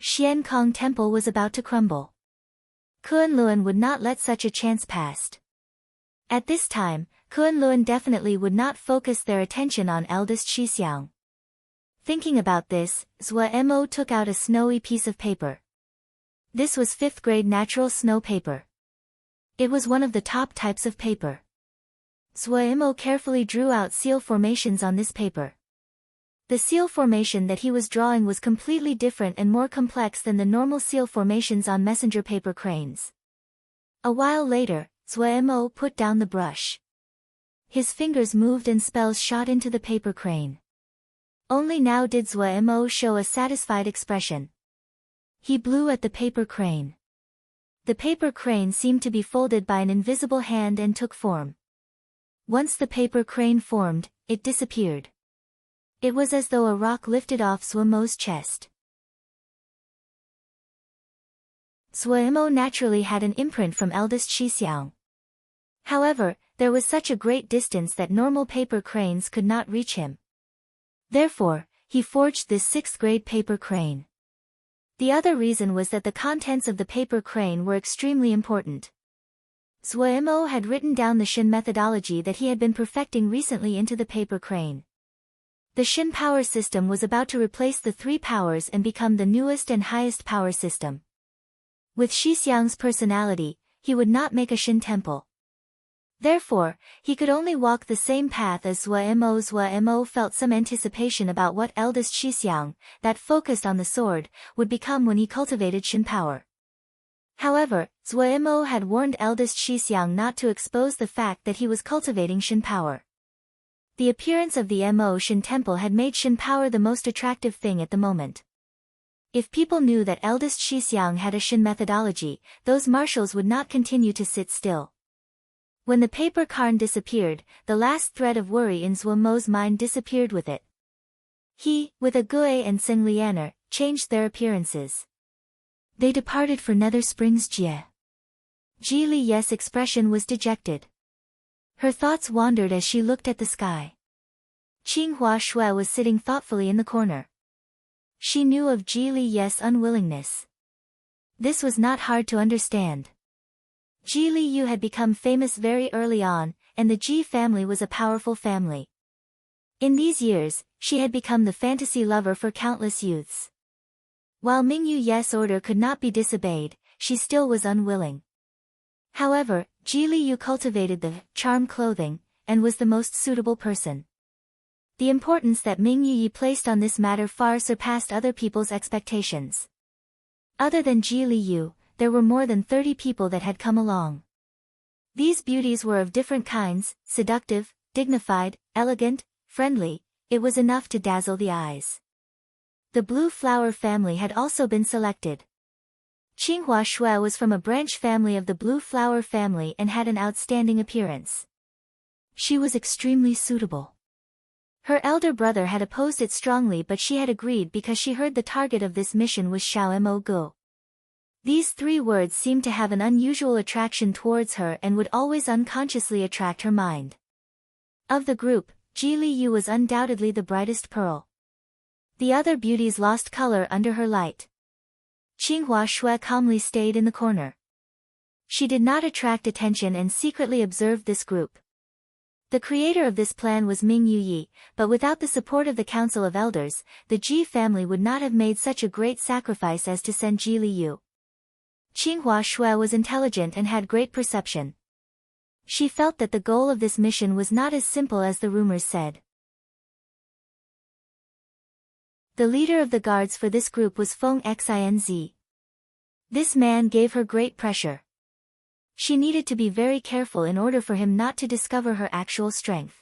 Xian Kong Temple was about to crumble. Kunlun would not let such a chance pass. At this time, Kunlun definitely would not focus their attention on eldest Shixiang. Thinking about this, Zuo took out a snowy piece of paper. This was 5th grade natural snow paper. It was one of the top types of paper. Zuo carefully drew out seal formations on this paper. The seal formation that he was drawing was completely different and more complex than the normal seal formations on messenger paper cranes. A while later, Zuo put down the brush. His fingers moved and spells shot into the paper crane. Only now did Zuo show a satisfied expression. He blew at the paper crane. The paper crane seemed to be folded by an invisible hand and took form. Once the paper crane formed, it disappeared. It was as though a rock lifted off Zuo's chest. Zuo naturally had an imprint from eldest Shixiang. However, there was such a great distance that normal paper cranes could not reach him. Therefore, he forged this 6th-grade paper crane. The other reason was that the contents of the paper crane were extremely important. Zhuo had written down the Shin methodology that he had been perfecting recently into the paper crane. The Shin power system was about to replace the 3 powers and become the newest and highest power system. With Shixiang's personality, he would not make a Shin temple. Therefore, he could only walk the same path as Zhuo. Zhuo felt some anticipation about what eldest Shixiang, that focused on the sword, would become when he cultivated Shin power. However, Zhuo had warned eldest Shixiang not to expose the fact that he was cultivating Shin power. The appearance of the Mo Shin temple had made Shin power the most attractive thing at the moment. If people knew that eldest Shixiang had a Shin methodology, those marshals would not continue to sit still. When the paper cairn disappeared, the last thread of worry in Zhuo's mind disappeared with it. He, with a Gue and Tsing Lianer, changed their appearances. They departed for Nether Springs Jie. Ji Li's expression was dejected. Her thoughts wandered as she looked at the sky. Qinghua Shui was sitting thoughtfully in the corner. She knew of Ji Li's unwillingness. This was not hard to understand. Ji Liu had become famous very early on, and the Ji family was a powerful family. In these years, she had become the fantasy lover for countless youths. While Mingyu's order could not be disobeyed, she still was unwilling. However, Ji Liu cultivated the charm clothing, and was the most suitable person. The importance that Mingyu placed on this matter far surpassed other people's expectations. Other than Ji Liu, there were more than 30 people that had come along. These beauties were of different kinds, seductive, dignified, elegant, friendly. It was enough to dazzle the eyes. The Blue Flower family had also been selected. Qinghua Shui was from a branch family of the Blue Flower family and had an outstanding appearance. She was extremely suitable. Her elder brother had opposed it strongly, but she had agreed because she heard the target of this mission was Xiao Mo Gu. These 3 words seemed to have an unusual attraction towards her and would always unconsciously attract her mind. Of the group, Ji Liu was undoubtedly the brightest pearl. The other beauties lost color under her light. Qinghua Shui calmly stayed in the corner. She did not attract attention and secretly observed this group. The creator of this plan was Ming Yuyi, but without the support of the Council of Elders, the Ji family would not have made such a great sacrifice as to send Ji Liu. Qinghua Shui was intelligent and had great perception. She felt that the goal of this mission was not as simple as the rumors said. The leader of the guards for this group was Feng Xinz. This man gave her great pressure. She needed to be very careful in order for him not to discover her actual strength.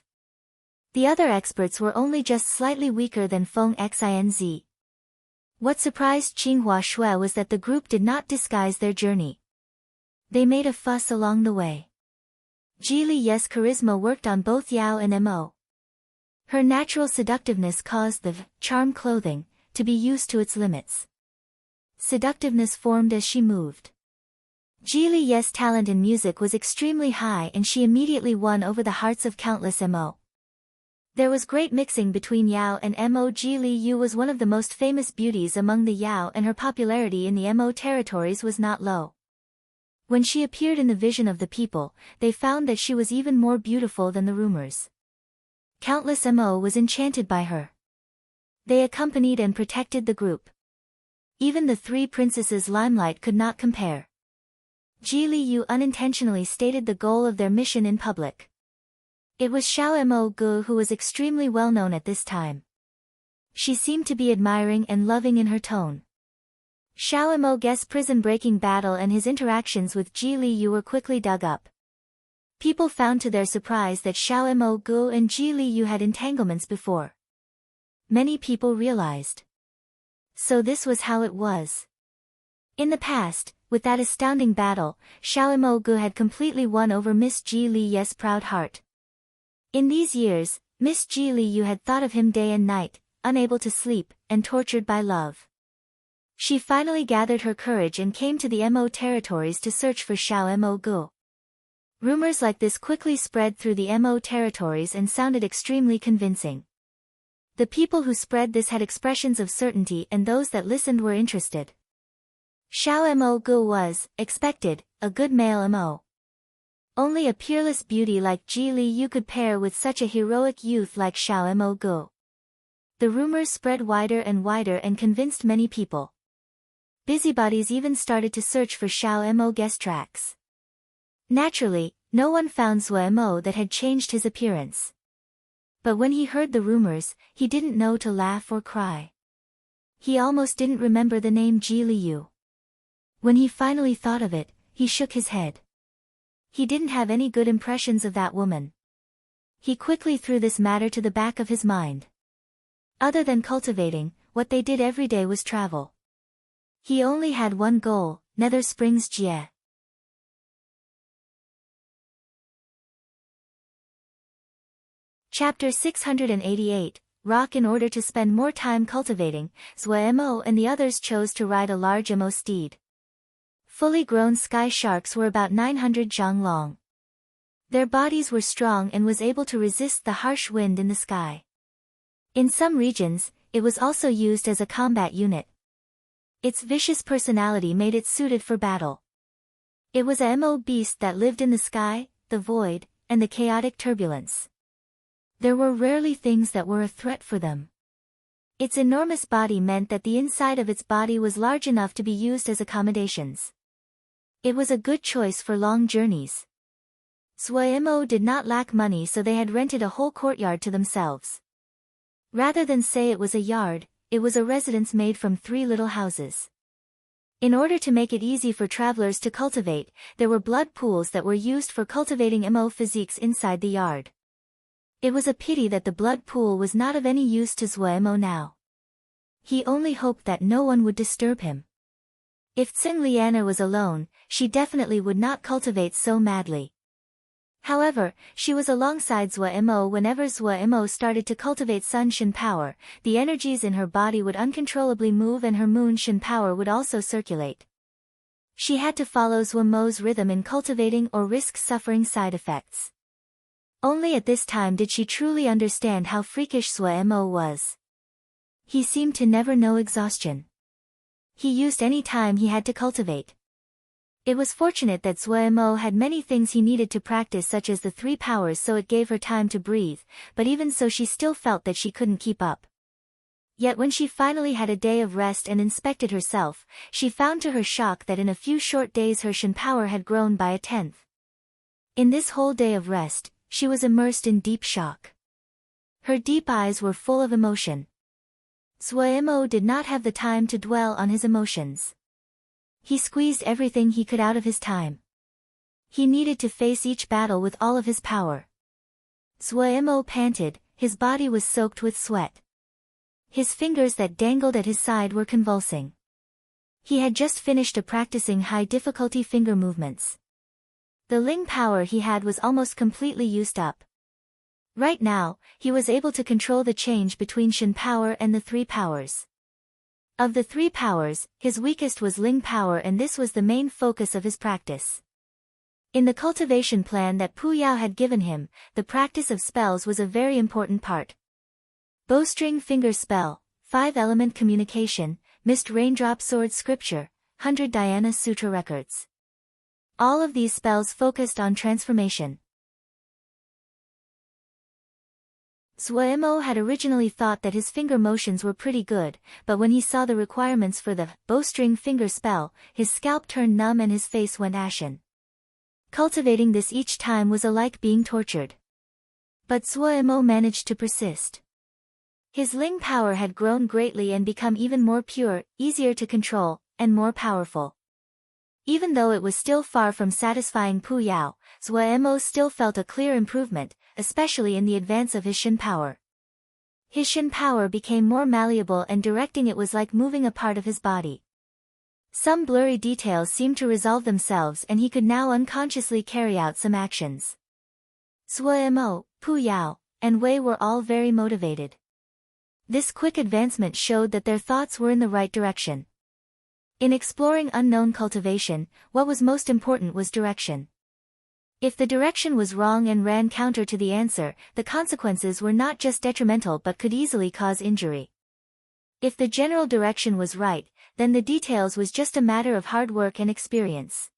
The other experts were only just slightly weaker than Feng Xinz. What surprised Qinghua Shui was that the group did not disguise their journey. They made a fuss along the way. Ji Li's charisma worked on both Yao and Mo. Her natural seductiveness caused the charm clothing to be used to its limits. Seductiveness formed as she moved. Ji Li's talent in music was extremely high and she immediately won over the hearts of countless Mo. There was great mixing between Yao and Mo. Ji Liu was one of the most famous beauties among the Yao and her popularity in the Mo territories was not low. When she appeared in the vision of the people, they found that she was even more beautiful than the rumors. Countless Mo was enchanted by her. They accompanied and protected the group. Even the 3 princesses' limelight could not compare. Ji Liu unintentionally stated the goal of their mission in public. It was Xiao Mo Gu who was extremely well known at this time. She seemed to be admiring and loving in her tone. Xiao Mo Gu's prison-breaking battle and his interactions with Ji Liu were quickly dug up. People found to their surprise that Xiao Mo Gu and Ji Liu had entanglements before. Many people realized. So this was how it was. In the past, with that astounding battle, Xiao Mo Gu had completely won over Miss Ji Li's proud heart. In these years, Miss Ji Liu had thought of him day and night, unable to sleep, and tortured by love. She finally gathered her courage and came to the Mo territories to search for Xiao Mo Gu. Rumors like this quickly spread through the Mo territories and sounded extremely convincing. The people who spread this had expressions of certainty and those that listened were interested. Xiao Mo Gu was, expected, a good male Mo. Only a peerless beauty like Ji Li Yu could pair with such a heroic youth like Xiao Mo Gu. The rumors spread wider and convinced many people. Busybodies even started to search for Xiao Mo guest tracks. Naturally, no one found Zhuo Mo that had changed his appearance. But when he heard the rumors, he didn't know to laugh or cry. He almost didn't remember the name Ji Li Yu. When he finally thought of it, he shook his head. He didn't have any good impressions of that woman. He quickly threw this matter to the back of his mind. Other than cultivating, what they did every day was travel. He only had one goal, Nether Springs Jie. Chapter 688, Rock. In order to spend more time cultivating, Zhuo Mo and the others chose to ride a large Mo steed. Fully grown sky sharks were about 900 zhang long. Their bodies were strong and was able to resist the harsh wind in the sky. In some regions, it was also used as a combat unit. Its vicious personality made it suited for battle. It was a Mo beast that lived in the sky, the void, and the chaotic turbulence. There were rarely things that were a threat for them. Its enormous body meant that the inside of its body was large enough to be used as accommodations. It was a good choice for long journeys. Zhuo Mo did not lack money, so they had rented a whole courtyard to themselves. Rather than say it was a yard, it was a residence made from 3 little houses. In order to make it easy for travelers to cultivate, there were blood pools that were used for cultivating Mo physiques inside the yard. It was a pity that the blood pool was not of any use to Zhuo Mo now. He only hoped that no one would disturb him. If Tsing Liana was alone, she definitely would not cultivate so madly. However, she was alongside Zhuo Mo whenever Zhuo Mo started to cultivate Sun Shin power, the energies in her body would uncontrollably move and her Moon Shin power would also circulate. She had to follow Zhuo Mo's rhythm in cultivating or risk suffering side effects. Only at this time did she truly understand how freakish Zhuo Mo was. He seemed to never know exhaustion. He used any time he had to cultivate. It was fortunate that Zhuo Mo had many things he needed to practice, such as the 3 powers, so it gave her time to breathe, but even so she still felt that she couldn't keep up. Yet when she finally had a day of rest and inspected herself, she found to her shock that in a few short days her Shin power had grown by 1/10. In this whole day of rest, she was immersed in deep shock. Her deep eyes were full of emotion. Zhuo Mo did not have the time to dwell on his emotions. He squeezed everything he could out of his time. He needed to face each battle with all of his power. Zhuo Mo panted, his body was soaked with sweat. His fingers that dangled at his side were convulsing. He had just finished practicing high-difficulty finger movements. The Ling power he had was almost completely used up. Right now, he was able to control the change between Shin power and the 3 powers. Of the 3 powers, his weakest was Ling power, and this was the main focus of his practice. In the cultivation plan that Pu Yao had given him, the practice of spells was a very important part. Bowstring finger spell, 5-element communication, mist raindrop sword scripture, 100 Dhyana sutra records. All of these spells focused on transformation. Zhuo Mo had originally thought that his finger motions were pretty good, but when he saw the requirements for the bowstring finger spell, his scalp turned numb and his face went ashen. Cultivating this each time was alike being tortured. But Zhuo Mo managed to persist. His Ling power had grown greatly and become even more pure, easier to control, and more powerful. Even though it was still far from satisfying Pu Yao, Zhuo Mo still felt a clear improvement, especially in the advance of his Shin power. His Shin power became more malleable and directing it was like moving a part of his body. Some blurry details seemed to resolve themselves and he could now unconsciously carry out some actions. Zhuo Mo, Pu Yao, and Wei were all very motivated. This quick advancement showed that their thoughts were in the right direction. In exploring unknown cultivation, what was most important was direction. If the direction was wrong and ran counter to the answer, the consequences were not just detrimental but could easily cause injury. If the general direction was right, then the details was just a matter of hard work and experience.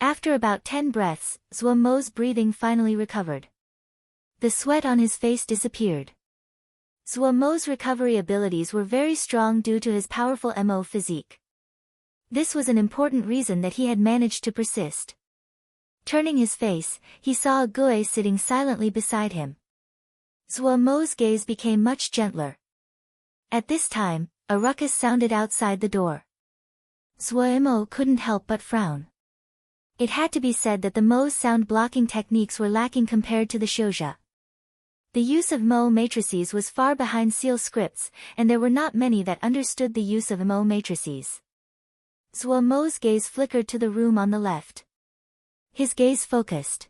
After about 10 breaths, Zhuo Mo's breathing finally recovered. The sweat on his face disappeared. Zhuo Mo's recovery abilities were very strong due to his powerful Mo physique. This was an important reason that he had managed to persist. Turning his face, he saw a Gui sitting silently beside him. Zhuo Mo's gaze became much gentler. At this time, a ruckus sounded outside the door. Zhuo Mo couldn't help but frown. It had to be said that the Mo's sound-blocking techniques were lacking compared to the Xiuzha. The use of Mo matrices was far behind seal scripts, and there were not many that understood the use of Mo matrices. Zhuo Mo's gaze flickered to the room on the left. His gaze focused.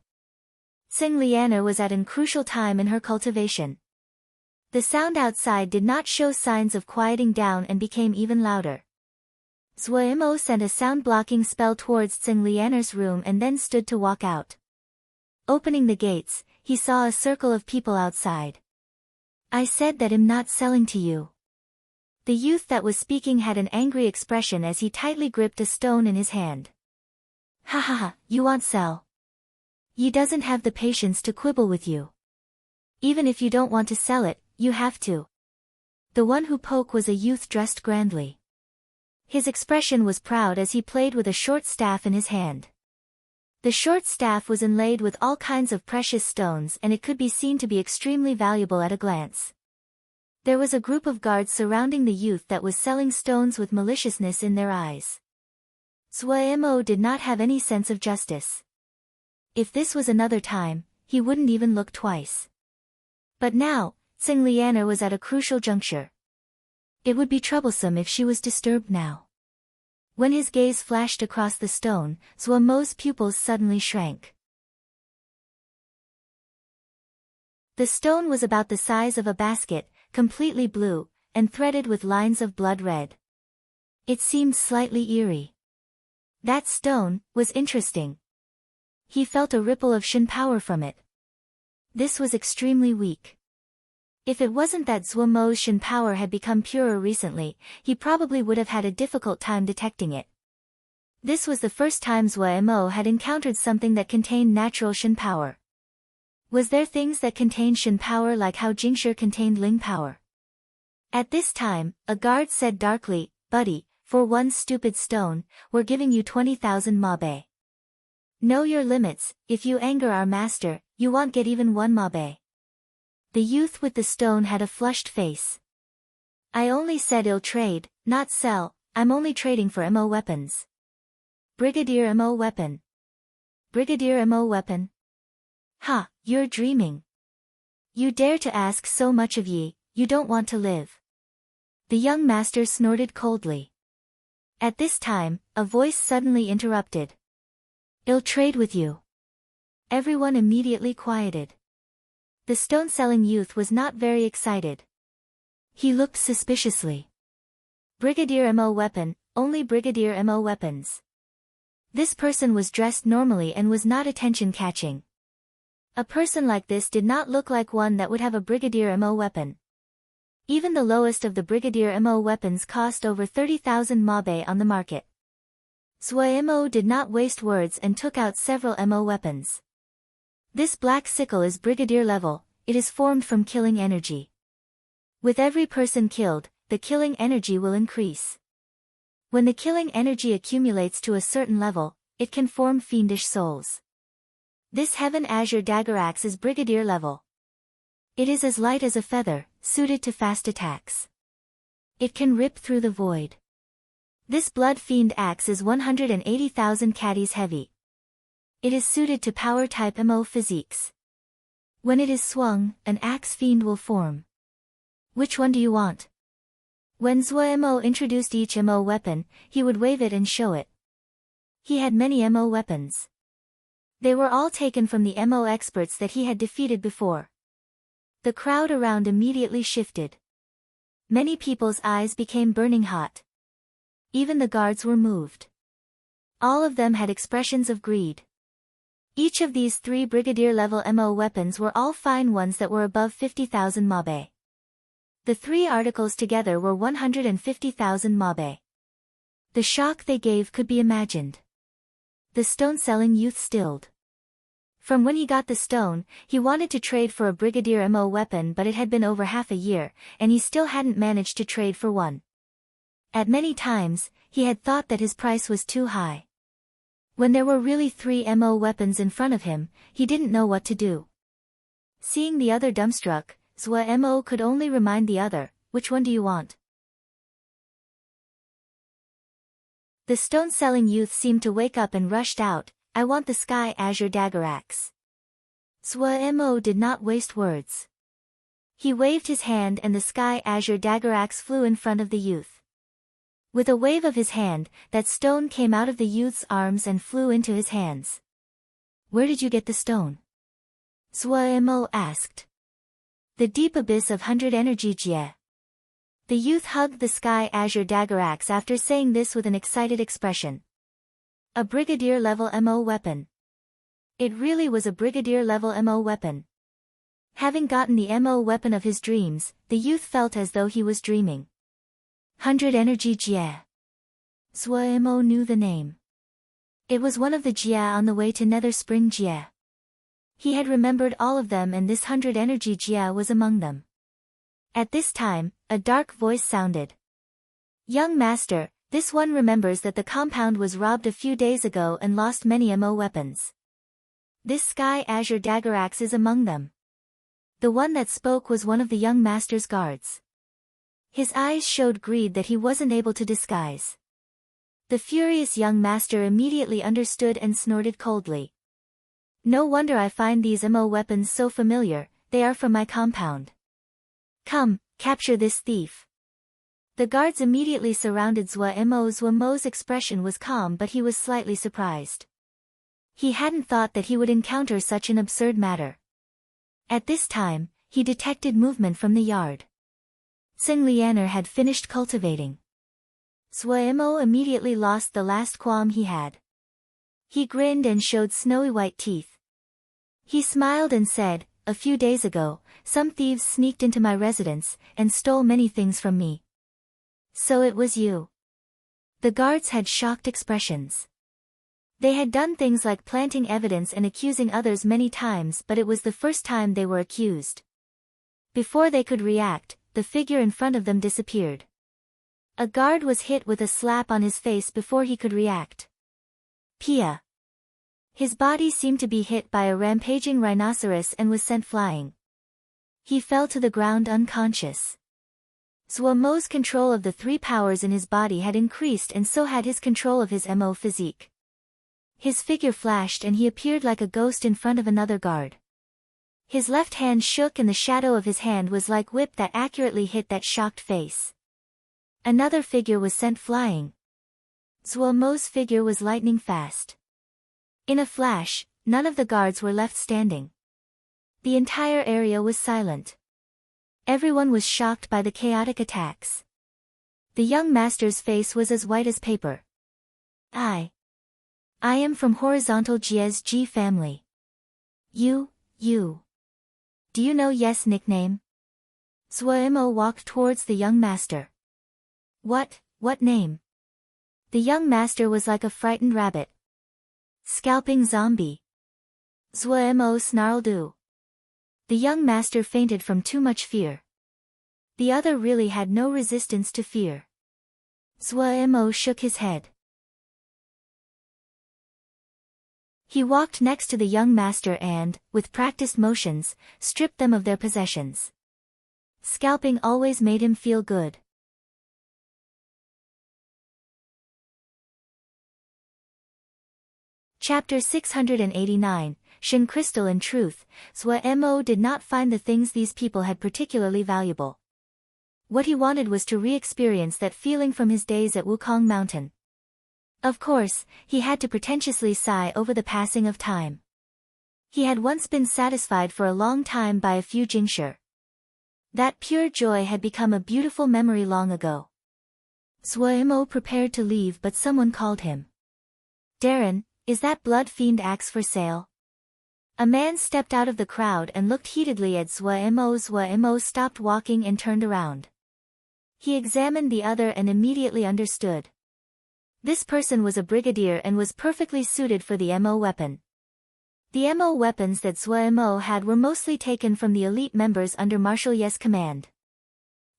Tsing Lianer was at an crucial time in her cultivation. The sound outside did not show signs of quieting down and became even louder. Zhuo Mo sent a sound-blocking spell towards Tsing Lianer's room and then stood to walk out. Opening the gates, he saw a circle of people outside. "I said that I'm not selling to you." The youth that was speaking had an angry expression as he tightly gripped a stone in his hand. "Ha ha ha, you want sell? He doesn't have the patience to quibble with you. Even if you don't want to sell it, you have to." The one who spoke was a youth dressed grandly. His expression was proud as he played with a short staff in his hand. The short staff was inlaid with all kinds of precious stones and it could be seen to be extremely valuable at a glance. There was a group of guards surrounding the youth that was selling stones with maliciousness in their eyes. Zhuo Mo did not have any sense of justice. If this was another time, he wouldn't even look twice. But now, Tsing Lianer was at a crucial juncture. It would be troublesome if she was disturbed now. When his gaze flashed across the stone, Zhuo Mo's pupils suddenly shrank. The stone was about the size of a basket, completely blue, and threaded with lines of blood red. It seemed slightly eerie. That stone was interesting. He felt a ripple of Shin power from it. This was extremely weak. If it wasn't that Zhuo Mo's Shin power had become purer recently, he probably would have had a difficult time detecting it. This was the first time Zhuo Mo had encountered something that contained natural Shin power. Was there things that contained Shin power like how Jingshi contained Ling power? At this time, a guard said darkly, "Buddy, for one stupid stone, we're giving you 20,000 mabe. Know your limits, if you anger our master, you won't get even 1 mabe." The youth with the stone had a flushed face. "I only said I'll trade, not sell, I'm only trading for Mo weapons." "Brigadier Mo weapon. Brigadier Mo weapon? Ha, you're dreaming. You dare to ask so much of ye, you don't want to live." The young master snorted coldly. At this time, a voice suddenly interrupted. "I'll trade with you." Everyone immediately quieted. The stone-selling youth was not very excited. He looked suspiciously. "Brigadier Mo weapon, only Brigadier Mo weapons." This person was dressed normally and was not attention-catching. A person like this did not look like one that would have a Brigadier Mo weapon. Even the lowest of the Brigadier Mo weapons cost over 30,000 mabe on the market. Zhuo Mo did not waste words and took out several Mo weapons. This black sickle is Brigadier level, it is formed from killing energy. With every person killed, the killing energy will increase. When the killing energy accumulates to a certain level, it can form fiendish souls. This Heaven Azure Dagger Axe is Brigadier level. It is as light as a feather, suited to fast attacks. It can rip through the void. This Blood Fiend Axe is 180,000 caddies heavy. It is suited to power-type Mo physiques. When it is swung, an axe fiend will form. Which one do you want? When Zhuo Mo introduced each Mo weapon, he would wave it and show it. He had many Mo weapons. They were all taken from the Mo experts that he had defeated before. The crowd around immediately shifted. Many people's eyes became burning hot. Even the guards were moved. All of them had expressions of greed. Each of these 3 brigadier-level MO weapons were all fine ones that were above 50,000 mabe. The 3 articles together were 150,000 mabe. The shock they gave could be imagined. The stone-selling youth stilled. From when he got the stone, he wanted to trade for a brigadier MO weapon, but it had been over half a year, and he still hadn't managed to trade for one. At many times, he had thought that his price was too high. When there were really 3 MO weapons in front of him, he didn't know what to do. Seeing the other dumbstruck, Zwa Mo could only remind the other, "Which one do you want?" The stone-selling youth seemed to wake up and rushed out, "I want the Sky Azure Dagger Axe." Zwa Mo did not waste words. He waved his hand and the Sky Azure Dagger Axe flew in front of the youth. With a wave of his hand, that stone came out of the youth's arms and flew into his hands. "Where did you get the stone?" Zwa Mo asked. "The deep abyss of 100 energy jie." The youth hugged the Sky Azure Dagger Axe after saying this with an excited expression. A brigadier-level MO weapon. It really was a brigadier-level MO weapon. Having gotten the MO weapon of his dreams, the youth felt as though he was dreaming. 100 energy jie. Zwa Mo knew the name. It was one of the jie on the way to Nether Spring Jie. He had remembered all of them, and this 100 energy jie was among them. At this time, a dark voice sounded. "Young master, this one remembers that the compound was robbed a few days ago and lost many MO weapons. This Sky Azure Dagger Axe is among them." The one that spoke was one of the young master's guards. His eyes showed greed that he wasn't able to disguise. The furious young master immediately understood and snorted coldly. "No wonder I find these MO weapons so familiar, they are from my compound. Come, capture this thief." The guards immediately surrounded Zwa Mo. Zwa Mo's expression was calm, but he was slightly surprised. He hadn't thought that he would encounter such an absurd matter. At this time, he detected movement from the yard. Tsing Lianer had finished cultivating. Zwa Mo immediately lost the last qualm he had. He grinned and showed snowy white teeth. He smiled and said, "A few days ago, some thieves sneaked into my residence and stole many things from me." "So it was you." The guards had shocked expressions. They had done things like planting evidence and accusing others many times, but it was the first time they were accused. Before they could react, the figure in front of them disappeared. A guard was hit with a slap on his face before he could react. Pia. His body seemed to be hit by a rampaging rhinoceros and was sent flying. He fell to the ground unconscious. Zwa Mo's control of the 3 powers in his body had increased, and so had his control of his MO physique. His figure flashed and he appeared like a ghost in front of another guard. His left hand shook and the shadow of his hand was like whip that accurately hit that shocked face. Another figure was sent flying. Zwa Mo's figure was lightning fast. In a flash, none of the guards were left standing. The entire area was silent. Everyone was shocked by the chaotic attacks. The young master's face was as white as paper. I am from Horizontal Jie's G family. You. Do you know Yes nickname?" Zwa Mo walked towards the young master. What name?" The young master was like a frightened rabbit. "Scalping zombie." Zwa Mo snarled "Ooh." The young master fainted from too much fear. The other really had no resistance to fear. Zwa Mo shook his head. He walked next to the young master and, with practiced motions, stripped them of their possessions. Scalping always made him feel good. Chapter 689, Shin Crystal. In truth, Zwa Mo did not find the things these people had particularly valuable. What he wanted was to re-experience that feeling from his days at Wukong Mountain. Of course, he had to pretentiously sigh over the passing of time. He had once been satisfied for a long time by a few jingshi. That pure joy had become a beautiful memory long ago. Zwa Mo prepared to leave, but someone called him. "Darren, is that blood fiend axe for sale?" A man stepped out of the crowd and looked heatedly at Zhuo Mo. Zhuo Mo stopped walking and turned around. He examined the other and immediately understood. This person was a brigadier and was perfectly suited for the MO weapon. The MO weapons that Zhuo Mo had were mostly taken from the elite members under Marshal Ye's command.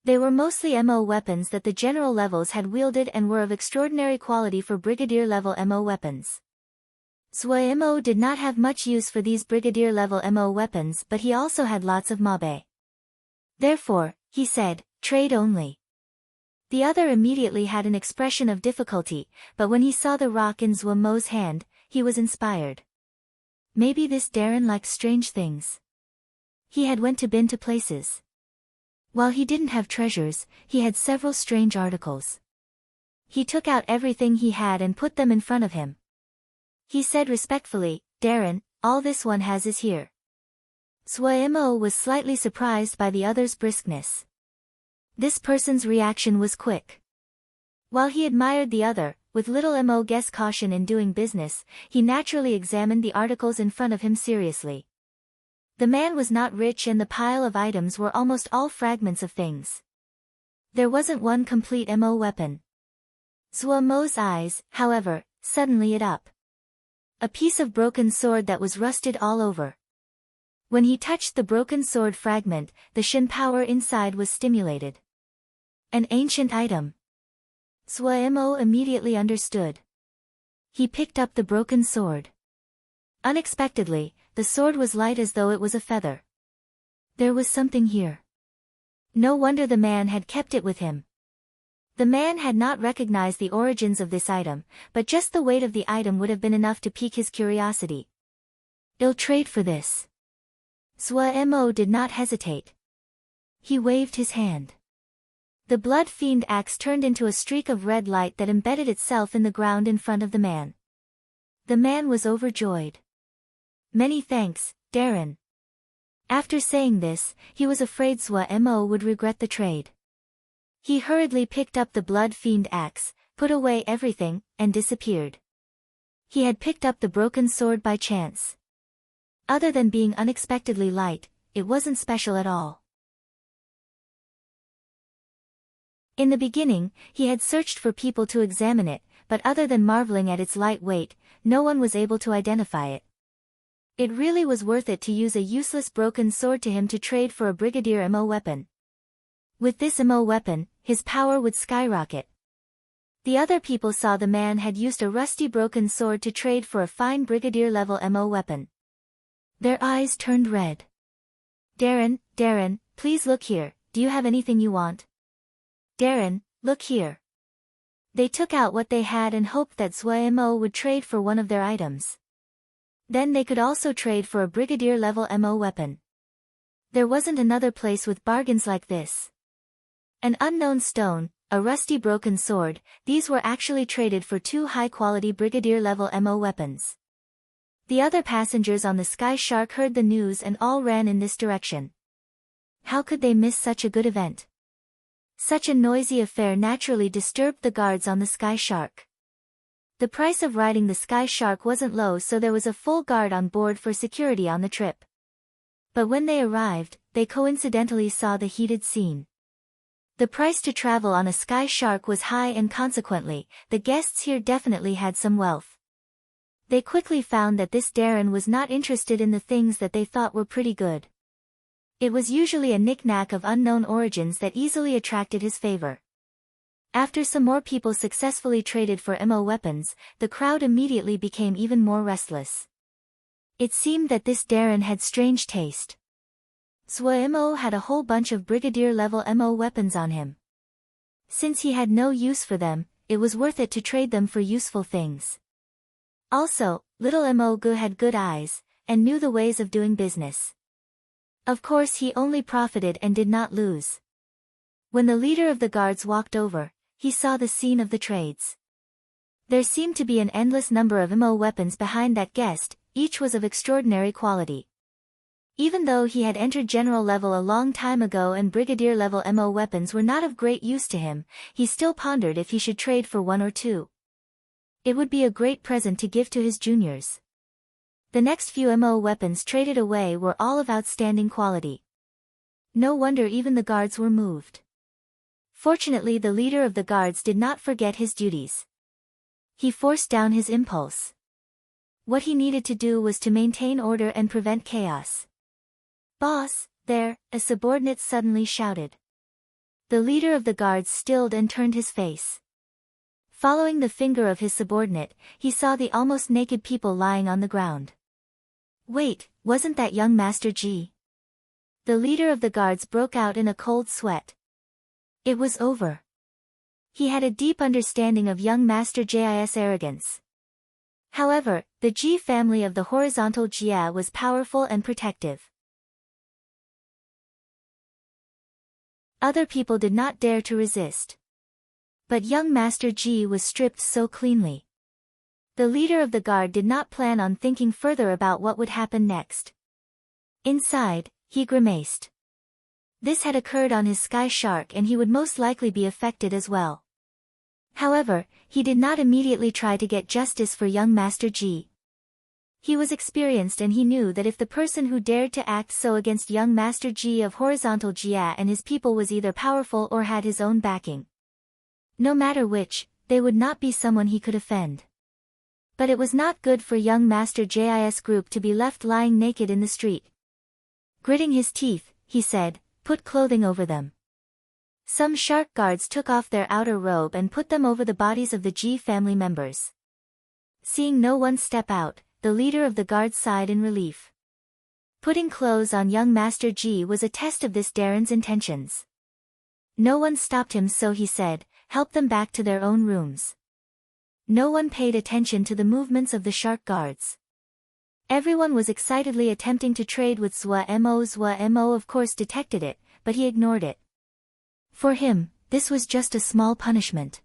They were mostly MO weapons that the general levels had wielded and were of extraordinary quality for brigadier-level MO weapons. Zhuo Mo did not have much use for these brigadier-level MO weapons, but he also had lots of mabe. Therefore, he said, "Trade only." The other immediately had an expression of difficulty, but when he saw the rock in Zhuo Mo's hand, he was inspired. Maybe this Darren likes strange things. He had went to been to places. While he didn't have treasures, he had several strange articles. He took out everything he had and put them in front of him. He said respectfully, "Darren, all this one has is here." Zhuo Mo was slightly surprised by the other's briskness. This person's reaction was quick. While he admired the other, with little Mo guess caution in doing business, he naturally examined the articles in front of him seriously. The man was not rich and the pile of items were almost all fragments of things. There wasn't one complete MO weapon. Zhuo Mo's eyes, however, suddenly lit up. A piece of broken sword that was rusted all over. When he touched the broken sword fragment, the Shin power inside was stimulated. An ancient item. Zhuo Mo immediately understood. He picked up the broken sword. Unexpectedly, the sword was light as though it was a feather. There was something here. No wonder the man had kept it with him. The man had not recognized the origins of this item, but just the weight of the item would have been enough to pique his curiosity. "I'll trade for this." Zhuo Mo did not hesitate. He waved his hand. The blood fiend axe turned into a streak of red light that embedded itself in the ground in front of the man. The man was overjoyed. "Many thanks, Darren." After saying this, he was afraid Zhuo Mo would regret the trade. He hurriedly picked up the blood fiend axe, put away everything, and disappeared. He had picked up the broken sword by chance. Other than being unexpectedly light, it wasn't special at all. In the beginning, he had searched for people to examine it, but other than marveling at its light weight, no one was able to identify it. It really was worth it to use a useless broken sword to him to trade for a brigadier MO weapon. With this MO weapon, his power would skyrocket. The other people saw the man had used a rusty broken sword to trade for a fine brigadier-level MO weapon. Their eyes turned red. Darren, please look here, do you have anything you want?" "Darren, look here." They took out what they had and hoped that Zhuo Mo would trade for one of their items. Then they could also trade for a brigadier-level MO weapon. There wasn't another place with bargains like this. An unknown stone, a rusty broken sword, these were actually traded for 2 high-quality brigadier-level MO weapons. The other passengers on the Sky Shark heard the news and all ran in this direction. How could they miss such a good event? Such a noisy affair naturally disturbed the guards on the Sky Shark. The price of riding the Sky Shark wasn't low, so there was a full guard on board for security on the trip. But when they arrived, they coincidentally saw the heated scene. The price to travel on a Sky Shark was high and consequently, the guests here definitely had some wealth. They quickly found that this Darren was not interested in the things that they thought were pretty good. It was usually a knick-knack of unknown origins that easily attracted his favor. After some more people successfully traded for MO weapons, the crowd immediately became even more restless. It seemed that this Darren had strange taste. Zhuo Mo had a whole bunch of brigadier-level MO weapons on him. Since he had no use for them, it was worth it to trade them for useful things. Also, little Mo Gu had good eyes, and knew the ways of doing business. Of course he only profited and did not lose. When the leader of the guards walked over, he saw the scene of the trades. There seemed to be an endless number of MO weapons behind that guest, each was of extraordinary quality. Even though he had entered general level a long time ago and brigadier level MO weapons were not of great use to him, he still pondered if he should trade for one or two. It would be a great present to give to his juniors. The next few MO weapons traded away were all of outstanding quality. No wonder even the guards were moved. Fortunately, the leader of the guards did not forget his duties. He forced down his impulse. What he needed to do was to maintain order and prevent chaos. "Boss, there," a subordinate suddenly shouted. The leader of the guards stilled and turned his face. Following the finger of his subordinate, he saw the almost naked people lying on the ground. "Wait, wasn't that young Master Ji?" The leader of the guards broke out in a cold sweat. It was over. He had a deep understanding of young Master Ji's arrogance. However, the Ji family of the horizontal Jia was powerful and protective. Other people did not dare to resist. But young Master Ji was stripped so cleanly. The leader of the guard did not plan on thinking further about what would happen next. Inside, he grimaced. This had occurred on his sky shark and he would most likely be affected as well. However, he did not immediately try to get justice for young Master Ji. He was experienced and he knew that if the person who dared to act so against young Master Ji of horizontal Jia and his people was either powerful or had his own backing. No matter which, they would not be someone he could offend. But it was not good for young Master Ji's group to be left lying naked in the street. Gritting his teeth, he said, "Put clothing over them." Some shark guards took off their outer robe and put them over the bodies of the Ji family members. Seeing no one step out, the leader of the guard sighed in relief. Putting clothes on young Master Ji was a test of this Darren's intentions. No one stopped him, so he said, "Help them back to their own rooms." No one paid attention to the movements of the shark guards. Everyone was excitedly attempting to trade with Zwa Mo. Zwa Mo of course detected it, but he ignored it. For him, this was just a small punishment.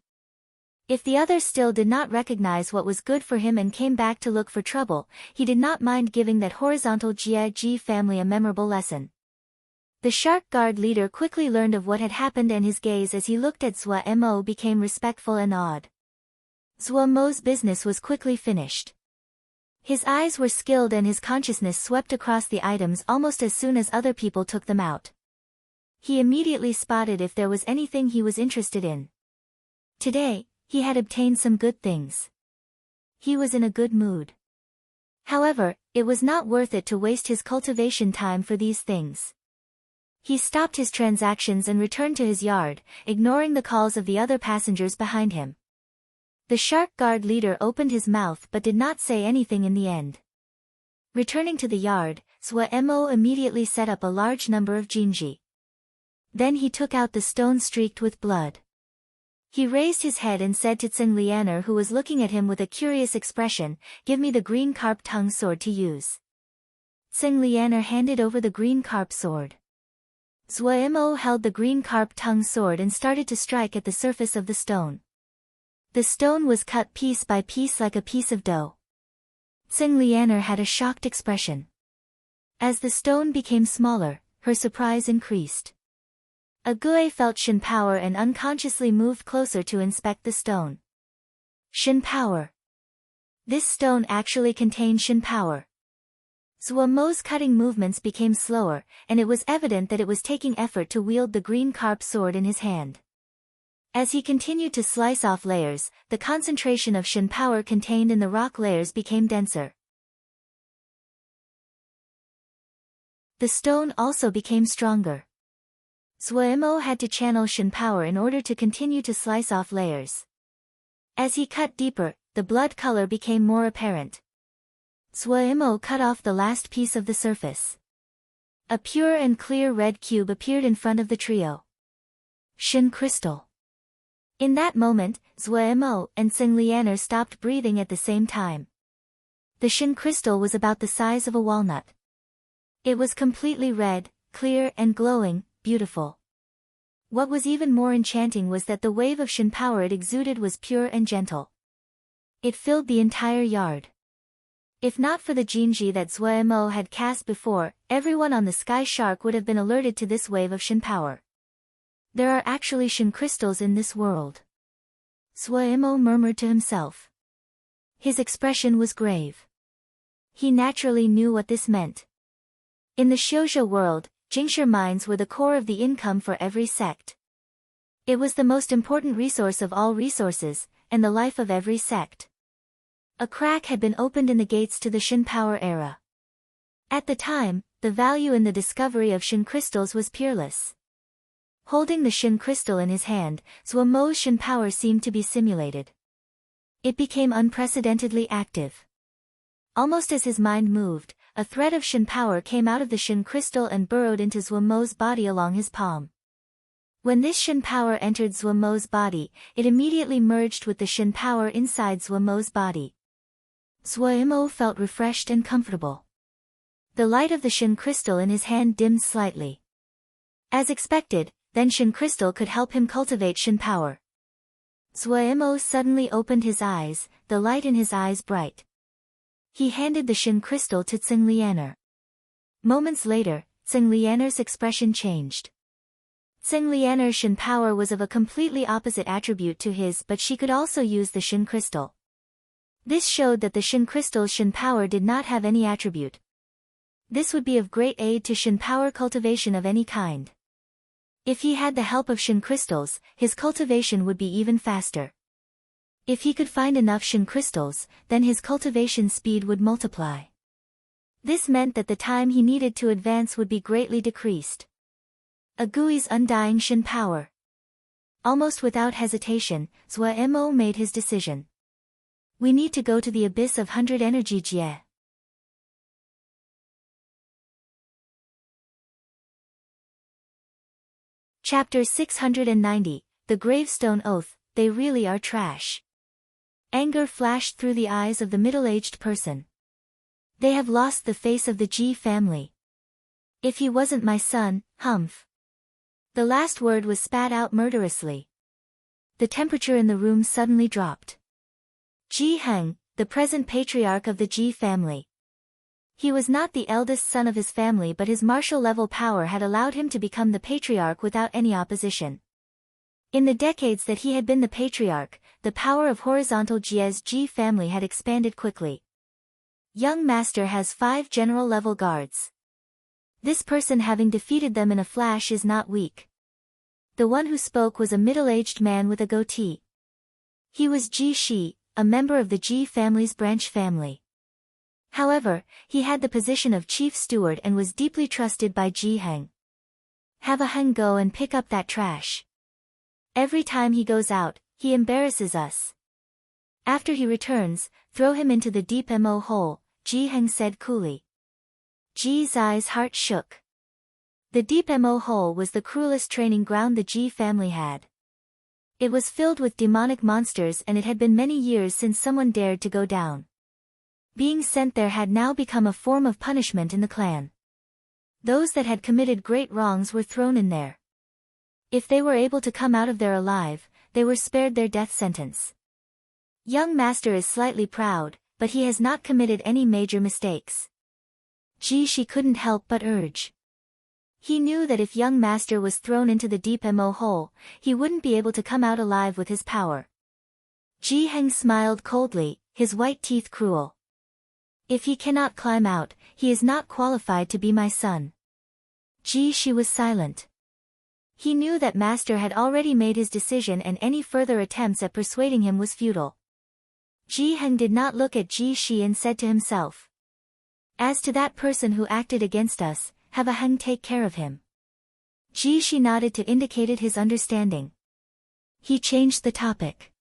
If the others still did not recognize what was good for him and came back to look for trouble, he did not mind giving that horizontal Ji family a memorable lesson. The shark guard leader quickly learned of what had happened and his gaze as he looked at Zwa Mo became respectful and awed. Zwa Mo's business was quickly finished. His eyes were skilled and his consciousness swept across the items almost as soon as other people took them out. He immediately spotted if there was anything he was interested in. Today, he had obtained some good things. He was in a good mood. However, it was not worth it to waste his cultivation time for these things. He stopped his transactions and returned to his yard, ignoring the calls of the other passengers behind him. The shark guard leader opened his mouth but did not say anything in the end. Returning to the yard, Zwa Mo immediately set up a large number of jinji. Then he took out the stone streaked with blood. He raised his head and said to Tsing Lianer, who was looking at him with a curious expression, "Give me the green carp tongue sword to use." Tsing Lianer handed over the green carp sword. Zwa Mo held the green carp tongue sword and started to strike at the surface of the stone. The stone was cut piece by piece like a piece of dough. Tsing Lianer had a shocked expression. As the stone became smaller, her surprise increased. Ague felt Shin power and unconsciously moved closer to inspect the stone. Shin power. This stone actually contained Shin power. Zwa Mo's cutting movements became slower, and it was evident that it was taking effort to wield the green carp sword in his hand. As he continued to slice off layers, the concentration of Shin power contained in the rock layers became denser. The stone also became stronger. Zwa Mo had to channel Shin power in order to continue to slice off layers. As he cut deeper, the blood color became more apparent. Zwa Mo cut off the last piece of the surface. A pure and clear red cube appeared in front of the trio. Shin crystal. In that moment, Zwa Mo and Tsing Lianer stopped breathing at the same time. The Shin crystal was about the size of a walnut. It was completely red, clear and glowing, beautiful. What was even more enchanting was that the wave of Shin power it exuded was pure and gentle. It filled the entire yard. If not for the jinji that Zwa Mo had cast before, everyone on the Sky Shark would have been alerted to this wave of Shin power. There are actually Shin crystals in this world. Zwa Mo murmured to himself. His expression was grave. He naturally knew what this meant. In the Xiuzhe world, Jingshi mines were the core of the income for every sect. It was the most important resource of all resources, and the life of every sect. A crack had been opened in the gates to the Shin Power era. At the time, the value in the discovery of Shin crystals was peerless. Holding the Shin crystal in his hand, Zhuo Mo's Shin power seemed to be simulated. It became unprecedentedly active. Almost as his mind moved, a thread of Shin power came out of the Shin crystal and burrowed into Zhuo Mo's body along his palm. When this Shin power entered Zhuo Mo's body, it immediately merged with the Shin power inside Zhuo Mo's body. Zhuo Mo felt refreshed and comfortable. The light of the Shin crystal in his hand dimmed slightly. As expected, then Shin crystal could help him cultivate Shin power. Zhuo Mo suddenly opened his eyes, the light in his eyes bright. He handed the Shin crystal to Tsing Lianer. Moments later, Tsing Lianer's expression changed. Tsing Lianer's Shin power was of a completely opposite attribute to his, but she could also use the Shin crystal. This showed that the Shin crystal's Shin power did not have any attribute. This would be of great aid to Shin power cultivation of any kind. If he had the help of Shin crystals, his cultivation would be even faster. If he could find enough Shin crystals, then his cultivation speed would multiply. This meant that the time he needed to advance would be greatly decreased. A Gui's undying Shin power. Almost without hesitation, Zhuo Mo made his decision. We need to go to the abyss of 100 energy Jie. Chapter 690, The Gravestone Oath, They Really Are Trash. Anger flashed through the eyes of the middle-aged person. They have lost the face of the Ji family. If he wasn't my son, humph. The last word was spat out murderously. The temperature in the room suddenly dropped. Ji Heng, the present patriarch of the Ji family. He was not the eldest son of his family, but his martial-level power had allowed him to become the patriarch without any opposition. In the decades that he had been the patriarch, the power of horizontal Jie's Ji family had expanded quickly. Young master has 5 general-level guards. This person having defeated them in a flash is not weak. The one who spoke was a middle-aged man with a goatee. He was Ji Shi, a member of the Ji family's branch family. However, he had the position of chief steward and was deeply trusted by Ji Heng. Have a Heng go and pick up that trash. Every time he goes out, he embarrasses us. After he returns, throw him into the deep Mo hole, Ji Heng said coolly. Ji Zai's heart shook. The deep Mo hole was the cruelest training ground the Ji family had. It was filled with demonic monsters and it had been many years since someone dared to go down. Being sent there had now become a form of punishment in the clan. Those that had committed great wrongs were thrown in there. If they were able to come out of there alive, they were spared their death sentence. Young master is slightly proud, but he has not committed any major mistakes. Ji Shi couldn't help but urge. He knew that if young master was thrown into the deep Mo hole, he wouldn't be able to come out alive with his power. Ji Heng smiled coldly, his white teeth cruel. If he cannot climb out, he is not qualified to be my son. Ji Shi was silent. He knew that master had already made his decision and any further attempts at persuading him was futile. Ji Heng did not look at Ji Shi and said to himself. As to that person who acted against us, have a Heng take care of him. Ji Shi nodded to indicate his understanding. He changed the topic.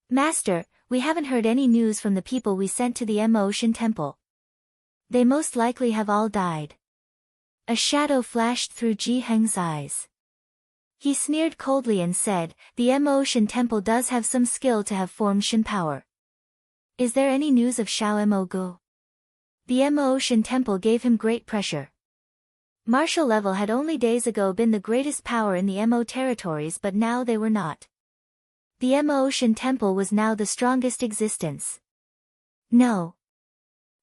Master, we haven't heard any news from the people we sent to the Mo Shin temple. They most likely have all died. A shadow flashed through Ji Heng's eyes. He sneered coldly and said, the Mo Shin temple does have some skill to have formed Shin power. Is there any news of Xiao Mo Gu? The Mo Shin temple gave him great pressure. Martial level had only days ago been the greatest power in the Mo territories, but now they were not. The Mo Shin temple was now the strongest existence. No.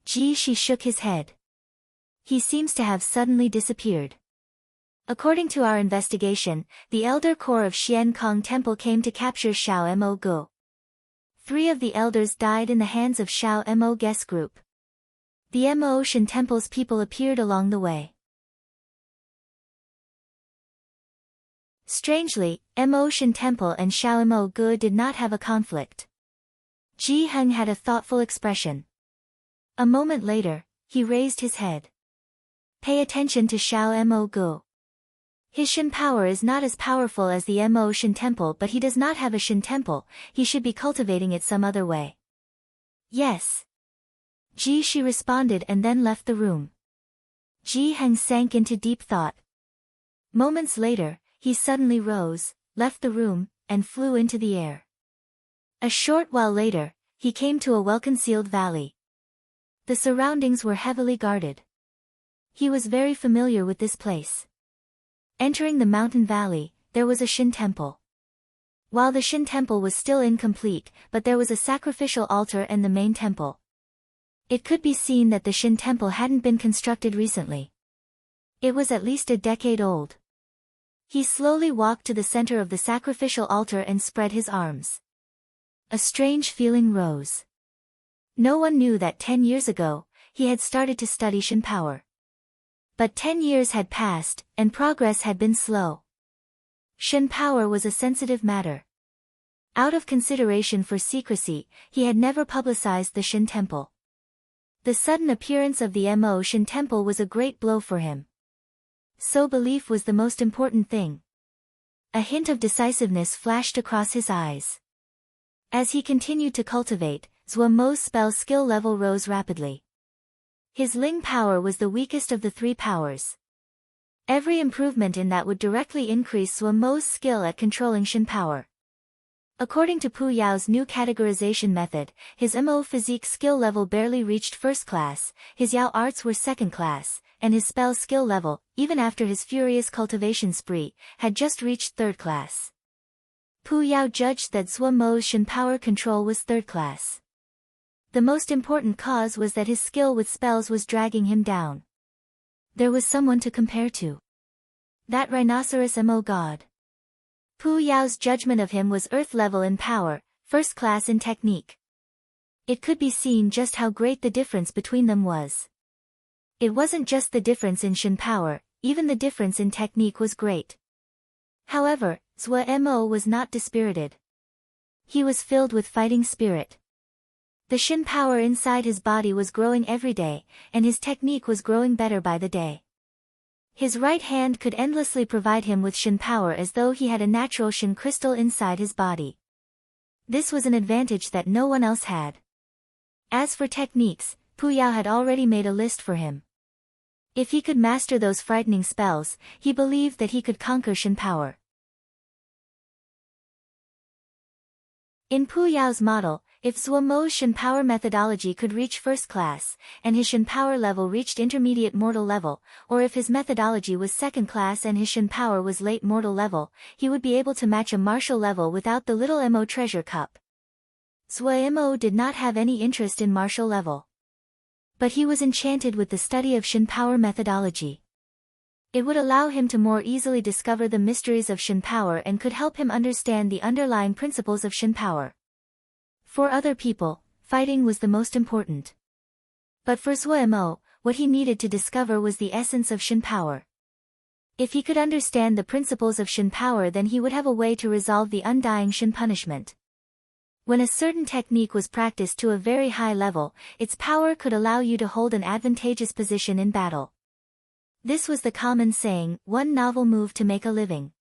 Ji Shi shook his head. He seems to have suddenly disappeared. According to our investigation, the elder core of Xian Kong temple came to capture Xiao Mo Gu. 3 of the elders died in the hands of Xiao Mo guest group. The Mo Shin Temple's people appeared along the way. Strangely, Mo Shin Temple and Xiao Mo Gu did not have a conflict. Ji Heng had a thoughtful expression. A moment later, he raised his head. Pay attention to Xiao Mo Gu. His Shin power is not as powerful as the Mo Shin Temple, but he does not have a Shin Temple, he should be cultivating it some other way. Yes. Ji Shi responded and then left the room. Ji Heng sank into deep thought. Moments later, he suddenly rose, left the room, and flew into the air. A short while later, he came to a well-concealed valley. The surroundings were heavily guarded. He was very familiar with this place. Entering the mountain valley, there was a Shin temple. While the Shin temple was still incomplete, but there was a sacrificial altar and the main temple. It could be seen that the Shin temple hadn't been constructed recently. It was at least a decade old. He slowly walked to the center of the sacrificial altar and spread his arms. A strange feeling rose. No one knew that 10 years ago, he had started to study Shin power. But 10 years had passed, and progress had been slow. Shin power was a sensitive matter. Out of consideration for secrecy, he had never publicized the Shin temple. The sudden appearance of the Mo Shin temple was a great blow for him. So belief was the most important thing. A hint of decisiveness flashed across his eyes. As he continued to cultivate, Zhuo Mo's spell skill level rose rapidly. His Ling power was the weakest of the 3 powers. Every improvement in that would directly increase Zhuo Mo's skill at controlling Shin power. According to Pu Yao's new categorization method, his Mo physique skill level barely reached first class, his Yao arts were second class, and his spell skill level, even after his furious cultivation spree, had just reached third class. Pu Yao judged that Zhuo Mo's Shin power control was third class. The most important cause was that his skill with spells was dragging him down. There was someone to compare to. That rhinoceros Mo god. Pu Yao's judgment of him was earth level in power, first class in technique. It could be seen just how great the difference between them was. It wasn't just the difference in Shin power, even the difference in technique was great. However, Zhuo Mo was not dispirited. He was filled with fighting spirit. The Shin power inside his body was growing every day, and his technique was growing better by the day. His right hand could endlessly provide him with Shin power as though he had a natural Shin crystal inside his body. This was an advantage that no one else had. As for techniques, Pu Yao had already made a list for him. If he could master those frightening spells, he believed that he could conquer Shin power. In Pu Yao's model, if Zhuo Mo's Shin power methodology could reach first class, and his Shin power level reached intermediate mortal level, or if his methodology was second class and his Shin power was late mortal level, he would be able to match a martial level without the little Mo treasure cup. Zhuo Mo did not have any interest in martial level. But he was enchanted with the study of Shin power methodology. It would allow him to more easily discover the mysteries of Shin power and could help him understand the underlying principles of Shin power. For other people, fighting was the most important. But for Zhuo Mo, what he needed to discover was the essence of Shin power. If he could understand the principles of Shin power, then he would have a way to resolve the undying Shin punishment. When a certain technique was practiced to a very high level, its power could allow you to hold an advantageous position in battle. This was the common saying, one novel move to make a living.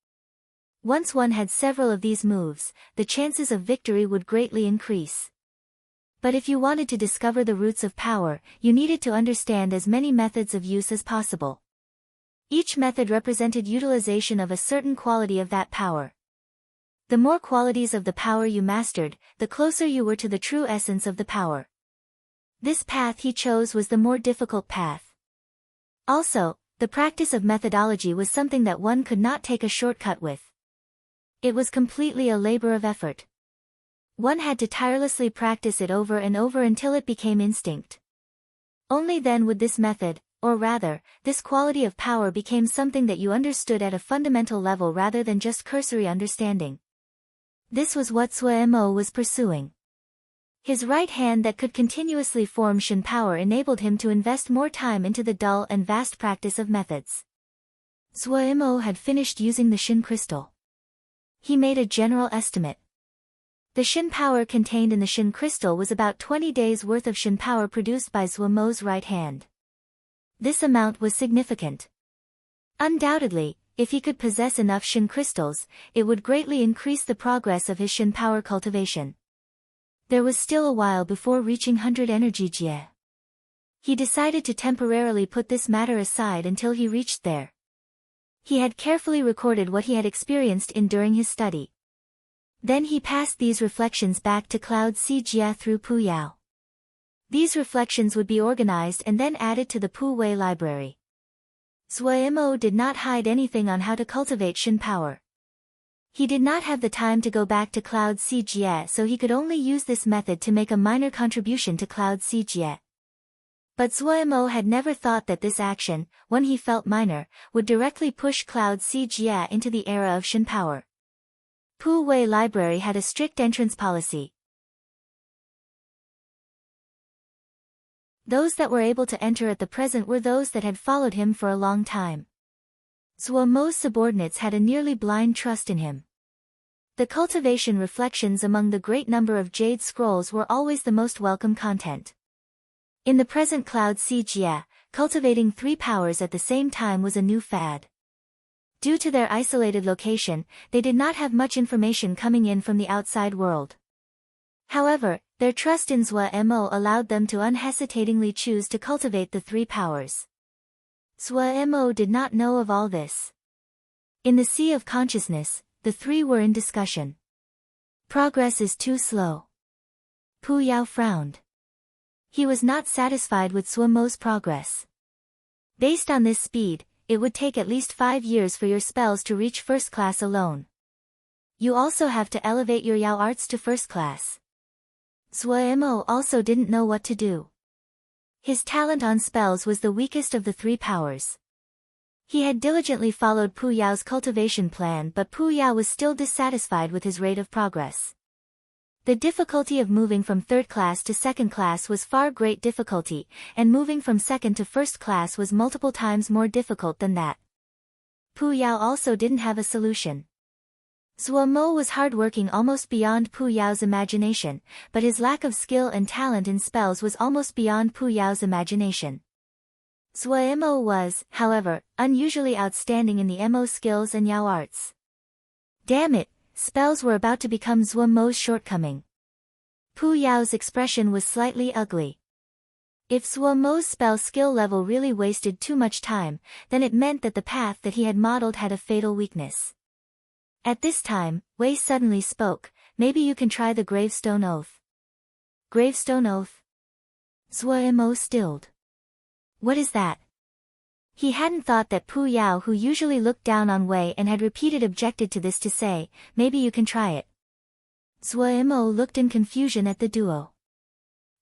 Once one had several of these moves, the chances of victory would greatly increase. But if you wanted to discover the roots of power, you needed to understand as many methods of use as possible. Each method represented utilization of a certain quality of that power. The more qualities of the power you mastered, the closer you were to the true essence of the power. This path he chose was the more difficult path. Also, the practice of methodology was something that one could not take a shortcut with. It was completely a labor of effort. One had to tirelessly practice it over and over until it became instinct. Only then would this method, or rather, this quality of power became something that you understood at a fundamental level rather than just cursory understanding. This was what Zhuo Mo was pursuing. His right hand that could continuously form Shin power enabled him to invest more time into the dull and vast practice of methods. Zhuo had finished using the Shin crystal. He made a general estimate. The Shin power contained in the Shin crystal was about 20 days' worth of Shin power produced by Zhuo's right hand. This amount was significant. Undoubtedly, if he could possess enough Shin crystals, it would greatly increase the progress of his Shin power cultivation. There was still a while before reaching 100 energy jie. He decided to temporarily put this matter aside until he reached there. He had carefully recorded what he had experienced during his study. Then he passed these reflections back to Cloud Si Jia through Pu Yao. These reflections would be organized and then added to the Pu Wei library. Zhuo did not hide anything on how to cultivate Shin power. He did not have the time to go back to Cloud Si Jia, so he could only use this method to make a minor contribution to Cloud Si Jia. But Zhuo had never thought that this action, when he felt minor, would directly push Cloud Si Jia into the era of Shin power. Pu Wei Library had a strict entrance policy. Those that were able to enter at the present were those that had followed him for a long time. Zhuo's subordinates had a nearly blind trust in him. The cultivation reflections among the great number of jade scrolls were always the most welcome content. In the present Cloud Si Jia, cultivating 3 powers at the same time was a new fad. Due to their isolated location, they did not have much information coming in from the outside world. However, their trust in Zhuo allowed them to unhesitatingly choose to cultivate the 3 powers. Zhuo did not know of all this. In the sea of consciousness, the 3 were in discussion. Progress is too slow. Pu Yao frowned. He was not satisfied with Zhuo's progress. Based on this speed, it would take at least 5 years for your spells to reach first class alone. You also have to elevate your Yao arts to first class. Zhuo also didn't know what to do. His talent on spells was the weakest of the 3 powers. He had diligently followed Pu Yao's cultivation plan, but Pu Yao was still dissatisfied with his rate of progress. The difficulty of moving from 3rd class to 2nd class was far great difficulty, and moving from 2nd to 1st class was multiple times more difficult than that. Pu Yao also didn't have a solution. Zhuo was hardworking almost beyond Pu Yao's imagination, but his lack of skill and talent in spells was almost beyond Pu Yao's imagination. Zhuo was, however, unusually outstanding in the Mo skills and Yao arts. Damn it, spells were about to become Zhuo's shortcoming. Pu Yao's expression was slightly ugly. If Zhuo's spell skill level really wasted too much time, then it meant that the path that he had modeled had a fatal weakness. At this time, Wei suddenly spoke, "Maybe you can try the Gravestone Oath." Gravestone Oath? Zhuo stilled. What is that? He hadn't thought that Pu Yao, who usually looked down on Wei and had repeated objected to this, to say, "Maybe you can try it." Zhuo looked in confusion at the duo.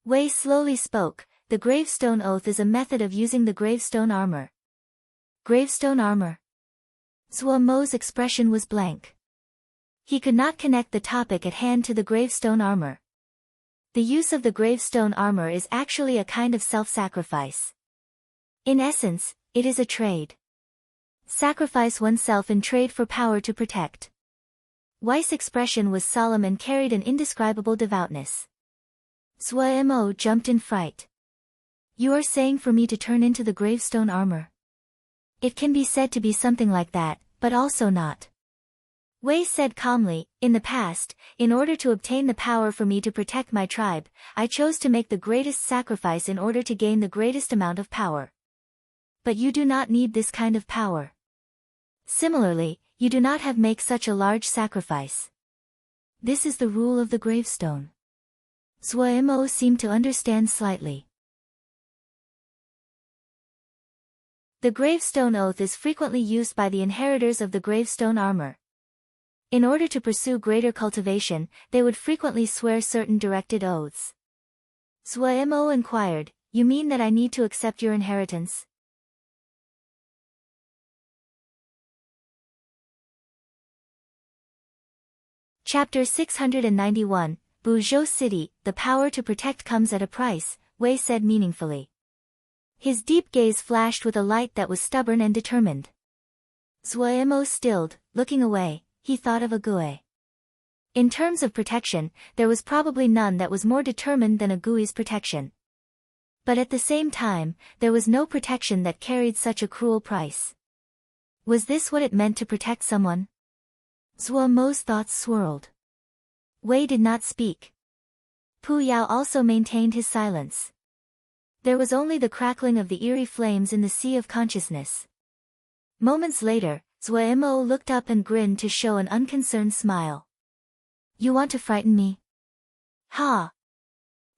Wei slowly spoke, "The Gravestone Oath is a method of using the Gravestone armor." Gravestone armor? Zhuo's expression was blank. He could not connect the topic at hand to the Gravestone armor. The use of the Gravestone armor is actually a kind of self-sacrifice. In essence, it is a trade. Sacrifice oneself in trade for power to protect. Wei's expression was solemn and carried an indescribable devoutness. Zhuo jumped in fright. "You are saying for me to turn into the Gravestone armor?" "It can be said to be something like that, but also not." Wei said calmly, "In the past, in order to obtain the power for me to protect my tribe, I chose to make the greatest sacrifice in order to gain the greatest amount of power. But you do not need this kind of power. Similarly, you do not have make such a large sacrifice. This is the rule of the gravestone." Zhuo seemed to understand slightly. The Gravestone Oath is frequently used by the inheritors of the Gravestone armor. In order to pursue greater cultivation, they would frequently swear certain directed oaths. Zhuo inquired, "You mean that I need to accept your inheritance?" Chapter 691, Buzhou City, the power to protect comes at a price, Wei said meaningfully. His deep gaze flashed with a light that was stubborn and determined. Zuo stilled, looking away. He thought of a Gui. In terms of protection, there was probably none that was more determined than a Gui's protection. But at the same time, there was no protection that carried such a cruel price. Was this what it meant to protect someone? Zuo's thoughts swirled. Wei did not speak. Pu Yao also maintained his silence. There was only the crackling of the eerie flames in the sea of consciousness. Moments later, Zuo looked up and grinned to show an unconcerned smile. You want to frighten me? Ha!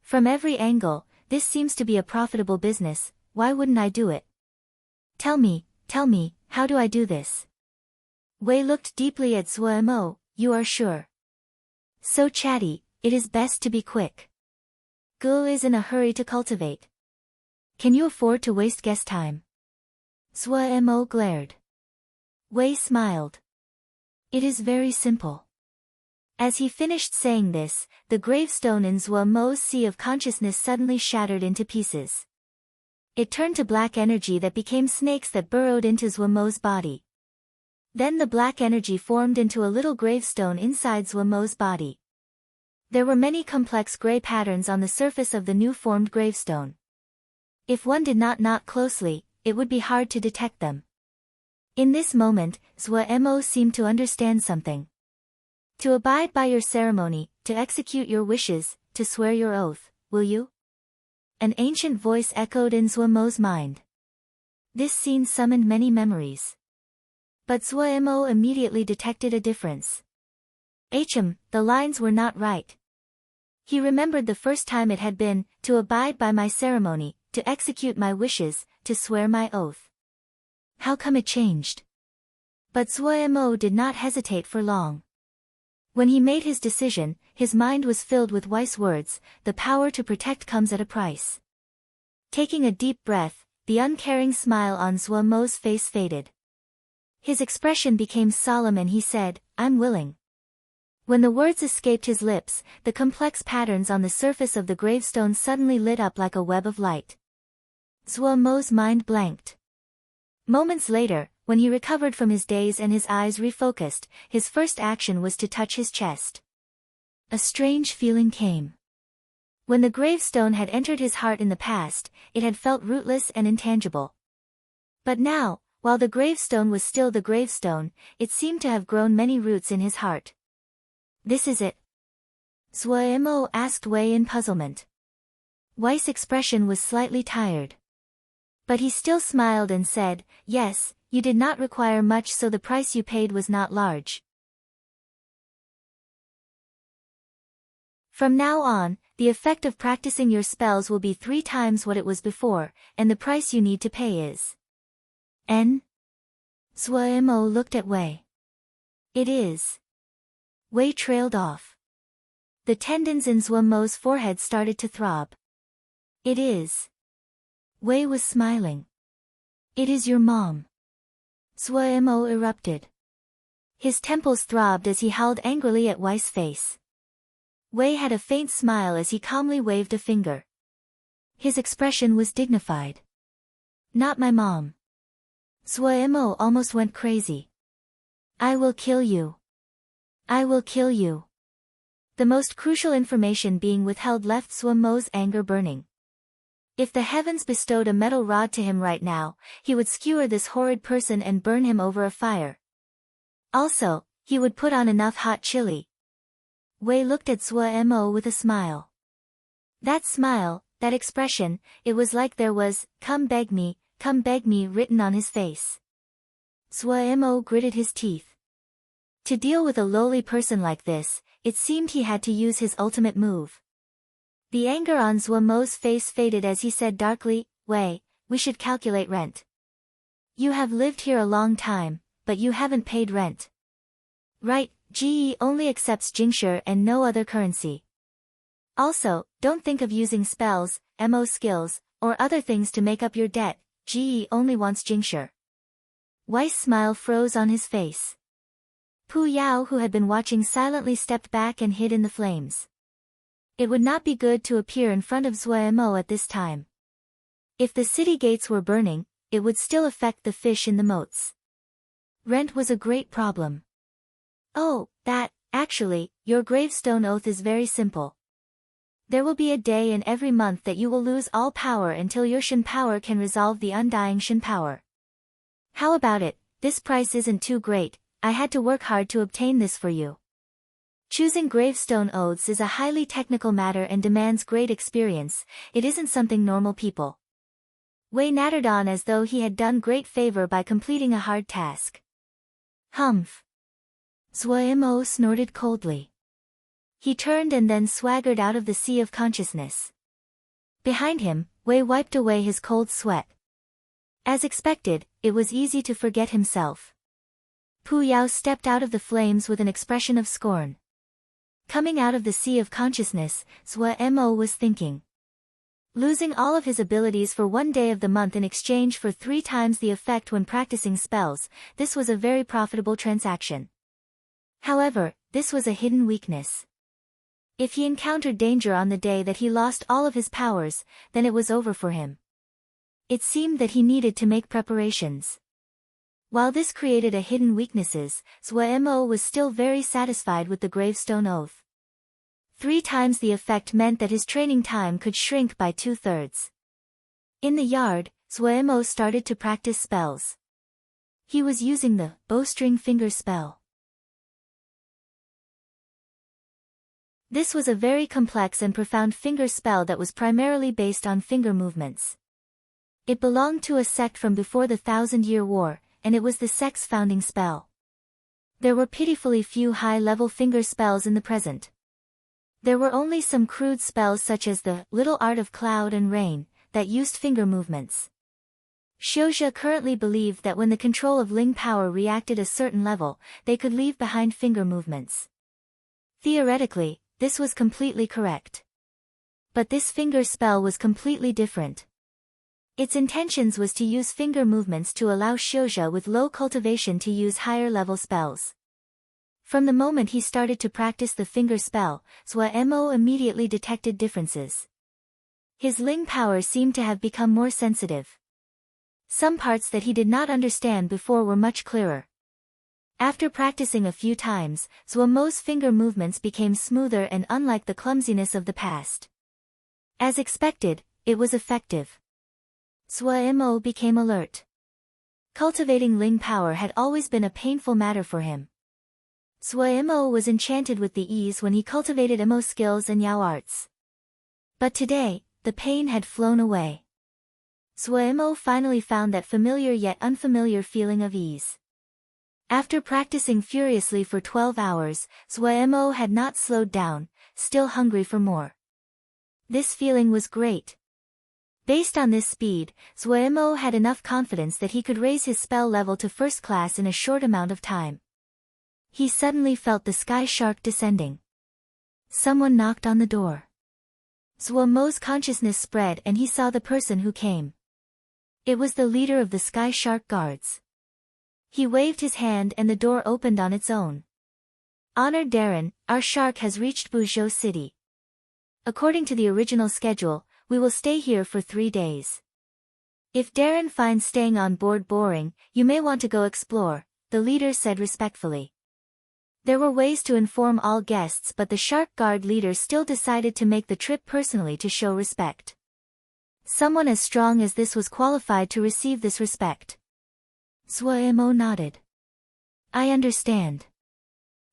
From every angle, this seems to be a profitable business, why wouldn't I do it? Tell me, how do I do this? Wei looked deeply at Zuo. You are sure? So chatty, it is best to be quick. Gu is in a hurry to cultivate. Can you afford to waste guest time? Zuo glared. Wei smiled. It is very simple. As he finished saying this, the gravestone in Zuo's sea of consciousness suddenly shattered into pieces. It turned to black energy that became snakes that burrowed into Zuo's body. Then the black energy formed into a little gravestone inside Zuo's body. There were many complex gray patterns on the surface of the new formed gravestone. If one did not knot closely, it would be hard to detect them. In this moment, Zuo seemed to understand something. To abide by your ceremony, to execute your wishes, to swear your oath, will you? An ancient voice echoed in Zuo's mind. This scene summoned many memories. But Zuo immediately detected a difference. The lines were not right. He remembered the first time it had been, to abide by my ceremony, to execute my wishes, to swear my oath. How come it changed? But Zuo did not hesitate for long. When he made his decision, his mind was filled with wise words, the power to protect comes at a price. Taking a deep breath, the uncaring smile on Zuo's face faded. His expression became solemn and he said, I'm willing. When the words escaped his lips, the complex patterns on the surface of the gravestone suddenly lit up like a web of light. Zuo's mind blanked. Moments later, when he recovered from his daze and his eyes refocused, his first action was to touch his chest. A strange feeling came. When the gravestone had entered his heart in the past, it had felt rootless and intangible. But now, while the gravestone was still the gravestone, it seemed to have grown many roots in his heart. This is it? Zuo asked Wei in puzzlement. Wei's expression was slightly tired. But he still smiled and said, yes, you did not require much so the price you paid was not large. From now on, the effect of practicing your spells will be 3 times what it was before, and the price you need to pay is N? Zuo looked at Wei. It is. Wei trailed off. The tendons in Zuo's forehead started to throb. It is. Wei was smiling. It is your mom. Zuo erupted. His temples throbbed as he howled angrily at Wei's face. Wei had a faint smile as he calmly waved a finger. His expression was dignified. Not my mom. Zuo almost went crazy. I will kill you. I will kill you. The most crucial information being withheld left Zuo's anger burning. If the heavens bestowed a metal rod to him right now, he would skewer this horrid person and burn him over a fire. Also, he would put on enough hot chili. Wei looked at Zuo with a smile. That smile, that expression, it was like there was, come beg me, written on his face. Zuo gritted his teeth. To deal with a lowly person like this, it seemed he had to use his ultimate move. The anger on Zuo's face faded as he said darkly, Wei, we should calculate rent. You have lived here a long time, but you haven't paid rent. Right, GE only accepts Jingshi and no other currency. Also, don't think of using spells, MO skills, or other things to make up your debt, GE only wants Jingshi. Wei's smile froze on his face. Pu Yao, who had been watching silently, stepped back and hid in the flames. It would not be good to appear in front of Zuemo at this time. If the city gates were burning, it would still affect the fish in the moats. Rent was a great problem. Oh, actually, your gravestone oath is very simple. There will be a day in every month that you will lose all power until your Shin power can resolve the undying Shin power. How about it? This price isn't too great. I had to work hard to obtain this for you. Choosing gravestone oaths is a highly technical matter and demands great experience. It isn't something normal people. Wei nattered on as though he had done great favor by completing a hard task. Humph. Zuemo snorted coldly. He turned and then swaggered out of the sea of consciousness. Behind him, Wei wiped away his cold sweat. As expected, it was easy to forget himself. Pu Yao stepped out of the flames with an expression of scorn. Coming out of the sea of consciousness, Zuemo was thinking. Losing all of his abilities for one day of the month in exchange for 3 times the effect when practicing spells, this was a very profitable transaction. However, this was a hidden weakness. If he encountered danger on the day that he lost all of his powers, then it was over for him. It seemed that he needed to make preparations. While this created a hidden weaknesses, Zuemo was still very satisfied with the gravestone oath. 3 times the effect meant that his training time could shrink by 2/3. In the yard, Zuemo started to practice spells. He was using the bowstring finger spell. This was a very complex and profound finger spell that was primarily based on finger movements. It belonged to a sect from before the 1,000-Year War, and it was the sect's founding spell. There were pitifully few high-level finger spells in the present. There were only some crude spells such as the Little Art of Cloud and Rain, that used finger movements. Xiuzhe currently believed that when the control of Ling power reacted a certain level, they could leave behind finger movements. Theoretically, this was completely correct. But this finger spell was completely different. Its intentions was to use finger movements to allow Xiuzhe with low cultivation to use higher-level spells. From the moment he started to practice the finger spell, Zuemo immediately detected differences. His Ling power seemed to have become more sensitive. Some parts that he did not understand before were much clearer. After practicing a few times, Zuemo's finger movements became smoother and unlike the clumsiness of the past. As expected, it was effective. Zuemo became alert. Cultivating Ling power had always been a painful matter for him. Zuemo was enchanted with the ease when he cultivated emo skills and Yao arts. But today, the pain had flown away. Zuemo finally found that familiar yet unfamiliar feeling of ease. After practicing furiously for 12 hours, Zuemo had not slowed down, still hungry for more. This feeling was great. Based on this speed, Zuemo had enough confidence that he could raise his spell level to first class in a short amount of time. He suddenly felt the sky shark descending. Someone knocked on the door. Zuemo's consciousness spread and he saw the person who came. It was the leader of the sky shark guards. He waved his hand and the door opened on its own. Honored Darren, our shark has reached Buzhou City. According to the original schedule, we will stay here for 3 days. If Darren finds staying on board boring, you may want to go explore, the leader said respectfully. There were ways to inform all guests but the shark guard leader still decided to make the trip personally to show respect. Someone as strong as this was qualified to receive this respect. Zuemo nodded. I understand.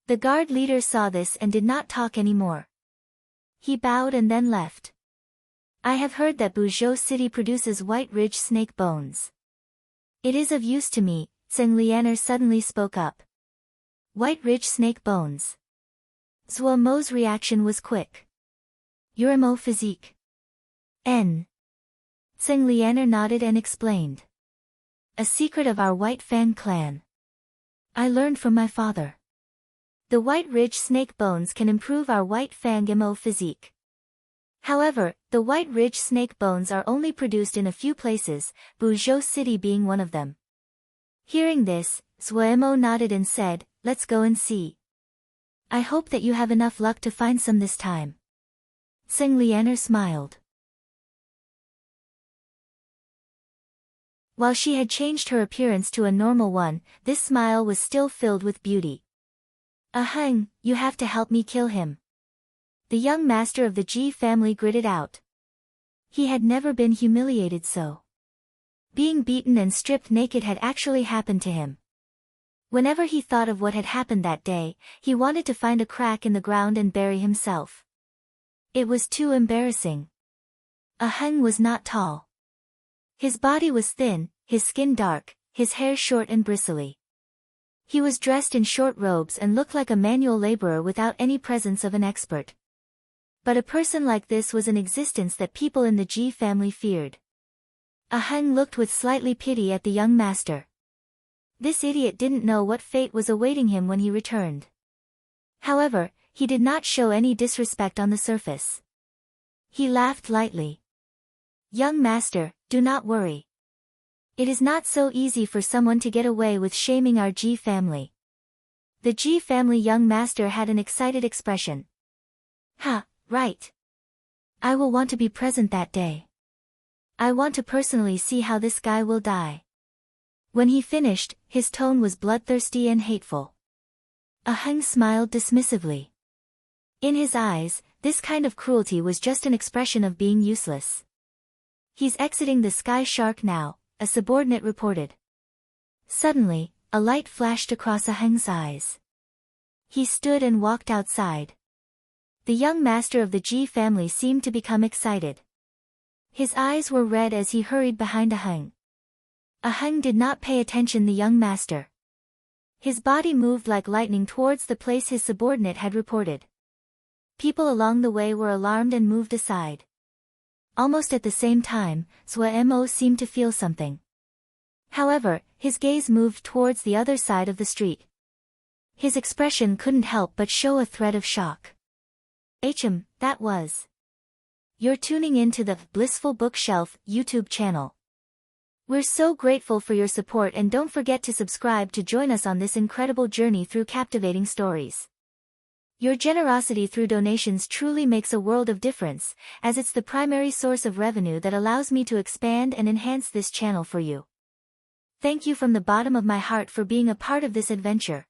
The guard leader saw this and did not talk anymore. He bowed and then left. I have heard that Buzhou City produces White Ridge snake bones. It is of use to me, Tseng Lianer suddenly spoke up. White Ridge snake bones. Zuemo's reaction was quick. Your emo physique. N. Tseng Lianer nodded and explained. A secret of our White Fang clan. I learned from my father. The White Ridge snake bones can improve our White Fang emo physique. However, the White Ridge snake bones are only produced in a few places, Buzhou City being one of them. Hearing this, Zuemo nodded and said, let's go and see. I hope that you have enough luck to find some this time. Tsing Lianer smiled. While she had changed her appearance to a normal one, this smile was still filled with beauty. Aheng, you have to help me kill him. The young master of the Ji family gritted out. He had never been humiliated so. Being beaten and stripped naked had actually happened to him. Whenever he thought of what had happened that day, he wanted to find a crack in the ground and bury himself. It was too embarrassing. Aheng was not tall. His body was thin, his skin dark, his hair short and bristly. He was dressed in short robes and looked like a manual laborer without any presence of an expert. But a person like this was an existence that people in the Ji family feared. Aheng looked with slightly pity at the young master. This idiot didn't know what fate was awaiting him when he returned. However, he did not show any disrespect on the surface. He laughed lightly. Young master, do not worry. It is not so easy for someone to get away with shaming our Ji family. The Ji family young master had an excited expression. Ha, right. I will want to be present that day. I want to personally see how this guy will die. When he finished, his tone was bloodthirsty and hateful. Aheng smiled dismissively. In his eyes, this kind of cruelty was just an expression of being useless. He's exiting the Sky Shark now, a subordinate reported. Suddenly, a light flashed across Aheng's eyes. He stood and walked outside. The young master of the Ji family seemed to become excited. His eyes were red as he hurried behind Aheng. Aheng did not pay attention to the young master. His body moved like lightning towards the place his subordinate had reported. People along the way were alarmed and moved aside. Almost at the same time, Mo seemed to feel something. However, his gaze moved towards the other side of the street. His expression couldn't help but show a thread of shock. That was. You're tuning in to the Blissful Bookshelf YouTube channel. We're so grateful for your support and don't forget to subscribe to join us on this incredible journey through captivating stories. Your generosity through donations truly makes a world of difference, as it's the primary source of revenue that allows me to expand and enhance this channel for you. Thank you from the bottom of my heart for being a part of this adventure.